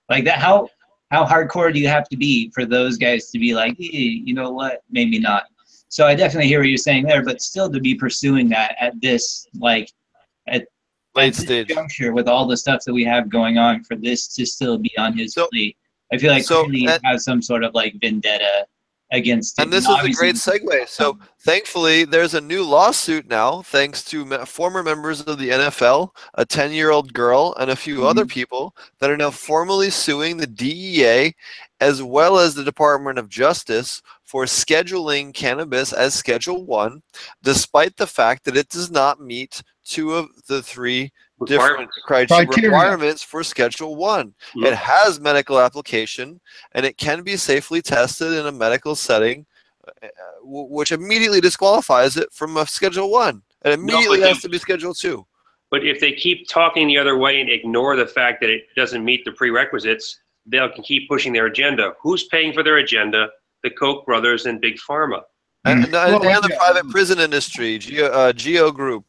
Like that, how hardcore do you have to be for those guys to be like, hey, you know what, maybe not. So I definitely hear what you're saying there, but still to be pursuing that at this, like, at late this stage juncture with all the stuff that we have going on, for this to still be on his plate, I feel like he has some sort of like vendetta against it. And this is a great segue. So thankfully, there's a new lawsuit now, thanks to former members of the NFL, a 10-year-old girl, and a few other people that are now formally suing the DEA as well as the Department of Justice for scheduling cannabis as Schedule 1, despite the fact that it does not meet 2 of the 3 different requirements for Schedule 1. It has medical application, and it can be safely tested in a medical setting, which immediately disqualifies it from a Schedule 1. It immediately has to be Schedule 2. But if they keep talking the other way and ignore the fact that it doesn't meet the prerequisites, they can keep pushing their agenda. Who's paying for their agenda? The Koch brothers and Big Pharma. And the private prison industry, Geo Group.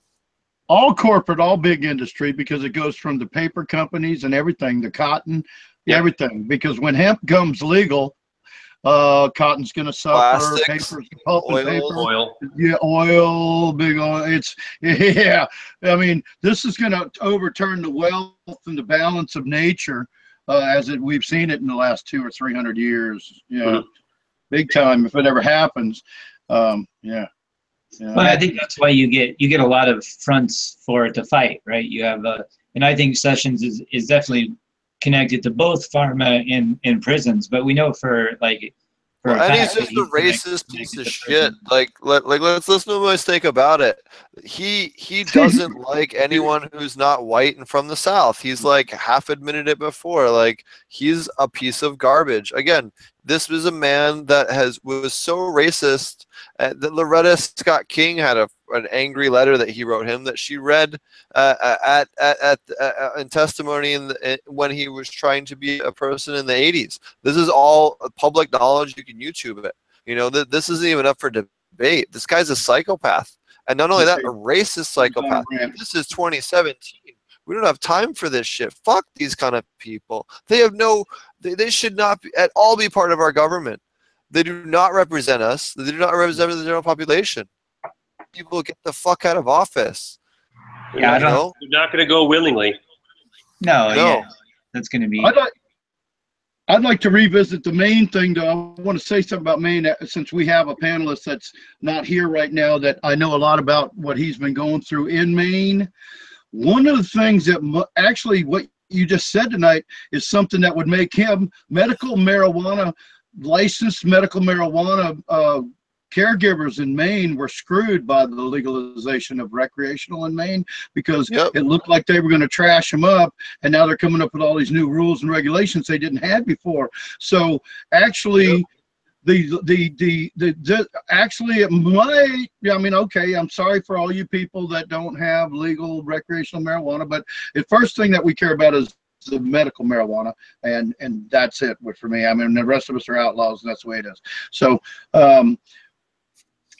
All corporate, all big industry, because it goes from the paper companies and everything, the cotton, everything. Because when hemp comes legal, cotton's going to suffer. Plastics, paper's pulp and paper. Oil. Yeah, oil, big oil. I mean, this is going to overturn the wealth and the balance of nature as we've seen it in the last 200 or 300 years. Yeah, big time if it ever happens. But I think that's why you get a lot of fronts for it to fight, right? You have And I think Sessions is definitely connected to both pharma and prisons. But we know for like, well, and he's just a racist piece of shit. Like let's no mistake about it. He doesn't like anyone who's not white and from the South. He's like half admitted it before. Like he's a piece of garbage. Again, this was a man that was so racist that Loretta Scott King had an angry letter that he wrote him that she read in testimony when he was trying to be a person in the 80s. This is all public knowledge. You can YouTube it. You know, this isn't even up for debate. This guy's a psychopath. And not only that, a racist psychopath. This is 2017. We don't have time for this shit. Fuck these kind of people. They have they should not at all be part of our government. They do not represent us. They do not represent the general population. People get the fuck out of office. Yeah, I don't know. They're not going to go willingly. No. Yeah, that's going to be. I'd like to revisit the Maine thing, though. I want to say something about Maine, since we have a panelist that's not here right now that I know a lot about what he's been going through in Maine. One of the things that actually what you just said tonight is something that would make him licensed medical marijuana caregivers in Maine were screwed by the legalization of recreational in Maine because it looked like they were going to trash them up, and now they're coming up with all these new rules and regulations they didn't have before. So actually, actually it might. I mean, okay, I'm sorry for all you people that don't have legal recreational marijuana, but the first thing that we care about is the medical marijuana, and that's it for me. I mean, the rest of us are outlaws, and that's the way it is. So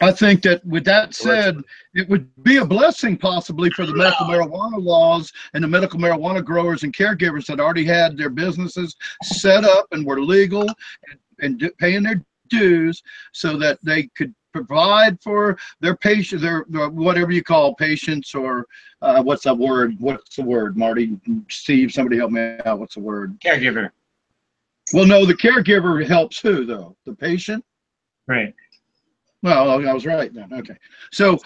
I think that with that said, it would be a blessing possibly for the medical marijuana laws and the medical marijuana growers and caregivers that already had their businesses set up and were legal and paying their dues so that they could provide for their patients, their whatever you call patients, or what's the word, Marty, Steve, somebody help me out. What's the word? Caregiver. Well, no, the caregiver helps who, though? The patient? Right. Well, I was right then. Okay. So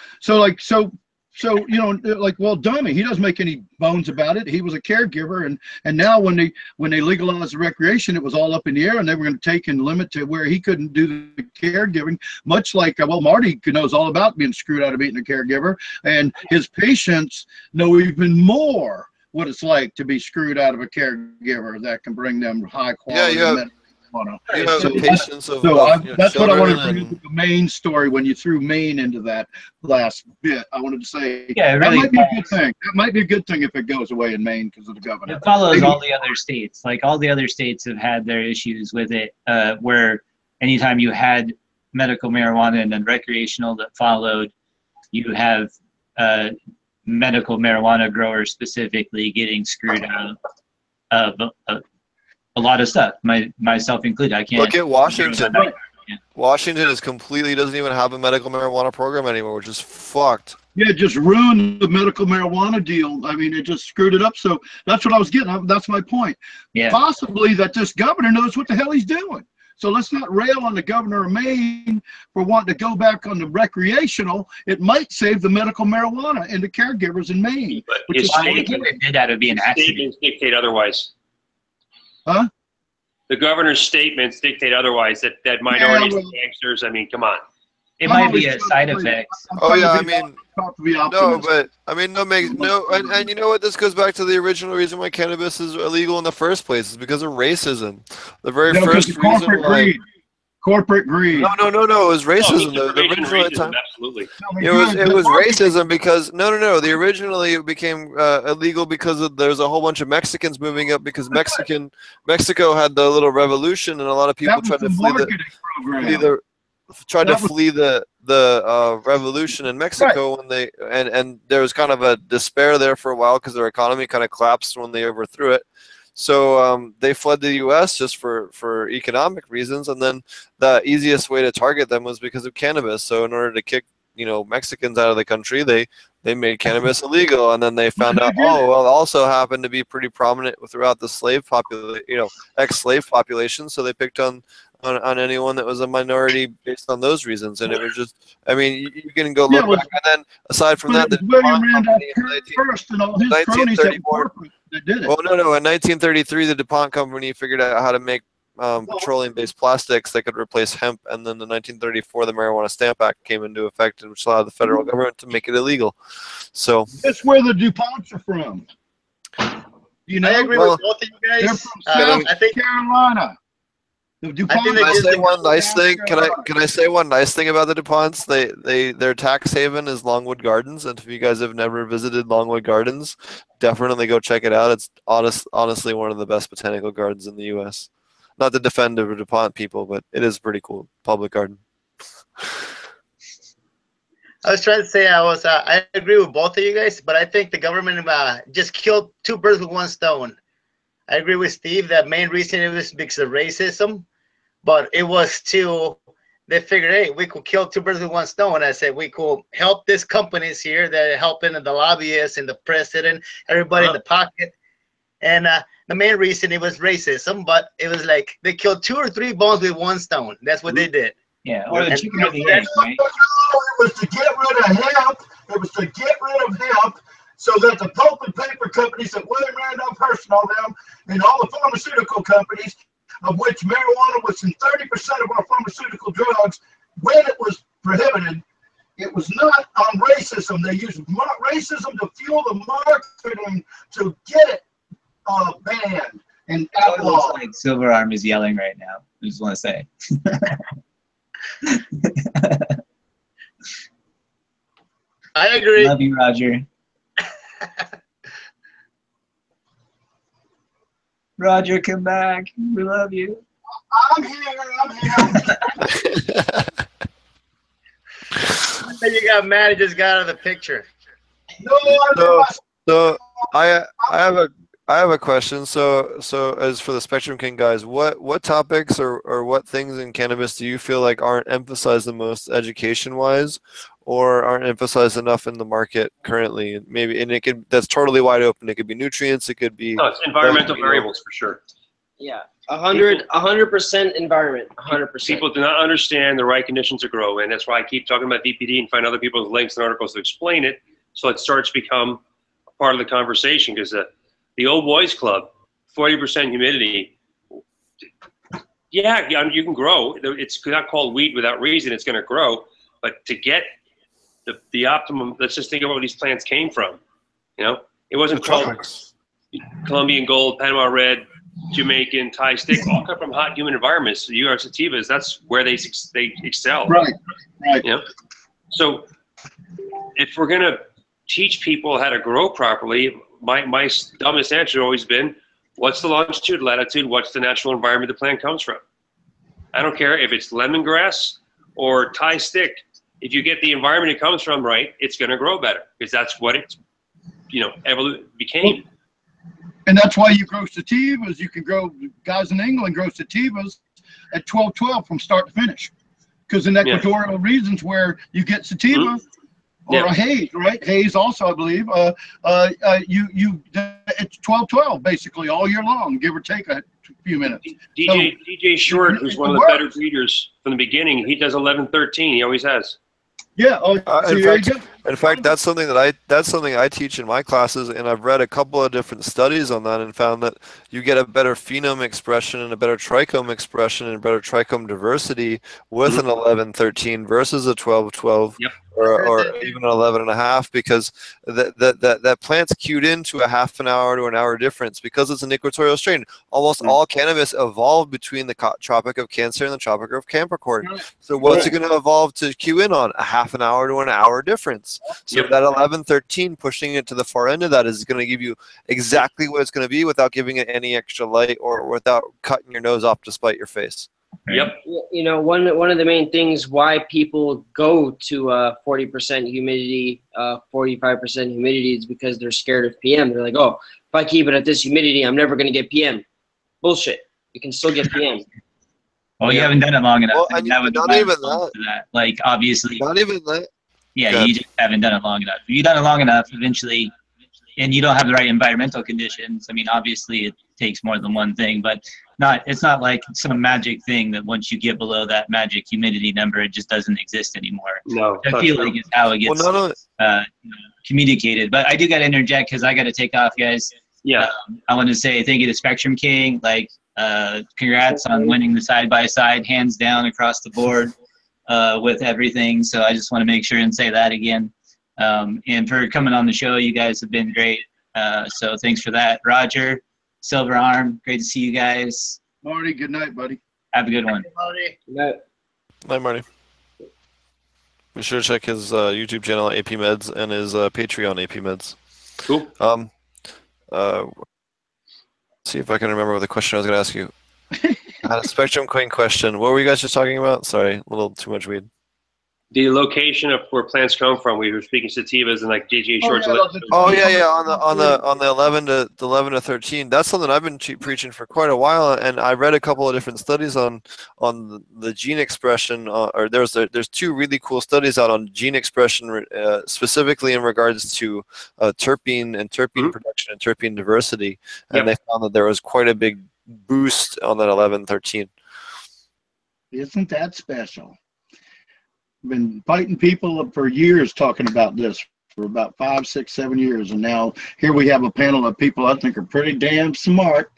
you know, like, well, Dumme, he doesn't make any bones about it. He was a caregiver, and now when they legalized the recreation, it was all up in the air, and they were going to take and limit to where he couldn't do the caregiving. Much like, well, Marty knows all about being screwed out of being a caregiver, and his patients know even more what it's like to be screwed out of a caregiver that can bring them high quality medicine. That's what I wanted to bring into the Maine story when you threw Maine into that last bit. I wanted to say that might be a good thing. That might be a good thing if it goes away in Maine because of the governor. It follows all the other states. Like all the other states have had their issues with it, where anytime you had medical marijuana and then recreational that followed, you have medical marijuana growers specifically getting screwed out of a lot of stuff, myself included. I can't look at Washington. Washington completely doesn't even have a medical marijuana program anymore, which is fucked. Yeah, it just ruined the medical marijuana deal. I mean, it just screwed it up. So that's what I was getting. That's my point. Yeah. Possibly that this governor knows what the hell he's doing. So let's not rail on the governor of Maine for wanting to go back on the recreational. It might save the medical marijuana and the caregivers in Maine. But his statements dictate otherwise. Huh? The governor's statements dictate otherwise. That minorities and gangsters. I mean, come on. It might be a side effect. Oh yeah, I mean, no, but I mean, and you know what? This goes back to the original reason why cannabis is illegal in the first place is because of racism. The very first reason why. Corporate greed. No. It was racism. Oh, the original time. Absolutely. It was racism because no. The originally it became illegal because there's a whole bunch of Mexicans moving up because Mexico had the little revolution and a lot of people tried to flee the revolution in Mexico when they and there was kind of a despair there for a while because their economy kind of collapsed when they overthrew it. So they fled the U.S. just for economic reasons, and then the easiest way to target them was because of cannabis. So in order to kick Mexicans out of the country, they made cannabis illegal, and then they found out, oh, well, it also happened to be pretty prominent throughout the slave ex-slave population, so they picked on anyone that was a minority based on those reasons. And it was just, I mean, you can go look back, and then aside from that, the William Randolph Hearst and all his cronies that did it. Well, no, in 1933, the DuPont company figured out how to make petroleum-based plastics that could replace hemp, and then in 1934, the Marijuana Stamp Act came into effect, which allowed the federal government to make it illegal. So that's where the DuPonts are from. I agree with both of you guys. They're from South Carolina. The DuPont. Can I say one nice thing? Can I say one nice thing about the DuPonts? Their tax haven is Longwood Gardens, and if you guys have never visited Longwood Gardens, definitely go check it out. It's honestly one of the best botanical gardens in the U.S. Not to defend the DuPont people, but it is pretty cool public garden. I was trying to say I agree with both of you guys, but I think the government just killed two birds with one stone. I agree with Steve that main reason it was because of racism, but it was they figured, hey, we could kill two birds with one stone. I said we could help these companies here that are helping the lobbyists and the president, everybody in the pocket. And the main reason it was racism, but it was like they killed 2 or 3 bones with one stone. That's what they did. Yeah, or the chicken or the egg, right? It was to get rid of hemp. It was to get rid of hemp so that the pulp and paper companies that William Randolph Hearst and all them, and all the pharmaceutical companies, of which marijuana was in 30% of our pharmaceutical drugs, when it was prohibited, it was not on racism. They used racism to fuel the marketing to get it banned and outlawed. It looks like Silver Arm is yelling right now. I just want to say. I agree. Love you, Roger. Roger, come back. We love you. I'm here. I think you got mad and just got out of the picture. So I have a question. So as for the Spectrum King guys, what topics or what things in cannabis do you feel like aren't emphasized the most education-wise, or aren't emphasized enough in the market currently? And that's totally wide open. It could be nutrients. It could be. No, it's environmental variables for sure. Yeah, 100% environment. 100%. People do not understand the right conditions to grow in. That's why I keep talking about DPD and find other people's links and articles to explain it, so it starts to become a part of the conversation. Because the old boys club, 40% humidity. Yeah, you can grow. It's not called weed without reason. It's going to grow, but to get the optimum, let's just think about where these plants came from. It wasn't called Colombian gold, Panama red, Jamaican, Thai stick, all come from hot, humid environments. The UR sativas, that's where they excel. Right. So if we're going to teach people how to grow properly, my dumbest answer has always been, what's the longitude, latitude, what's the natural environment the plant comes from? I don't care if it's lemongrass or Thai stick. If you get the environment it comes from right, it's going to grow better, because that's what it became. And that's why you grow sativas. You can grow, guys in England grow sativas at 12-12 from start to finish. Because in equatorial regions where you get sativa or a haze, right? Haze also, I believe, it's 12-12 basically all year long, give or take a few minutes. DJ Short, who's one of the better breeders from the beginning, he does 11-13. He always has. Yeah. In fact, that's something that I teach in my classes, and I've read a couple of different studies on that and found that you get a better phenome expression and a better trichome expression and better trichome diversity with an 11-13 versus a 12-12 or even an 11.5, because that plant's cued into a half an hour to an hour difference because it's an equatorial strain. Almost all cannabis evolved between the Tropic of Cancer and the Tropic of Capricorn. So what's it going to evolve to cue in on? A half an hour to an hour difference. So that 11-13, pushing it to the far end of that, is going to give you exactly what it's going to be without giving it any extra light or without cutting your nose off to spite your face. Yep. One of the main things why people go to 40% humidity, 45% humidity is because they're scared of PM. They're like, oh, if I keep it at this humidity, I'm never going to get PM. Bullshit. You can still get PM. Well, you haven't done it long enough. Well, not even that. Like, obviously. Not even that. Yeah, you just haven't done it long enough. If you've done it long enough, eventually, and you don't have the right environmental conditions, I mean, obviously it takes more than one thing, but it's not like some magic thing that once you get below that magic humidity number, it just doesn't exist anymore. No, I feel like it's how it gets communicated. But I do got to interject because I got to take off, guys. Yeah. I want to say thank you to Spectrum King. Like, congrats on winning the side-by-side, hands down across the board with everything. So I just want to make sure and say that again. And for coming on the show, you guys have been great. So thanks for that. Roger, Silver Arm, great to see you guys. Marty, good night, buddy. Have a good one. Good night. Night, Marty. Be sure to check his YouTube channel, AP Meds, and his Patreon, AP Meds. Cool. See if I can remember what the question I was going to ask you. I had a Spectrum King question. What were you guys just talking about? Sorry, a little too much weed. The location of where plants come from. We were speaking sativas and like DGA shorts. Oh yeah, on the 11 to 13. That's something I've been preaching for quite a while, and I read a couple of different studies on the gene expression. Or there's two really cool studies out on gene expression, specifically in regards to terpene and terpene production and terpene diversity, and they found that there was quite a big boost on that 11-13. Isn't that special? Been fighting people for years talking about this for about 5, 6, 7 years, and now here we have a panel of people I think are pretty damn smart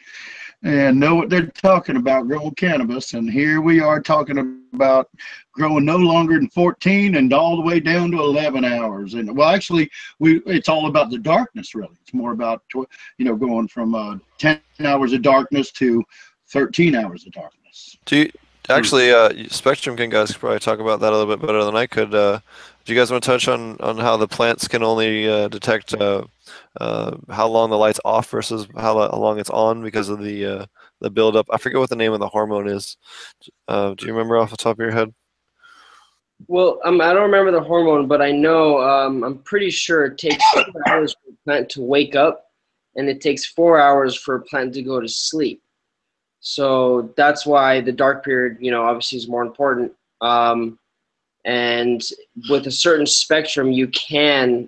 and know what they're talking about growing cannabis, and here we are talking about growing no longer than 14 and all the way down to 11 hours. And well, actually, it's all about the darkness, really. It's more about going from 10 hours of darkness to 13 hours of darkness. Actually, Spectrum King guys could probably talk about that a little bit better than I could. Do you guys want to touch on how the plants can only detect how long the light's off versus how long it's on because of the buildup? I forget what the name of the hormone is. Do you remember off the top of your head? Well, I don't remember the hormone, but I know I'm pretty sure it takes 4 hours for a plant to wake up, and it takes 4 hours for a plant to go to sleep. So that's why the dark period, obviously is more important. And with a certain spectrum, you can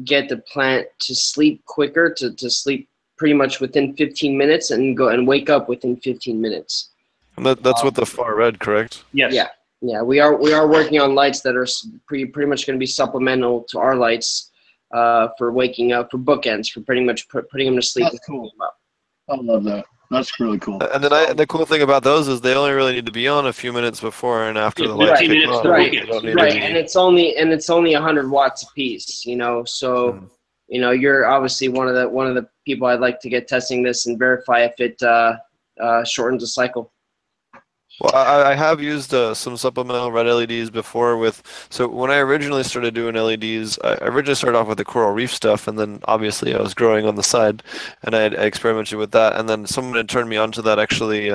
get the plant to sleep quicker, to sleep pretty much within 15 minutes and go and wake up within 15 minutes. And that's with the far red, correct? Yes. Yeah. We are working on lights that are pretty much going to be supplemental to our lights for waking up, for bookends, for pretty much putting them to sleep. That's cool. I love that. That's really cool. And then the cool thing about those is they only really need to be on a few minutes before and after the lights kick on. Right. And it's only 100 watts a piece, So, you're obviously one of the people I'd like to get testing this and verify if it shortens the cycle. Well, I have used some supplemental red LEDs before so when I originally started doing LEDs, I originally started off with the coral reef stuff, and then obviously I was growing on the side, and I experimented with that, and then someone had turned me on to that actually.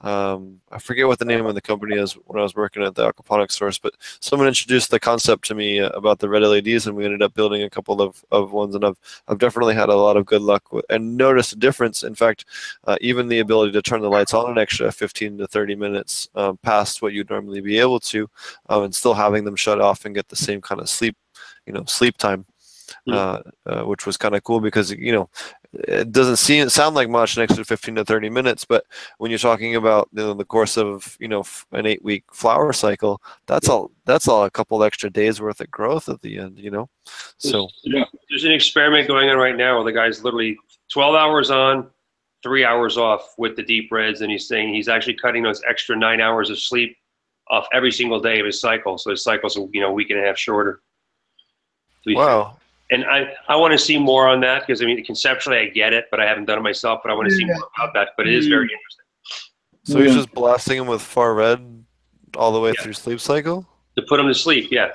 I forget what the name of the company is when I was working at the Aquaponics source, but someone introduced the concept to me about the red LEDs, and we ended up building a couple of ones, and I've definitely had a lot of good luck and noticed a difference. In fact, even the ability to turn the lights on an extra 15 to 30 minutes past what you'd normally be able to, and still having them shut off and get the same kind of sleep time. Which was kind of cool because it doesn't sound like much, an extra 15 to 30 minutes, but when you're talking about the course of an 8-week flower cycle, that's all a couple extra days worth of growth at the end. So there's an experiment going on right now where the guy's literally 12 hours on, 3 hours off with the deep reds, and he's saying he's actually cutting those extra 9 hours of sleep off every single day of his cycle, so his cycle's a week and a half shorter. Wow. And I want to see more on that because, conceptually I get it, but I haven't done it myself, but I want to see more about that. But it is very interesting. So he's just blasting them with far red all the way through sleep cycle? To put them to sleep, yeah.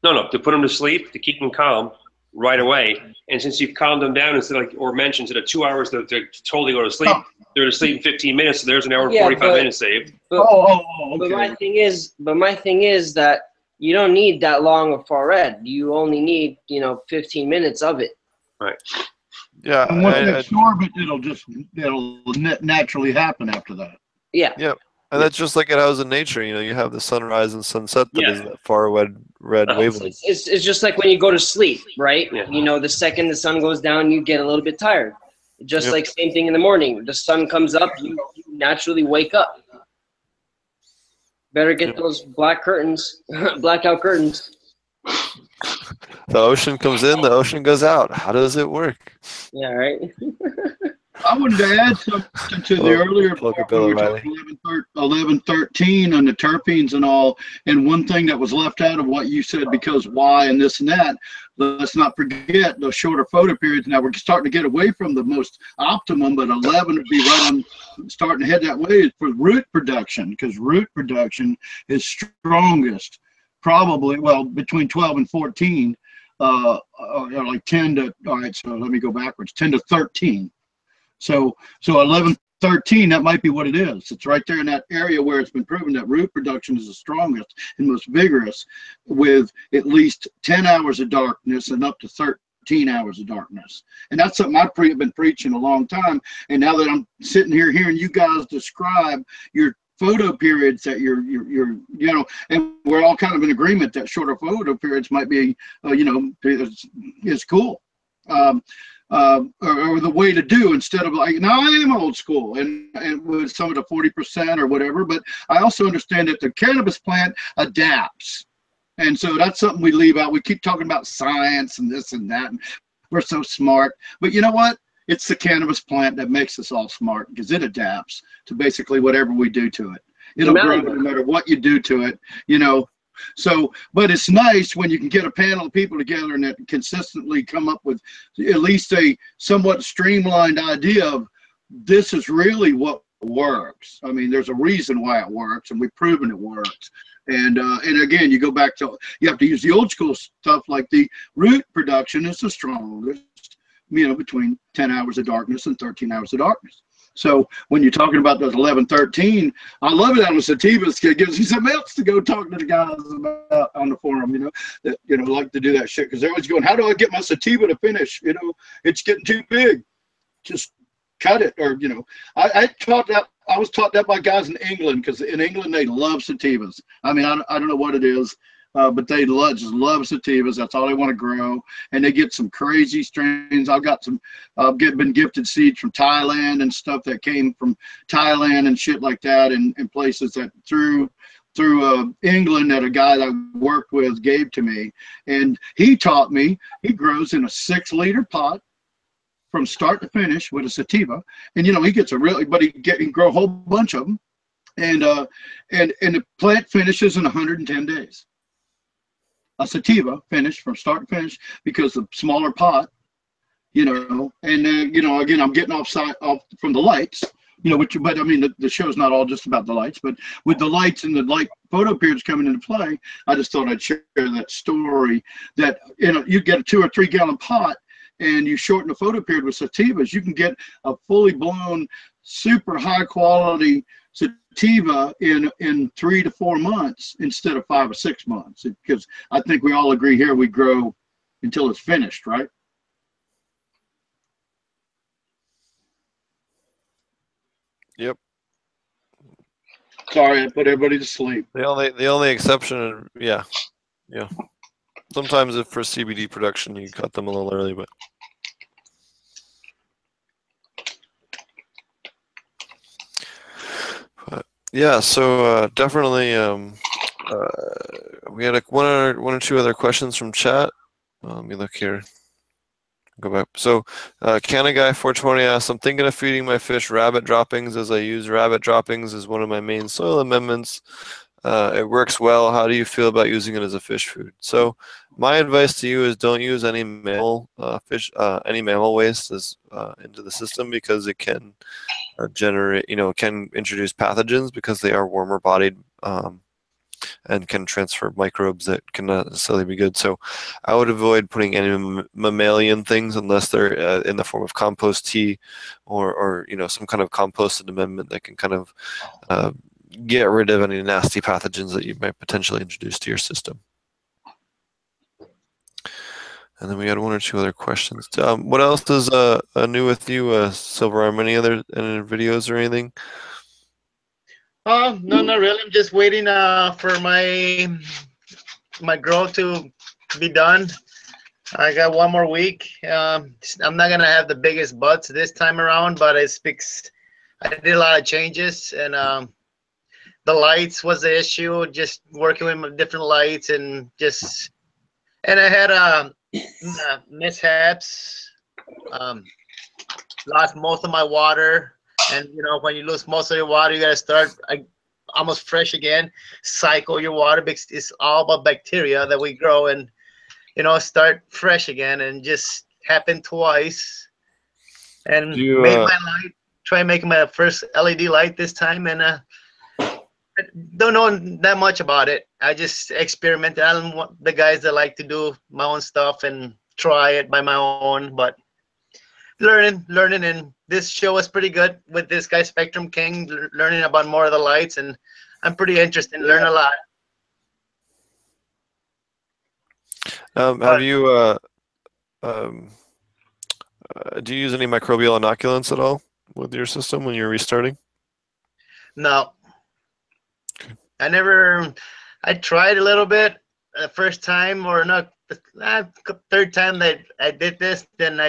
No, to put them to sleep, to keep them calm right away. And since you've calmed them down, instead of 2 hours to totally go to sleep, they're to sleep in 15 minutes, so there's an hour and 45 minutes saved. Okay. But my thing is that you don't need that long of far red. You only need 15 minutes of it. Right. Yeah. And once they absorb it, it'll naturally happen after that. Yeah. Yeah. And that's just like it has in nature. You know, you have the sunrise and sunset that is that far red wavelength. It's just like when you go to sleep, right? Yeah. You know, the second the sun goes down, you get a little bit tired. Just like same thing in the morning. The sun comes up, you naturally wake up. Better get those black curtains, blackout curtains. The ocean comes in, the ocean goes out. How does it work? Yeah, right. I wanted to add something to the earlier part when we were talking 1113 on the terpenes and all. And one thing that was left out of what you said, because why and this and that, let's not forget the shorter photo periods. Now we're starting to get away from the most optimum, but 11 would be right on, starting to head that way for root production, because root production is strongest, probably, well, between 12 and 14, like 10 to, all right, so let me go backwards, 10 to 13. So 11, 13, that might be what it is. It's right there in that area where it's been proven that root production is the strongest and most vigorous, with at least 10 hours of darkness and up to 13 hours of darkness. And that's something I've been preaching a long time. And now that I'm sitting here hearing you guys describe your photo periods that you're you know, and we're all kind of in agreement that shorter photo periods might be, you know, is cool. Or the way to do, instead of like, now I am old school and with some of the 40% or whatever, but I also understand that the cannabis plant adapts. And so that's something we leave out. We keep talking about science and this and that, and we're so smart. But you know what? It's the cannabis plant that makes us all smart, because it adapts to basically whatever we do to it. It'll grow no matter what you do to it, you know. So, but it's nice when you can get a panel of people together and that consistently come up with at least a somewhat streamlined idea of this is really what works. I mean, there's a reason why it works, and we've proven it works. And again, you go back to, you have to use the old school stuff, like the root production is the strongest, you know, between 10 hours of darkness and 13 hours of darkness. So when you're talking about those 11, 13, I love it on the sativas. It gives you something else to go talk to the guys about on the forum, you know, that, you know, like to do that shit, because they're always going, how do I get my sativa to finish? You know, it's getting too big. Just cut it. Or, you know, I was taught that by guys in England, because in England they love sativas. I mean, I don't know what it is. But they just love sativas. That's all they want to grow, and they get some crazy strains. I've got some, been gifted seeds from Thailand and stuff that came from Thailand and shit like that, and places that through England that a guy that I worked with gave to me, and he taught me. He grows in a 6-liter pot from start to finish with a sativa, and you know he gets a really, but he can grow a whole bunch of them, and the plant finishes in 110 days. A sativa finished from start to finish, because the smaller pot, you know, and you know, again, I'm getting off from the lights, you know, but I mean, the show's not all just about the lights, but with the lights and the light photo periods coming into play, I just thought I'd share that story, that, you know, you get a 2 or 3 gallon pot and you shorten the photo period with sativas, you can get a fully blown, super high quality sativa in 3 to 4 months instead of 5 or 6 months, because I think we all agree here we grow until it's finished, right? Yep. Sorry, I put everybody to sleep. The only exception, yeah. Sometimes if for CBD production you cut them a little early, but yeah, so definitely we had one or two other questions from chat. Let me look here. Go back. So Ganja Guy 420 asks, I'm thinking of feeding my fish rabbit droppings, as I use rabbit droppings as one of my main soil amendments. It works well. How do you feel about using it as a fish food? So my advice to you is don't use any mammal any mammal waste into the system, because it can generate, you know, can introduce pathogens, because they are warmer bodied and can transfer microbes that cannot necessarily be good. So I would avoid putting any mammalian things unless they're in the form of compost tea or you know, some kind of composted amendment that can kind of get rid of any nasty pathogens that you might potentially introduce to your system. And then we had one or two other questions. What else is new with you, Silver Arm? Any other videos or anything? Oh, no, not really. I'm just waiting for my grow to be done. I got one more week. I'm not gonna have the biggest buds this time around, but I did a lot of changes, and the lights was the issue. Just working with different lights, and I had mishaps. Lost most of my water, and you know, when you lose most of your water, you gotta start almost fresh again. Cycle your water because it's all about bacteria that we grow, and you know, start fresh again. And just happened twice. And made my light. Try making my first LED light this time, and I don't know that much about it. I just experimented. I don't want the guys that like to do my own stuff and try it by my own, but learning, and this show was pretty good with this guy Spectrum King, learning about more of the lights, and I'm pretty interested in learn a lot. Have you do you use any microbial inoculants at all with your system when you're restarting? No, I tried a little bit the first time, or not, third time that I did this, then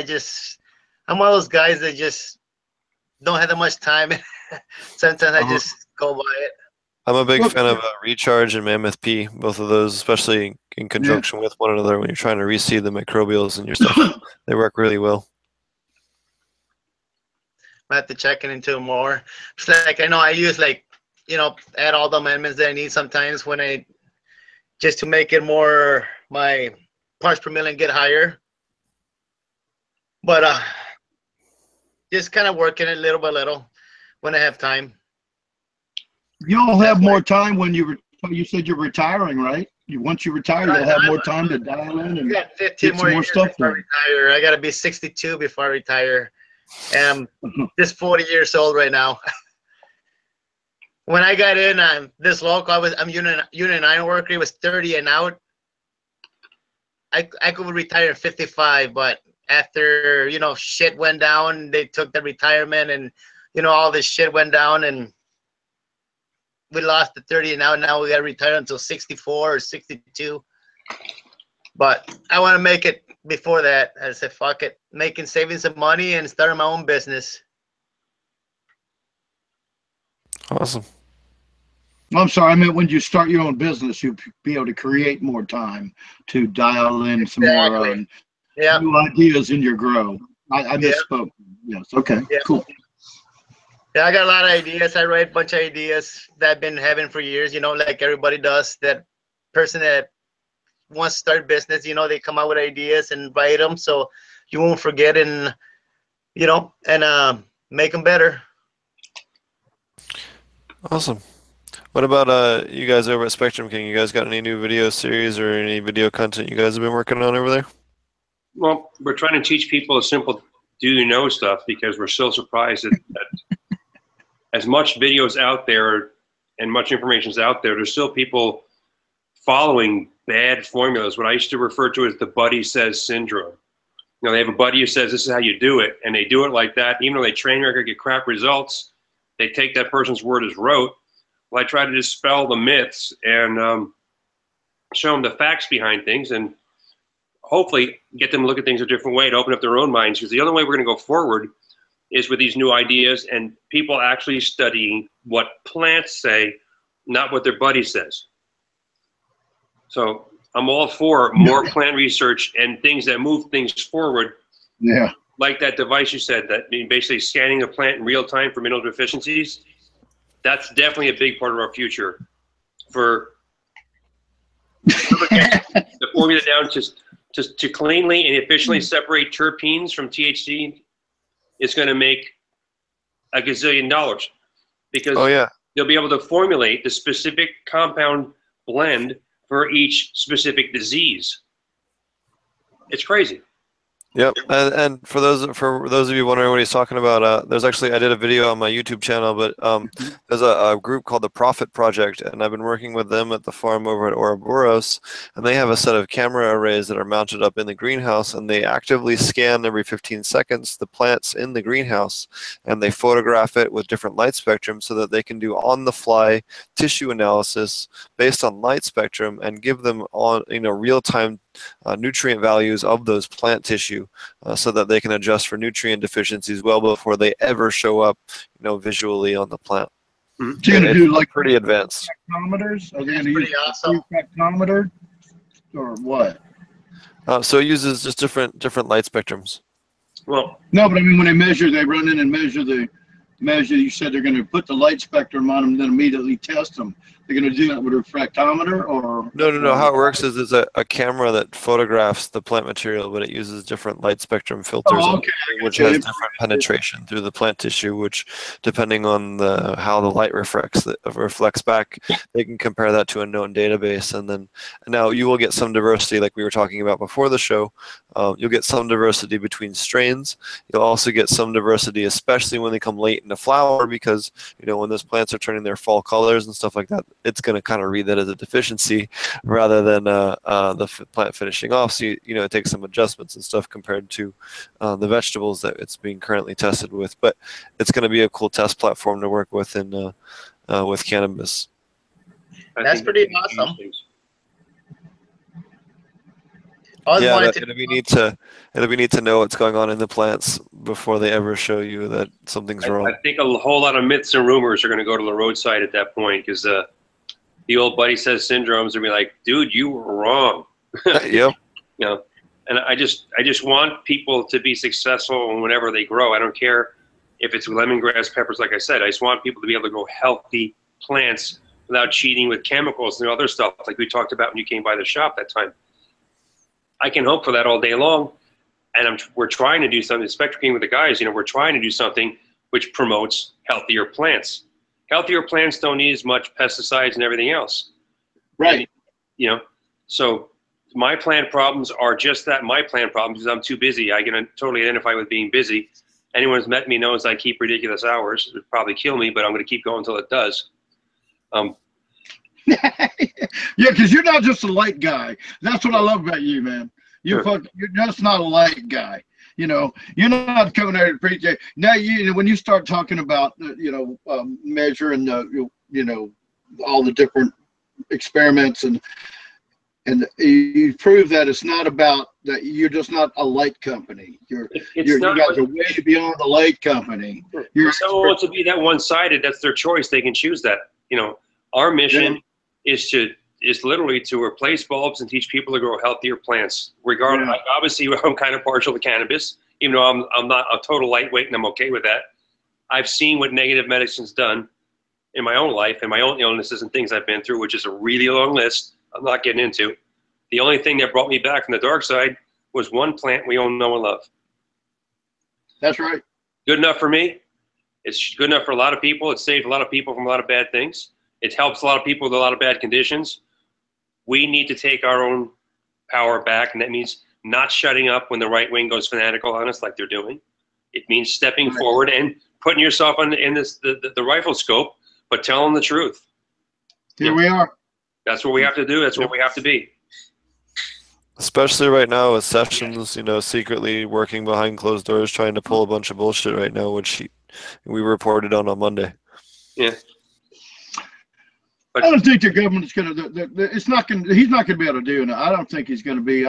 I'm one of those guys that just don't have that much time. Sometimes I just go by it. I'm a big fan of Recharge and Mammoth P, both of those, especially in conjunction with one another when you're trying to reseed the microbials in your stuff. They work really well. I have to check into more. It's like, I know I use, like, you know, add all the amendments that I need sometimes when just to make it more, my parts per million get higher. But just kind of working it little by little when I have time. You'll have more time when you said you're retiring, right? Once you retire, you'll have more time to dial in and got 15 get some more stuff before I done. retire. I got to be 62 before I retire. And I'm just 40 years old right now. When I got in this local, I'm Unit 9 worker. It was 30 and out. I could retire at 55, but after, you know, shit went down, they took the retirement, and, you know, all this shit went down, and we lost the 30 and out. Now we got to retire until 64 or 62. But I want to make it before that. I said, fuck it, saving some money and starting my own business. Awesome. I'm sorry, I meant when you start your own business, you'll be able to create more time to dial in some more new ideas in your grow. I misspoke. Yes. Okay. Cool. Yeah, I got a lot of ideas. I write a bunch of ideas that I've been having for years, you know, like everybody does. That person that wants to start business, you know, they come out with ideas and write them so you won't forget, and, you know, and make them better. Awesome. What about you guys over at Spectrum King? You guys got any new video series or any video content you guys have been working on over there? Well, we're trying to teach people a simple do you know stuff, because we're so surprised that as much videos out there and much information is out there, there's still people following bad formulas, what I used to refer to as the buddy says syndrome. You know, they have a buddy who says this is how you do it, and they do it like that. Even though they train record, get crap results, they take that person's word as rote. Well, I try to dispel the myths and show them the facts behind things, and hopefully get them to look at things a different way, to open up their own minds. Because the only way we're going to go forward is with these new ideas and people actually studying what plants say, not what their buddy says. So I'm all for more plant research and things that move things forward. Yeah. Like that device you said, that basically scanning a plant in real time for mineral deficiencies. That's definitely a big part of our future. For the formula down to cleanly and efficiently separate terpenes from THC is going to make a gazillion dollars, because they'll be able to formulate the specific compound blend for each specific disease. It's crazy. Yep, and for those of you wondering what he's talking about, there's actually I did a video on my YouTube channel, but there's a group called the Profit Project, and I've been working with them at the farm over at Ouroboros, and they have a set of camera arrays that are mounted up in the greenhouse, and they actively scan every 15 seconds the plants in the greenhouse, and they photograph it with different light spectrum so that they can do on-the-fly tissue analysis based on light spectrum and give them on real-time nutrient values of those plant tissue so that they can adjust for nutrient deficiencies well before they ever show up visually on the plant. So you're gonna do like pretty advanced spectrometers? Are they gonna use a spectrometer or what? So it uses just different light spectrums. Well, no, but I mean when they run in and measure you said they're going to put the light spectrum on them, then immediately test them. They're going to do that with a refractometer, or no. How it works is there's a camera that photographs the plant material, but it uses different light spectrum filters, which has different penetration through the plant tissue, which depending on how the light reflects back, they can compare that to a known database, and then now you will get some diversity, like we were talking about before the show. You'll get some diversity between strains. You'll also get some diversity, especially when they come late in the flower, because when those plants are turning their fall colors and stuff like that, it's going to kind of read that as a deficiency rather than the plant finishing off. So it takes some adjustments and stuff compared to the vegetables that it's being currently tested with. But it's going to be a cool test platform to work with with cannabis. That's pretty awesome. Yeah, it'll be neat to know what's going on in the plants before they ever show you that something's wrong. I think a whole lot of myths and rumors are going to go to the roadside at that point, because the old buddy says syndromes will be like, dude, you were wrong. Yep. And I just want people to be successful whenever they grow. I don't care if it's lemongrass, peppers. Like I said, I just want people to be able to grow healthy plants without cheating with chemicals and other stuff like we talked about when you came by the shop that time. I can hope for that all day long, and we're trying to do something. Spectrum King with the guys, we're trying to do something which promotes healthier plants. Healthier plants don't need as much pesticides and everything else. Right. And, so my plant problems are just that, my plant problems, because I'm too busy. I can totally identify with being busy. Anyone who's met me knows I keep ridiculous hours. It would probably kill me, but I'm going to keep going until it does. Yeah, because you're not just a light guy. That's what I love about you, man. You're just not a light guy. You're not coming out and preach. Now when you start talking about measuring all the different experiments and you prove that it's not about that. You're just not a light company. You guys are way beyond the light company. If someone wants to be that one-sided, that's their choice. They can choose that. Our mission is literally to replace bulbs and teach people to grow healthier plants. Regardless, obviously, I'm kind of partial to cannabis, even though I'm not a total lightweight, and I'm okay with that. I've seen what negative medicine's done in my own life and my own illnesses and things I've been through, which is a really long list I'm not getting into. The only thing that brought me back from the dark side was one plant we all know and love. That's right. Good enough for me. It's good enough for a lot of people. It saved a lot of people from a lot of bad things. It helps a lot of people with a lot of bad conditions. We need to take our own power back, and that means not shutting up when the right wing goes fanatical on us like they're doing. It means stepping forward and putting yourself in the rifle scope, but telling the truth. Here we are. That's what we have to do. That's what we have to be. Especially right now with Sessions, secretly working behind closed doors, trying to pull a bunch of bullshit right now, which we reported on Monday. Yeah. I don't think the government's going to. It's not going. He's not going to be able to do it. I don't think he's going to be.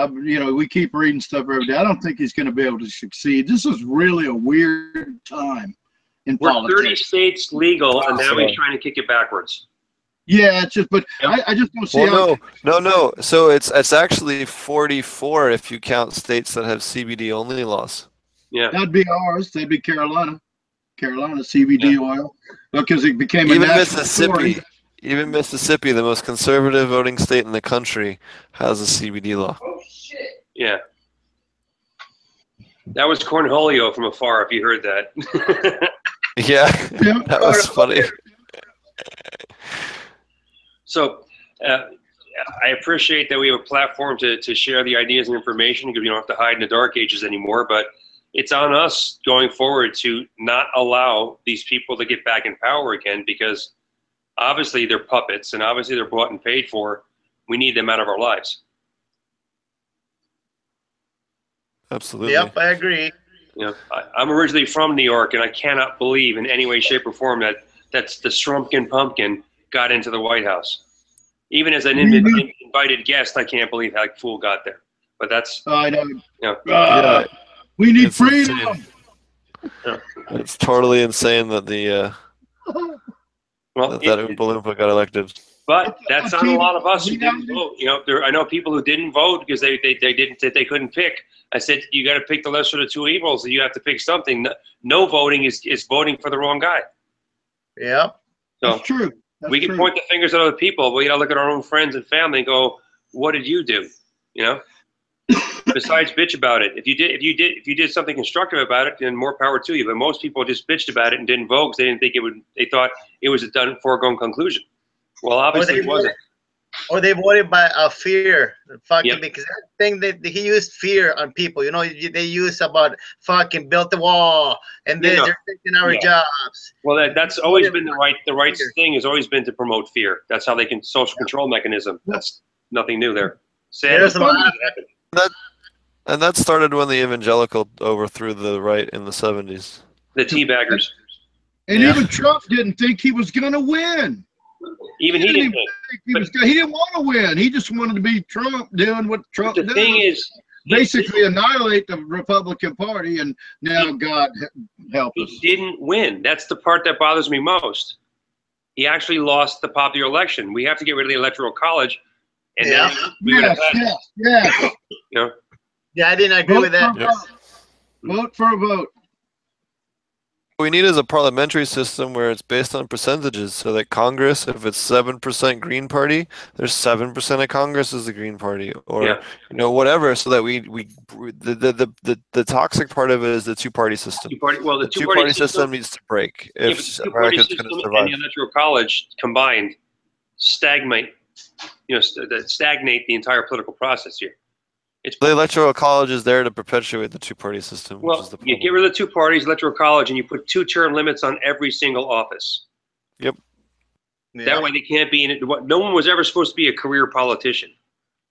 We keep reading stuff every day. I don't think he's going to be able to succeed. This is really a weird time in politics. 30 states legal, and now he's trying to kick it backwards. Yeah, it's just. But I just don't see. Well, no. So it's actually 44 if you count states that have CBD only laws. Yeah, that'd be ours. That'd be Carolina CBD oil, because it became even Mississippi. Even Mississippi, the most conservative voting state in the country, has a CBD law. Oh, shit. Yeah. That was Cornholio from afar, if you heard that. Yeah, that was funny. So, I appreciate that we have a platform to share the ideas and information because we don't have to hide in the dark ages anymore. But it's on us going forward to not allow these people to get back in power again, because obviously they're puppets and obviously they're bought and paid for. We need them out of our lives. Absolutely. Yep, I agree. You know, I'm originally from New York, and I cannot believe in any way, shape, or form that's the Strumpkin Pumpkin got into the White House. Even as an invited guest, I can't believe how fool got there. But that's I know. You know, Yeah, We need it's freedom. insane. It's totally insane that the well, that Oompa Loompa got elected. but that's on a lot of us who didn't vote. You know, I know people who didn't vote because they couldn't pick. I said you got to pick the lesser of the two evils. You have to pick something. No voting is voting for the wrong guy. Yep. So That's true. That's we can true. point the fingers at other people, but we got to look at our own friends and family and go, "What did you do?" You know. Besides bitch about it, if you did something constructive about it, then more power to you. But most people just bitched about it and didn't vote because they didn't think it would. They thought it was a done foregone conclusion. Well, obviously it wasn't. Or they voted by fear, fucking, Yep. because that thing that he used fear on people. You know, they use about fucking built the wall and You know, they're taking our jobs. Well, that's always been the right thing has always been to promote fear. That's how they can social control mechanism. That's nothing new there. There's a lot of And that started when the evangelical overthrew the right in the 70s. The teabaggers. And even Trump didn't think he was going to win. Even he didn't think. He didn't want to win. He just wanted to be Trump, doing what Trump The does. thing is, basically annihilate the Republican Party, and now God help us. he didn't win. That's the part that bothers me most. He actually lost the popular election. We have to get rid of the Electoral College. And then we would have had, Yes. you know, Yeah, I didn't agree with that. Vote for a vote. What we need is a parliamentary system where it's based on percentages, so that Congress, if it's 7% Green Party, there's 7% of Congress is the Green Party, or you know, whatever, so that the toxic part of it is the two-party system. The two-party system needs to break if America's going to survive. And the Electoral College combined stagnate the entire political process here. The Electoral College is there to perpetuate the two-party system. Well, which is the you get rid of the two parties, Electoral College, and you put 2-term limits on every single office. Yep. That way they can't be in it. No one was ever supposed to be a career politician.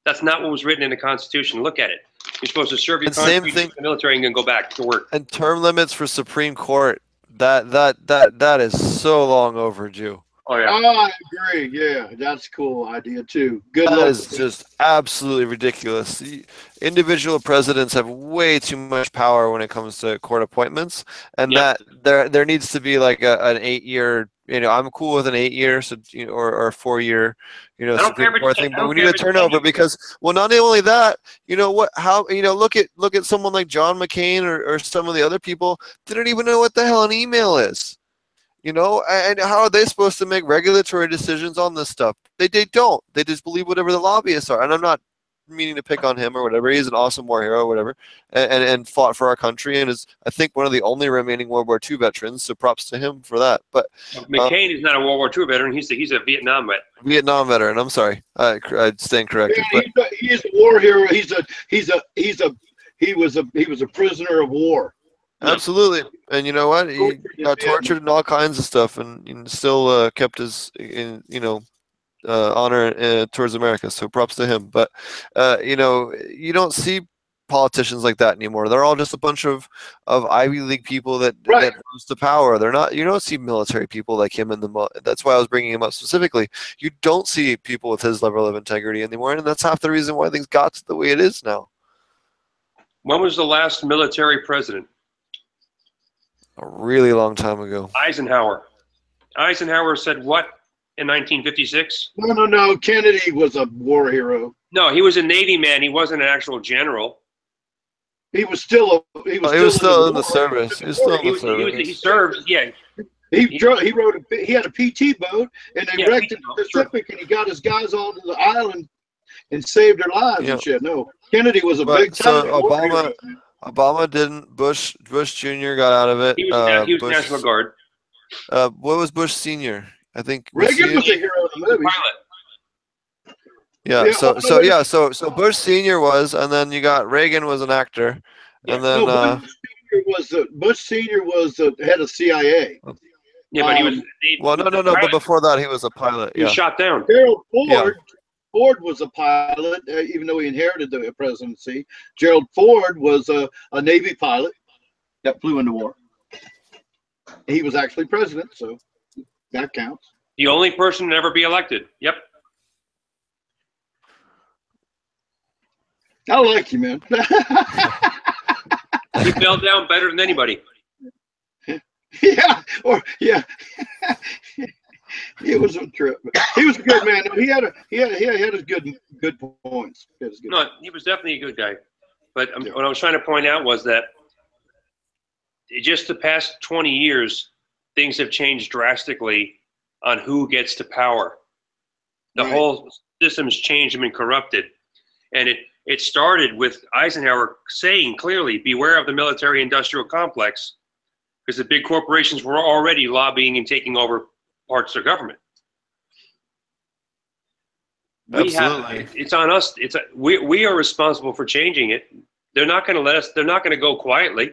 That's not what was written in the Constitution. Look at it. You're supposed to serve your country, in the military, and then go back to work. And term limits for Supreme Court, that is so long overdue. Oh yeah. I agree. Yeah, that's a cool idea too. Good luck. That is just absolutely ridiculous. The individual presidents have way too much power when it comes to court appointments, and that there needs to be like an 8-year. You know, I'm cool with an 8-year, so or a 4-year, Supreme Court thing. But we need a turnover because, well, not only that, look at someone like John McCain or some of the other people. They don't even know what the hell an email is. And how are they supposed to make regulatory decisions on this stuff? They don't. They just believe whatever the lobbyists are. And I'm not meaning to pick on him or whatever. He's an awesome war hero or whatever, and fought for our country and is, I think, one of the only remaining World War II veterans. So props to him for that. But McCain is not a World War II veteran. He's a Vietnam vet. Vietnam veteran. I'm sorry. I stand corrected. Yeah, he's a war hero. He was a prisoner of war. Absolutely, and you know what? He got tortured and all kinds of stuff, and still kept his, honor towards America. So props to him. But you don't see politicians like that anymore. They're all just a bunch of Ivy League people that rose to power. They're not. You don't see military people like him that's why I was bringing him up specifically. You don't see people with his level of integrity anymore, and that's half the reason why things got to the way it is now. When was the last military president? A really long time ago. Eisenhower. Eisenhower said what in 1956? No. Kennedy was a war hero. No, he was a Navy man. He wasn't an actual general. He was still in the service. He was still in the service. He served. Yeah. He had a PT boat, and they wrecked in the Pacific, and he got his guys onto the island and saved their lives and shit. No, Kennedy was a big time. So Obama didn't. Bush Jr. got out of it. He was Bush, National Guard. What was Bush Sr.? I think Reagan was a hero in the movie. Yeah. Yeah, So oh, so no, yeah. So Bush Senior was, and then you got Reagan was an actor, and then no, Bush Senior was the head of CIA. Yeah, but he was. well, no. But before that, he was a pilot. He was Yeah. shot down. Gerald Yeah. Ford was a pilot, even though he inherited the presidency. Gerald Ford was a Navy pilot that flew into war. He was actually president, so that counts. The only person to ever be elected. Yep. I like you, man. He fell down better than anybody. Yeah, It was a trip. He was a good man. He had his good points. No, he was definitely a good guy. But what I was trying to point out was that just the past 20 years, things have changed drastically on who gets to power. The whole system's changed and been corrupted. And it started with Eisenhower saying clearly, beware of the military-industrial complex, because the big corporations were already lobbying and taking over parts of government. Absolutely. It's on us. We are responsible for changing it. They're not going to let us. They're not going to go quietly.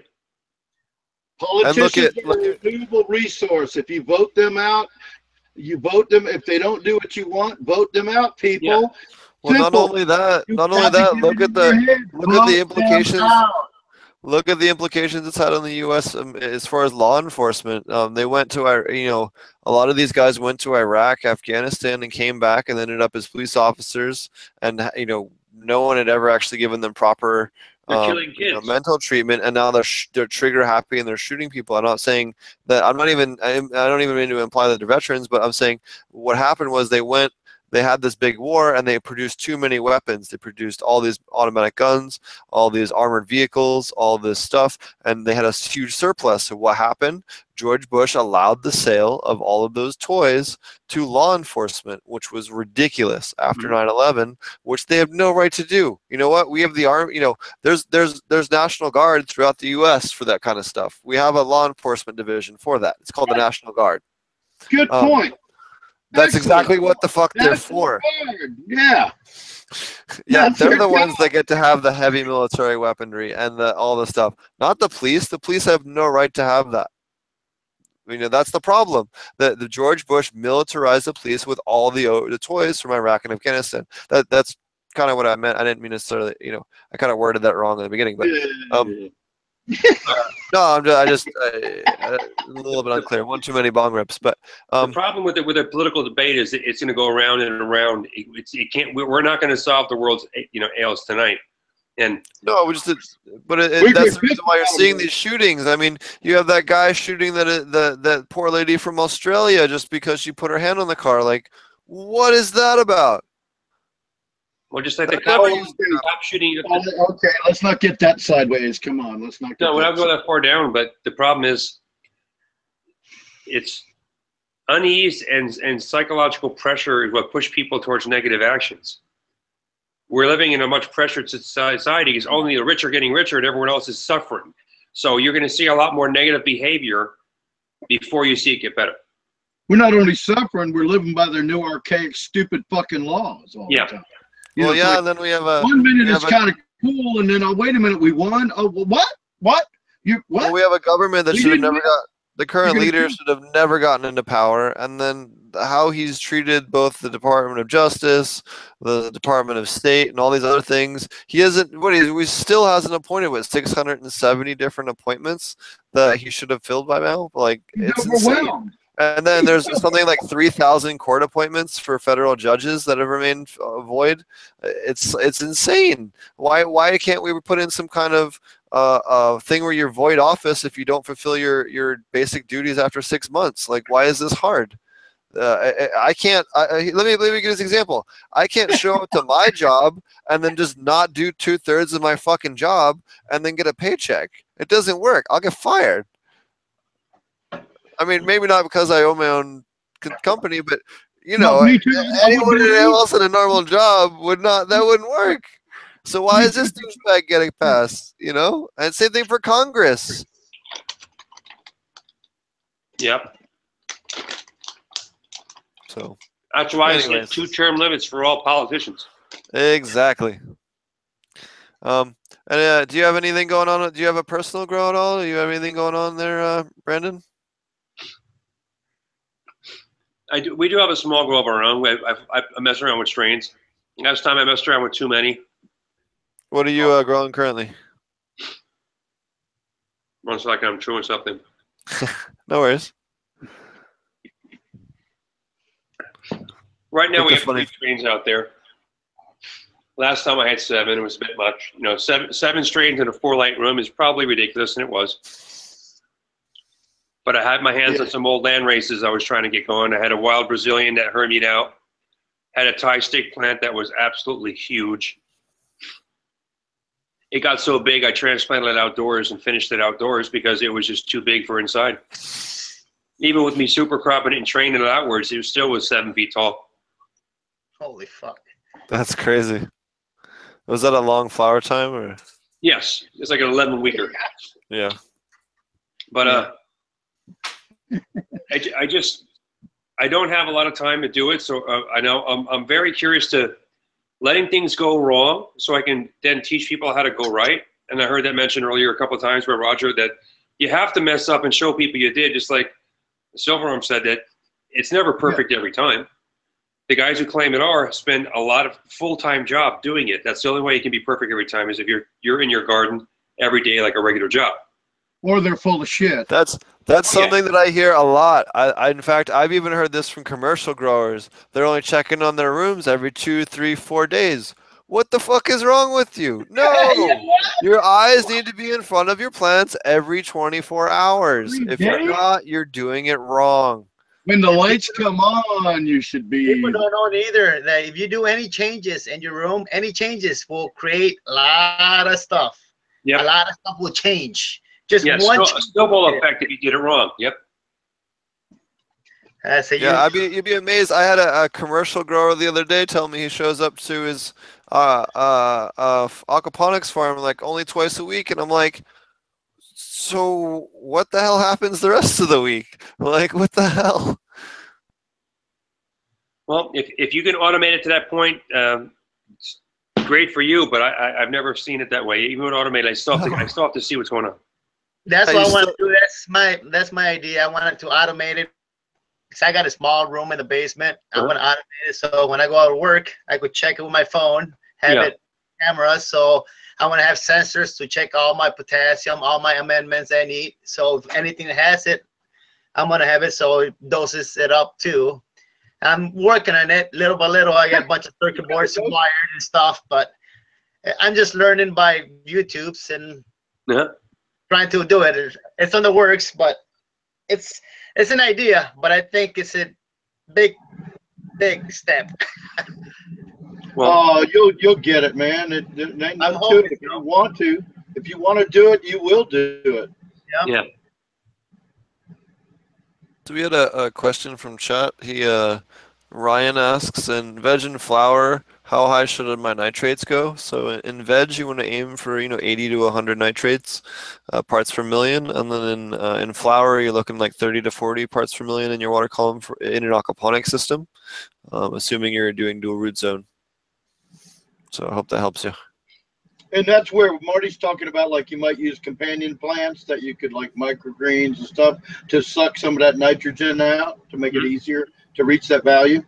Politicians are a renewable resource. If you vote them out, you vote them. If they don't do what you want, vote them out, people. Yeah. Well, not only that. Look at the implications. Look at the implications it's had on the U.S. As far as law enforcement. They went to a lot of these guys went to Iraq, Afghanistan, and came back and ended up as police officers. And no one had ever actually given them proper mental treatment, and now they're trigger happy and they're shooting people. I'm not saying that. I don't even mean to imply that they're veterans, but I'm saying what happened was they had this big war and they produced too many weapons. They produced all these automatic guns, all these armored vehicles, all this stuff, and they had a huge surplus. So what happened? George Bush allowed the sale of all of those toys to law enforcement, which was ridiculous after 9/11, which they have no right to do. You know what? We have the army. There's National Guard throughout the U.S. for that kind of stuff. We have a law enforcement division for that. It's called the National Guard. Good point. That's exactly what the fuck they're for. Yeah. Yeah, they're the ones that get to have the heavy military weaponry and all the stuff. Not the police. The police have no right to have that. That's the problem. The George Bush militarized the police with all the toys from Iraq and Afghanistan. That's kind of what I meant. I didn't mean necessarily. I kind of worded that wrong in the beginning, but. No, I just a little bit unclear. One too many bong rips, but the problem with a political debate is it's going to go around and around. It can't. We're not going to solve the world's ails tonight. And no, that's the reason why you're seeing these shootings. I mean, you have that guy shooting that poor lady from Australia just because she put her hand on the car. Like, what is that about? Well, just like the cop shooting. Okay, let's not get that sideways. Come on, let's not. No, we're not going that far down. But the problem is, it's unease and psychological pressure is what push people towards negative actions. We're living in a much pressured society because only the rich are getting richer and everyone else is suffering. So you're going to see a lot more negative behavior before you see it get better. We're not only suffering; we're living by their new archaic, stupid fucking laws all the time. And then we have 1 minute it's kind of cool, and then wait a minute, we won. Oh, what? What? What? Well, we have a government that should have never got. The current leader should have never gotten into power, and then how he's treated both the Department of Justice, the Department of State, and all these other things. He hasn't. We still hasn't appointed 670 different appointments that he should have filled by now. Like, it's insane. And then there's something like 3,000 court appointments for federal judges that have remained void. It's insane. Why can't we put in some kind of thing where you're void office if you don't fulfill your basic duties after 6 months? Like, why is this hard? I can't. Let me give you this example. I can't show up to my job and then just not do 2/3 of my fucking job and then get a paycheck. It doesn't work. I'll get fired. I mean, maybe not because I own my own company, but anyone else in a normal job that wouldn't work. So why is this douchebag getting passed? And same thing for Congress. Yep. So that's why I said 2-term limits for all politicians. Exactly. And do you have anything going on? Do you have a personal grow at all? Do you have anything going on there, Brandon? I do. We do have a small grow of our own. I mess around with strains. Last time I messed around with too many. What are you growing currently? 1 second, I'm chewing something. No worries. Right now we have 3 strains out there. Last time I had 7. It was a bit much. You know, seven strains in a 4-light room is probably ridiculous, and it was. But I had my hands on some old land races I was trying to get going. I had a wild Brazilian that hermied out. Had a Thai stick plant that was absolutely huge. It got so big I transplanted it outdoors and finished it outdoors because it was just too big for inside. Even with me super cropping it and training it outwards, it still was 7 feet tall. Holy fuck. That's crazy. Was that a long flower time or? Yes, it's like an 11-weeker. Yeah. But I don't have a lot of time to do it, so I know I'm very curious to letting things go wrong so I can then teach people how to go right. And I heard that mentioned earlier a couple of times by Roger that you have to mess up and show people you did, just like Silverarm said that it's never perfect every time. The guys who claim it are spend a lot of full-time job doing it. That's the only way you can be perfect every time is if you're in your garden every day like a regular job. Or they're full of shit. That's something that I hear a lot. In fact, I've even heard this from commercial growers. They're only checking on their rooms every 2, 3, 4 days. What the fuck is wrong with you? No, your eyes need to be in front of your plants every 24 hours. If you're not, you're doing it wrong. When the lights come on, you should be. People don't know either that if you do any changes in your room, any changes will create a lot of stuff. Yep. A lot of stuff will change. Just one snowball effect if you did it wrong. Yep. So you'd be amazed. I had a commercial grower the other day tell me he shows up to his aquaponics farm like only twice a week, and I'm like, so what the hell happens the rest of the week? Like, what the hell? Well, if you can automate it to that point, it's great for you. But I've never seen it that way. Even with automated, I still have to see what's going on. That's what I want to do. That's my idea. I wanted to automate it. Because I got a small room in the basement. I want to automate it so when I go out to work, I could check it with my phone, have it camera. So I want to have sensors to check all my potassium, all my amendments I need. So if anything that has it, I'm going to have it so it doses it up too. I'm working on it little by little. I got a bunch of circuit boards wired and stuff, but I'm just learning by YouTubes and trying to do it. It's on the works, but it's an idea, but I think it's a big step. Well, you'll get it, man. I'm hoping if you want to. If you want to do it, you will do it. Yeah. So we had a question from chat. Ryan asks, in veg and flower, how high should my nitrates go? So in veg, you want to aim for 80 to 100 nitrates parts per million, and then in flower, you're looking like 30 to 40 parts per million in your water column in an aquaponic system, assuming you're doing dual root zone. So I hope that helps you. And that's where Marty's talking about, like you might use companion plants that you could like microgreens and stuff to suck some of that nitrogen out to make it easier to reach that value.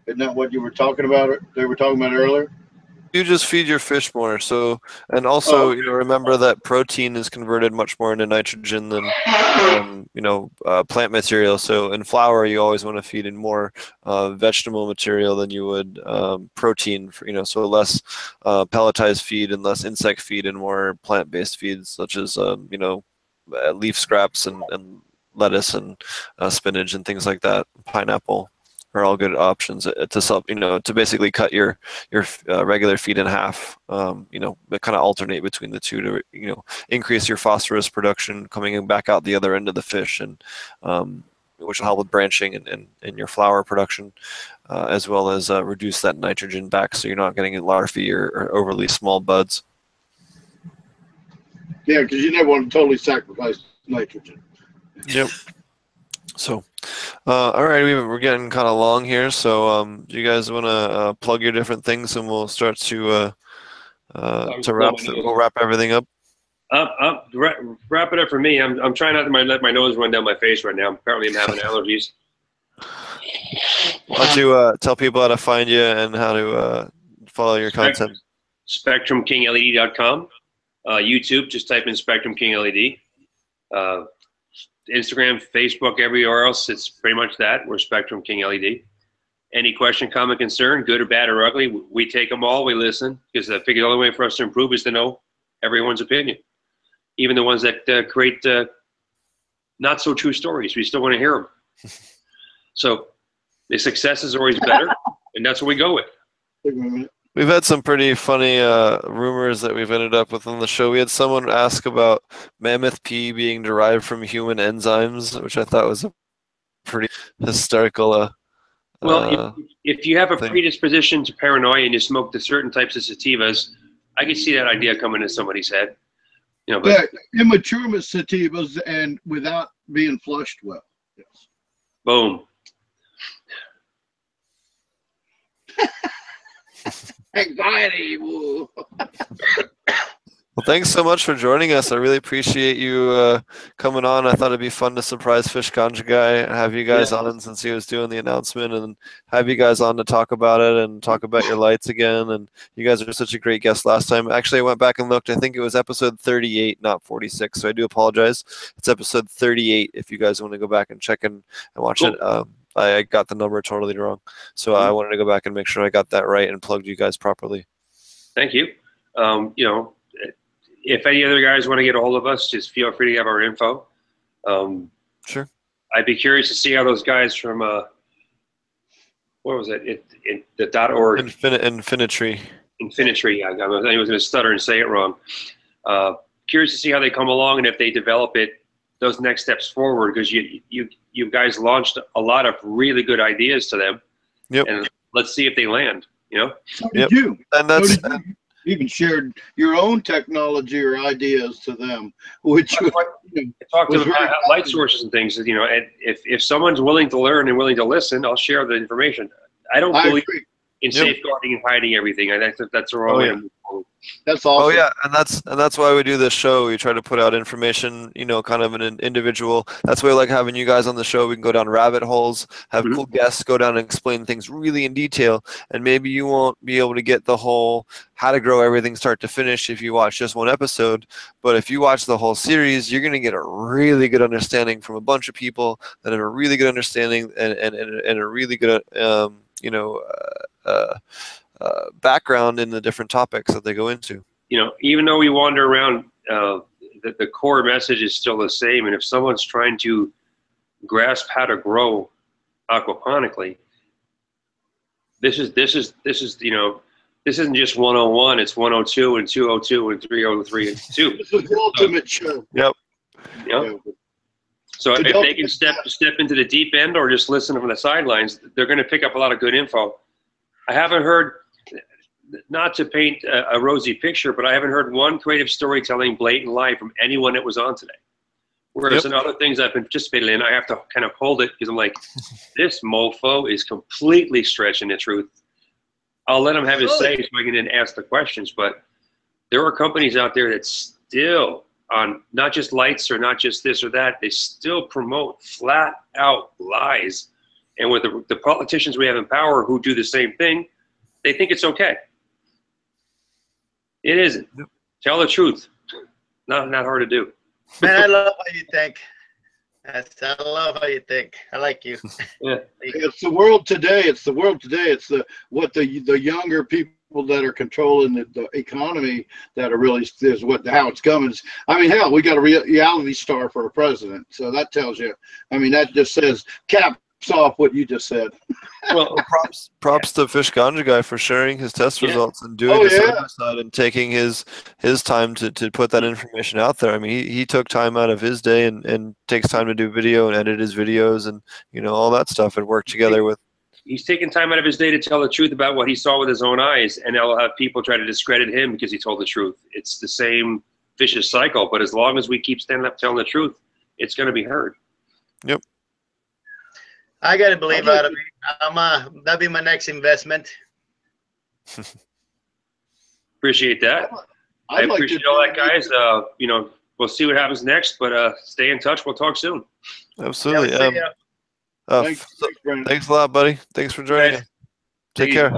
Isn't that what you were talking about? They were talking about earlier. You just feed your fish more. So, and also, remember that protein is converted much more into nitrogen than, plant material. So in flour, you always want to feed in more vegetable material than you would protein. So less pelletized feed and less insect feed and more plant-based feeds, such as leaf scraps and lettuce and spinach and things like that. Pineapple are all good options to basically cut your regular feed in half. Kind of alternate between the two to increase your phosphorus production coming back out the other end of the fish, and which will help with branching and your flower production, as well as reduce that nitrogen back, so you're not getting larvae or overly small buds. Yeah, because you never want to totally sacrifice nitrogen. Yep. So, All right, we're getting kind of long here, so do you guys want to plug your different things, and we'll start to wrap everything up. Wrap it up for me. I'm trying not to let my nose run down my face right now. Apparently, I'm having allergies. Why don't you tell people how to find you and how to follow your content? SpectrumKingLED.com. YouTube, just type in Spectrum King LED. Instagram, Facebook, everywhere else, it's pretty much that. We're Spectrum King LED. Any question, comment, concern, good or bad or ugly, we take them all, we listen, because I figure the only way for us to improve is to know everyone's opinion. Even the ones that create not so true stories, we still want to hear them. So the success is always better, and that's what we go with. We've had some pretty funny rumors that we've ended up with on the show. We had someone ask about mammoth pee being derived from human enzymes, which I thought was a pretty hysterical well, if you have a predisposition to paranoia and you smoke the certain types of sativas, I can see that idea coming into somebody's head. You know, but immature sativas and without being flushed well. Yes. Boom. Anxiety. Well, thanks so much for joining us. I really appreciate you coming on. I thought it'd be fun to surprise Ganja Guy, have you guys on since he was doing the announcement, and have you guys on to talk about it and talk about your lights again. And you guys were such a great guest last time. Actually, I went back and looked. I think it was episode 38, not 46. So I do apologize. It's episode 38 if you guys want to go back and check and watch it. I got the number totally wrong. So I wanted to go back and make sure I got that right and plugged you guys properly. Thank you. You know, if any other guys want to get a hold of us, just feel free to have our info. Sure. I'd be curious to see how those guys from, what was it? The .org. Infinitry. Infinitry. I was going to stutter and say it wrong. Curious to see how they come along and if they develop it, those next steps forward, because you guys launched a lot of really good ideas to them. Yep. And let's see if they land, you know? So did you. And that's... You even shared your own technology or ideas to them, which talk to them about light sources and things. You know, and if someone's willing to learn and willing to listen, I'll share the information. I don't believe in safeguarding and hiding everything. I think that's the wrong way to move forward. That's awesome. Oh yeah, and that's why we do this show. We try to put out information, you know, kind of an individual. That's why we like having you guys on the show. We can go down rabbit holes, have cool guests go down and explain things really in detail. And maybe you won't be able to get the whole how to grow everything start to finish if you watch just one episode. But if you watch the whole series, you're going to get a really good understanding from a bunch of people that have a really good understanding and a really good, you know, background in the different topics that they go into. You know, even though we wander around, the core message is still the same. And if someone's trying to grasp how to grow aquaponically, this is you know, this isn't just 101. It's 102 and 202 and 303 and 2. This is the ultimate show. Yep. Yep. So if they can step into the deep end or just listen from the sidelines, they're going to pick up a lot of good info. I haven't heard, not to paint a rosy picture, but I haven't heard one creative storytelling blatant lie from anyone that was on today. Whereas in other things I've participated in, I have to kind of hold it because I'm like, this mofo is completely stretching the truth. I'll let him have his say so I can then ask the questions. But there are companies out there that still, on not just lights or not just this or that, they still promote flat out lies. And with the politicians we have in power who do the same thing, they think it's okay. It isn't. Tell the truth. Not hard to do. Man, I love how you think. I love how you think. I like you. Yeah. It's the world today. It's the world today. It's what the younger people that are controlling the economy that are really is how it's coming. I mean, hell, we got a reality star for a president, so that tells you. I mean, that just says caps off what you just said. Well, props to Ganja Guy for sharing his test results and doing the side and taking his time to put that information out there. I mean, he took time out of his day and takes time to do video and edit his videos and, you know, all that stuff and work together with. He's taking time out of his day to tell the truth about what he saw with his own eyes, and they'll have people try to discredit him because he told the truth. It's the same vicious cycle, but as long as we keep standing up telling the truth, it's going to be heard. Yep. I gotta believe out of it. That'll be my next investment. Appreciate that. I appreciate all that, guys. You know, we'll see what happens next, but stay in touch. We'll talk soon. Absolutely. Thanks, thanks a lot, buddy. Thanks for joining us. Take care.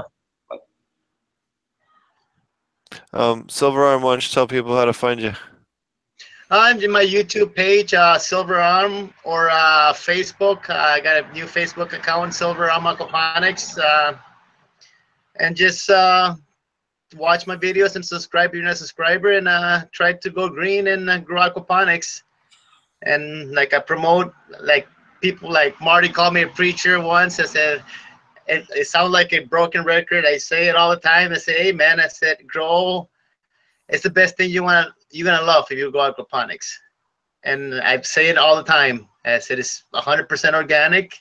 Silver Arm, why don't you tell people how to find you? I'm in my YouTube page, Silver Arm, or Facebook. I got a new Facebook account, Silver Arm Aquaponics. And just watch my videos and subscribe if you're not a subscriber, and try to go green and grow aquaponics. And like I promote, like people like Marty called me a preacher once. I said, it sounds like a broken record. I say it all the time. I say, hey man, I said, grow. It's the best thing you're gonna love if you go aquaponics. And I say it all the time. I said it's 100% organic,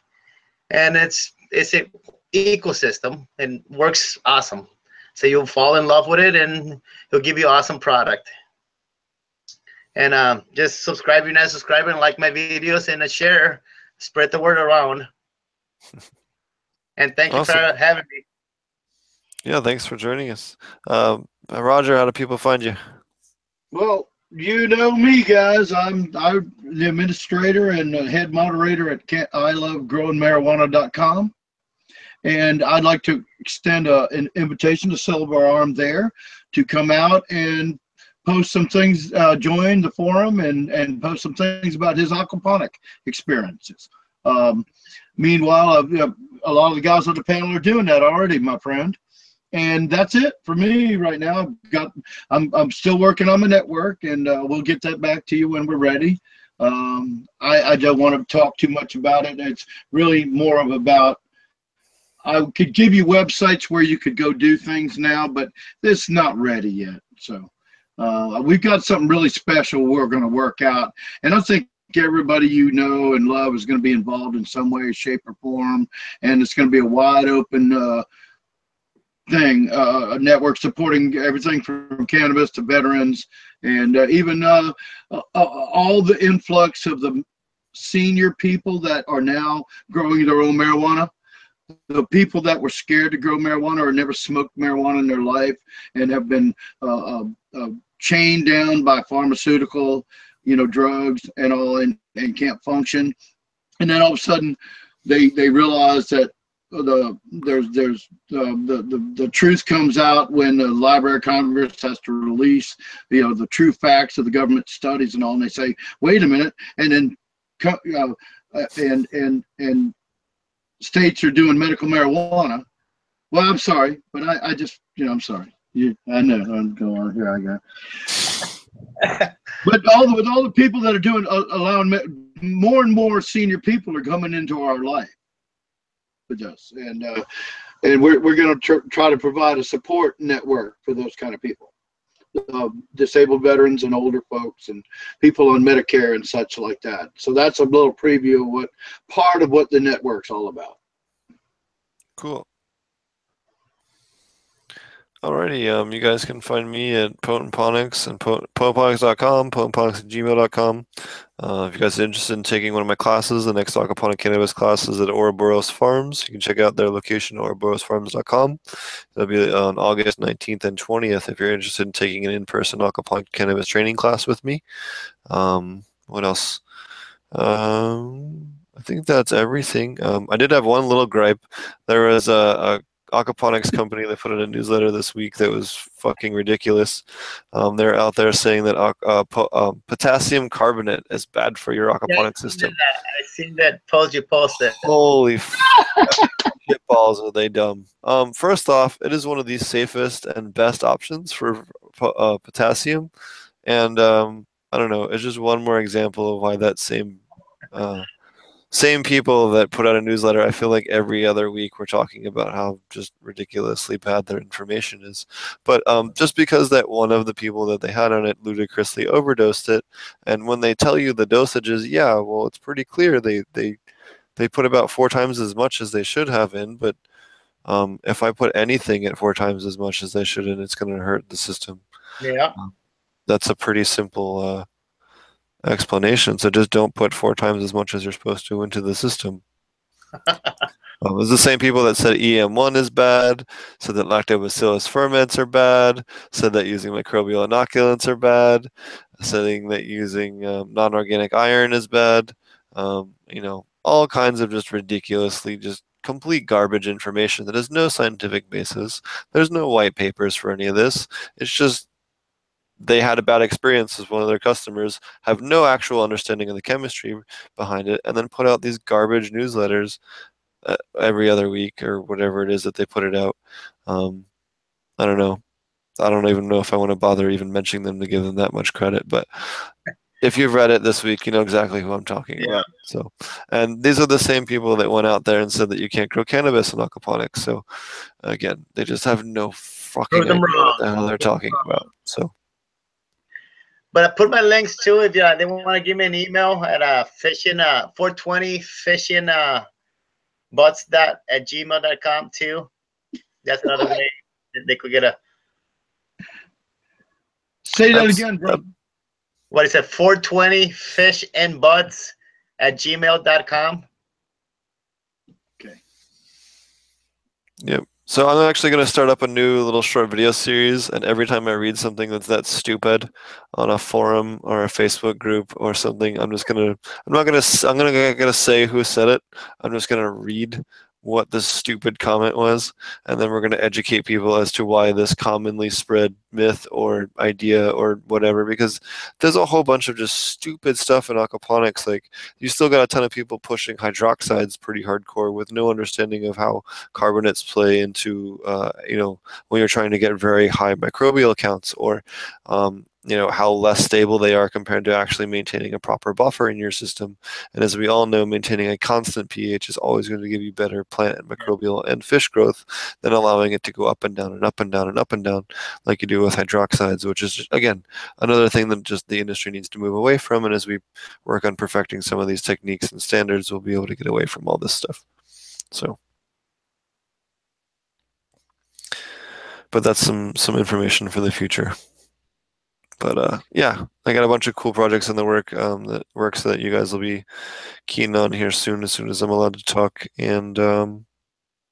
and it's an ecosystem and works awesome. So you'll fall in love with it, and it'll give you an awesome product. And just subscribe if you're not a subscriber, and like my videos, and share, spread the word around. And thank you for having me. Yeah, thanks for joining us. Roger, how do people find you? Well, you know me, guys. I'm the administrator and head moderator at ilovegrowingmarijuana.com. And I'd like to extend an invitation to Silver Arm there to come out and post some things, join the forum, and post some things about his aquaponic experiences. Meanwhile, a lot of the guys on the panel are doing that already, my friend. And that's it for me right now. I'm still working on my network, and we'll get that back to you when we're ready. I don't want to talk too much about it. It's really more of about, I could give you websites where you could go do things now, but it's not ready yet. So we've got something really special we're going to work out. And I think everybody you know and love is going to be involved in some way, shape, or form. And it's going to be a wide open thing, a network supporting everything from cannabis to veterans, and even all the influx of the senior people that are now growing their own marijuana. The people that were scared to grow marijuana or never smoked marijuana in their life and have been chained down by pharmaceutical, drugs and all, and can't function. And then all of a sudden they realize that the truth comes out when the Library of Congress has to release the true facts of the government studies and all, and they say, wait a minute, and then and states are doing medical marijuana. Well, I'm sorry, but I just I'm sorry. I know I'm going here. I got. But with all the people that are doing, allowing more and more senior people are coming into our life with us, and we're going to try to provide a support network for those kind of people, disabled veterans and older folks and people on Medicare and such like that. So that's a little preview of part of what the network's all about. Cool. Alrighty, you guys can find me at Potent Ponics and potentponics.com, potentponics@gmail.com. If you guys are interested in taking one of my classes, the next Aquaponic Cannabis class is at Ouroboros Farms. You can check out their location, ouroborosfarms.com. That'll be on August 19th and 20th if you're interested in taking an in-person Aquaponic Cannabis training class with me. What else? I think that's everything. I did have one little gripe. There was a Aquaponics company that put in a newsletter this week that was fucking ridiculous. They're out there saying that potassium carbonate is bad for your aquaponic system. I seen that post you posted. Holy shit balls, are they dumb. First off, it is one of the safest and best options for potassium, and I don't know, it's just one more example of why that same people that put out a newsletter, I feel like every other week we're talking about how just ridiculously bad their information is. But just because that one of the people that they had on it ludicrously overdosed it, and when they tell you the dosages, yeah, well, it's pretty clear they put about 4 times as much as they should have in, but if I put anything at 4 times as much as they should in, it's going to hurt the system. Yeah. That's a pretty simple explanation. So just don't put 4 times as much as you're supposed to into the system. It was the same people that said EM1 is bad, said that lactobacillus ferments are bad, said that using microbial inoculants are bad, saying that using non-organic iron is bad. You know, all kinds of just ridiculously just complete garbage information that has no scientific basis. There's no white papers for any of this. It's just they had a bad experience with one of their customers, have no actual understanding of the chemistry behind it, and then put out these garbage newsletters every other week or whatever it is that they put it out. I don't know. I don't even know if I want to bother even mentioning them to give them that much credit, but if you've read it this week, you know exactly who I'm talking about. So, and these are the same people that went out there and said that you can't grow cannabis in aquaponics. So, again, they just have no fucking idea what the hell they're talking about. So, but I put my links too if they want to give me an email at fishing 420 fishing butts@gmail.com too. That's another way that they could get a. Say that again, bro. What is it? 420 fishandbuds@gmail.com. Okay. Yep. So I'm actually going to start up a new little short video series, and every time I read something that's that stupid on a forum or a Facebook group or something, I'm not going to say who said it. I'm just going to read what the stupid comment was, and then we're going to educate people as to why this commonly spread myth or idea or whatever, because there's a whole bunch of just stupid stuff in aquaponics. Like, you still got a ton of people pushing hydroxides pretty hardcore with no understanding of how carbonates play into you know, when you're trying to get very high microbial counts, or you know, how less stable they are compared to actually maintaining a proper buffer in your system. And as we all know, maintaining a constant pH is always going to give you better plant and microbial and fish growth than allowing it to go up and down and up and down and up and down like you do with hydroxides, which is, again, another thing that just the industry needs to move away from. And as we work on perfecting some of these techniques and standards, we'll be able to get away from all this stuff. So, but that's some information for the future. But yeah, I got a bunch of cool projects in the works that you guys will be keen on here soon, as I'm allowed to talk. And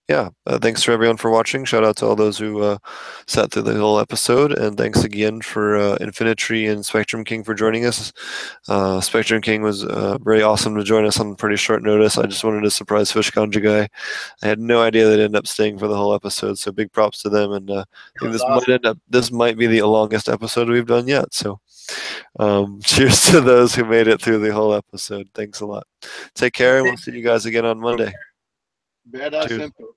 yeah, thanks to everyone for watching. Shout out to all those who sat through the whole episode, and thanks again for Infinitry and Spectrum King for joining us. Spectrum King was very awesome to join us on pretty short notice. I just wanted to surprise Fish Ganja Guy. I had no idea they'd end up staying for the whole episode, so big props to them. And I think this might be the longest episode we've done yet. So cheers to those who made it through the whole episode. Thanks a lot. Take care, and we'll see you guys again on Monday. Badass info.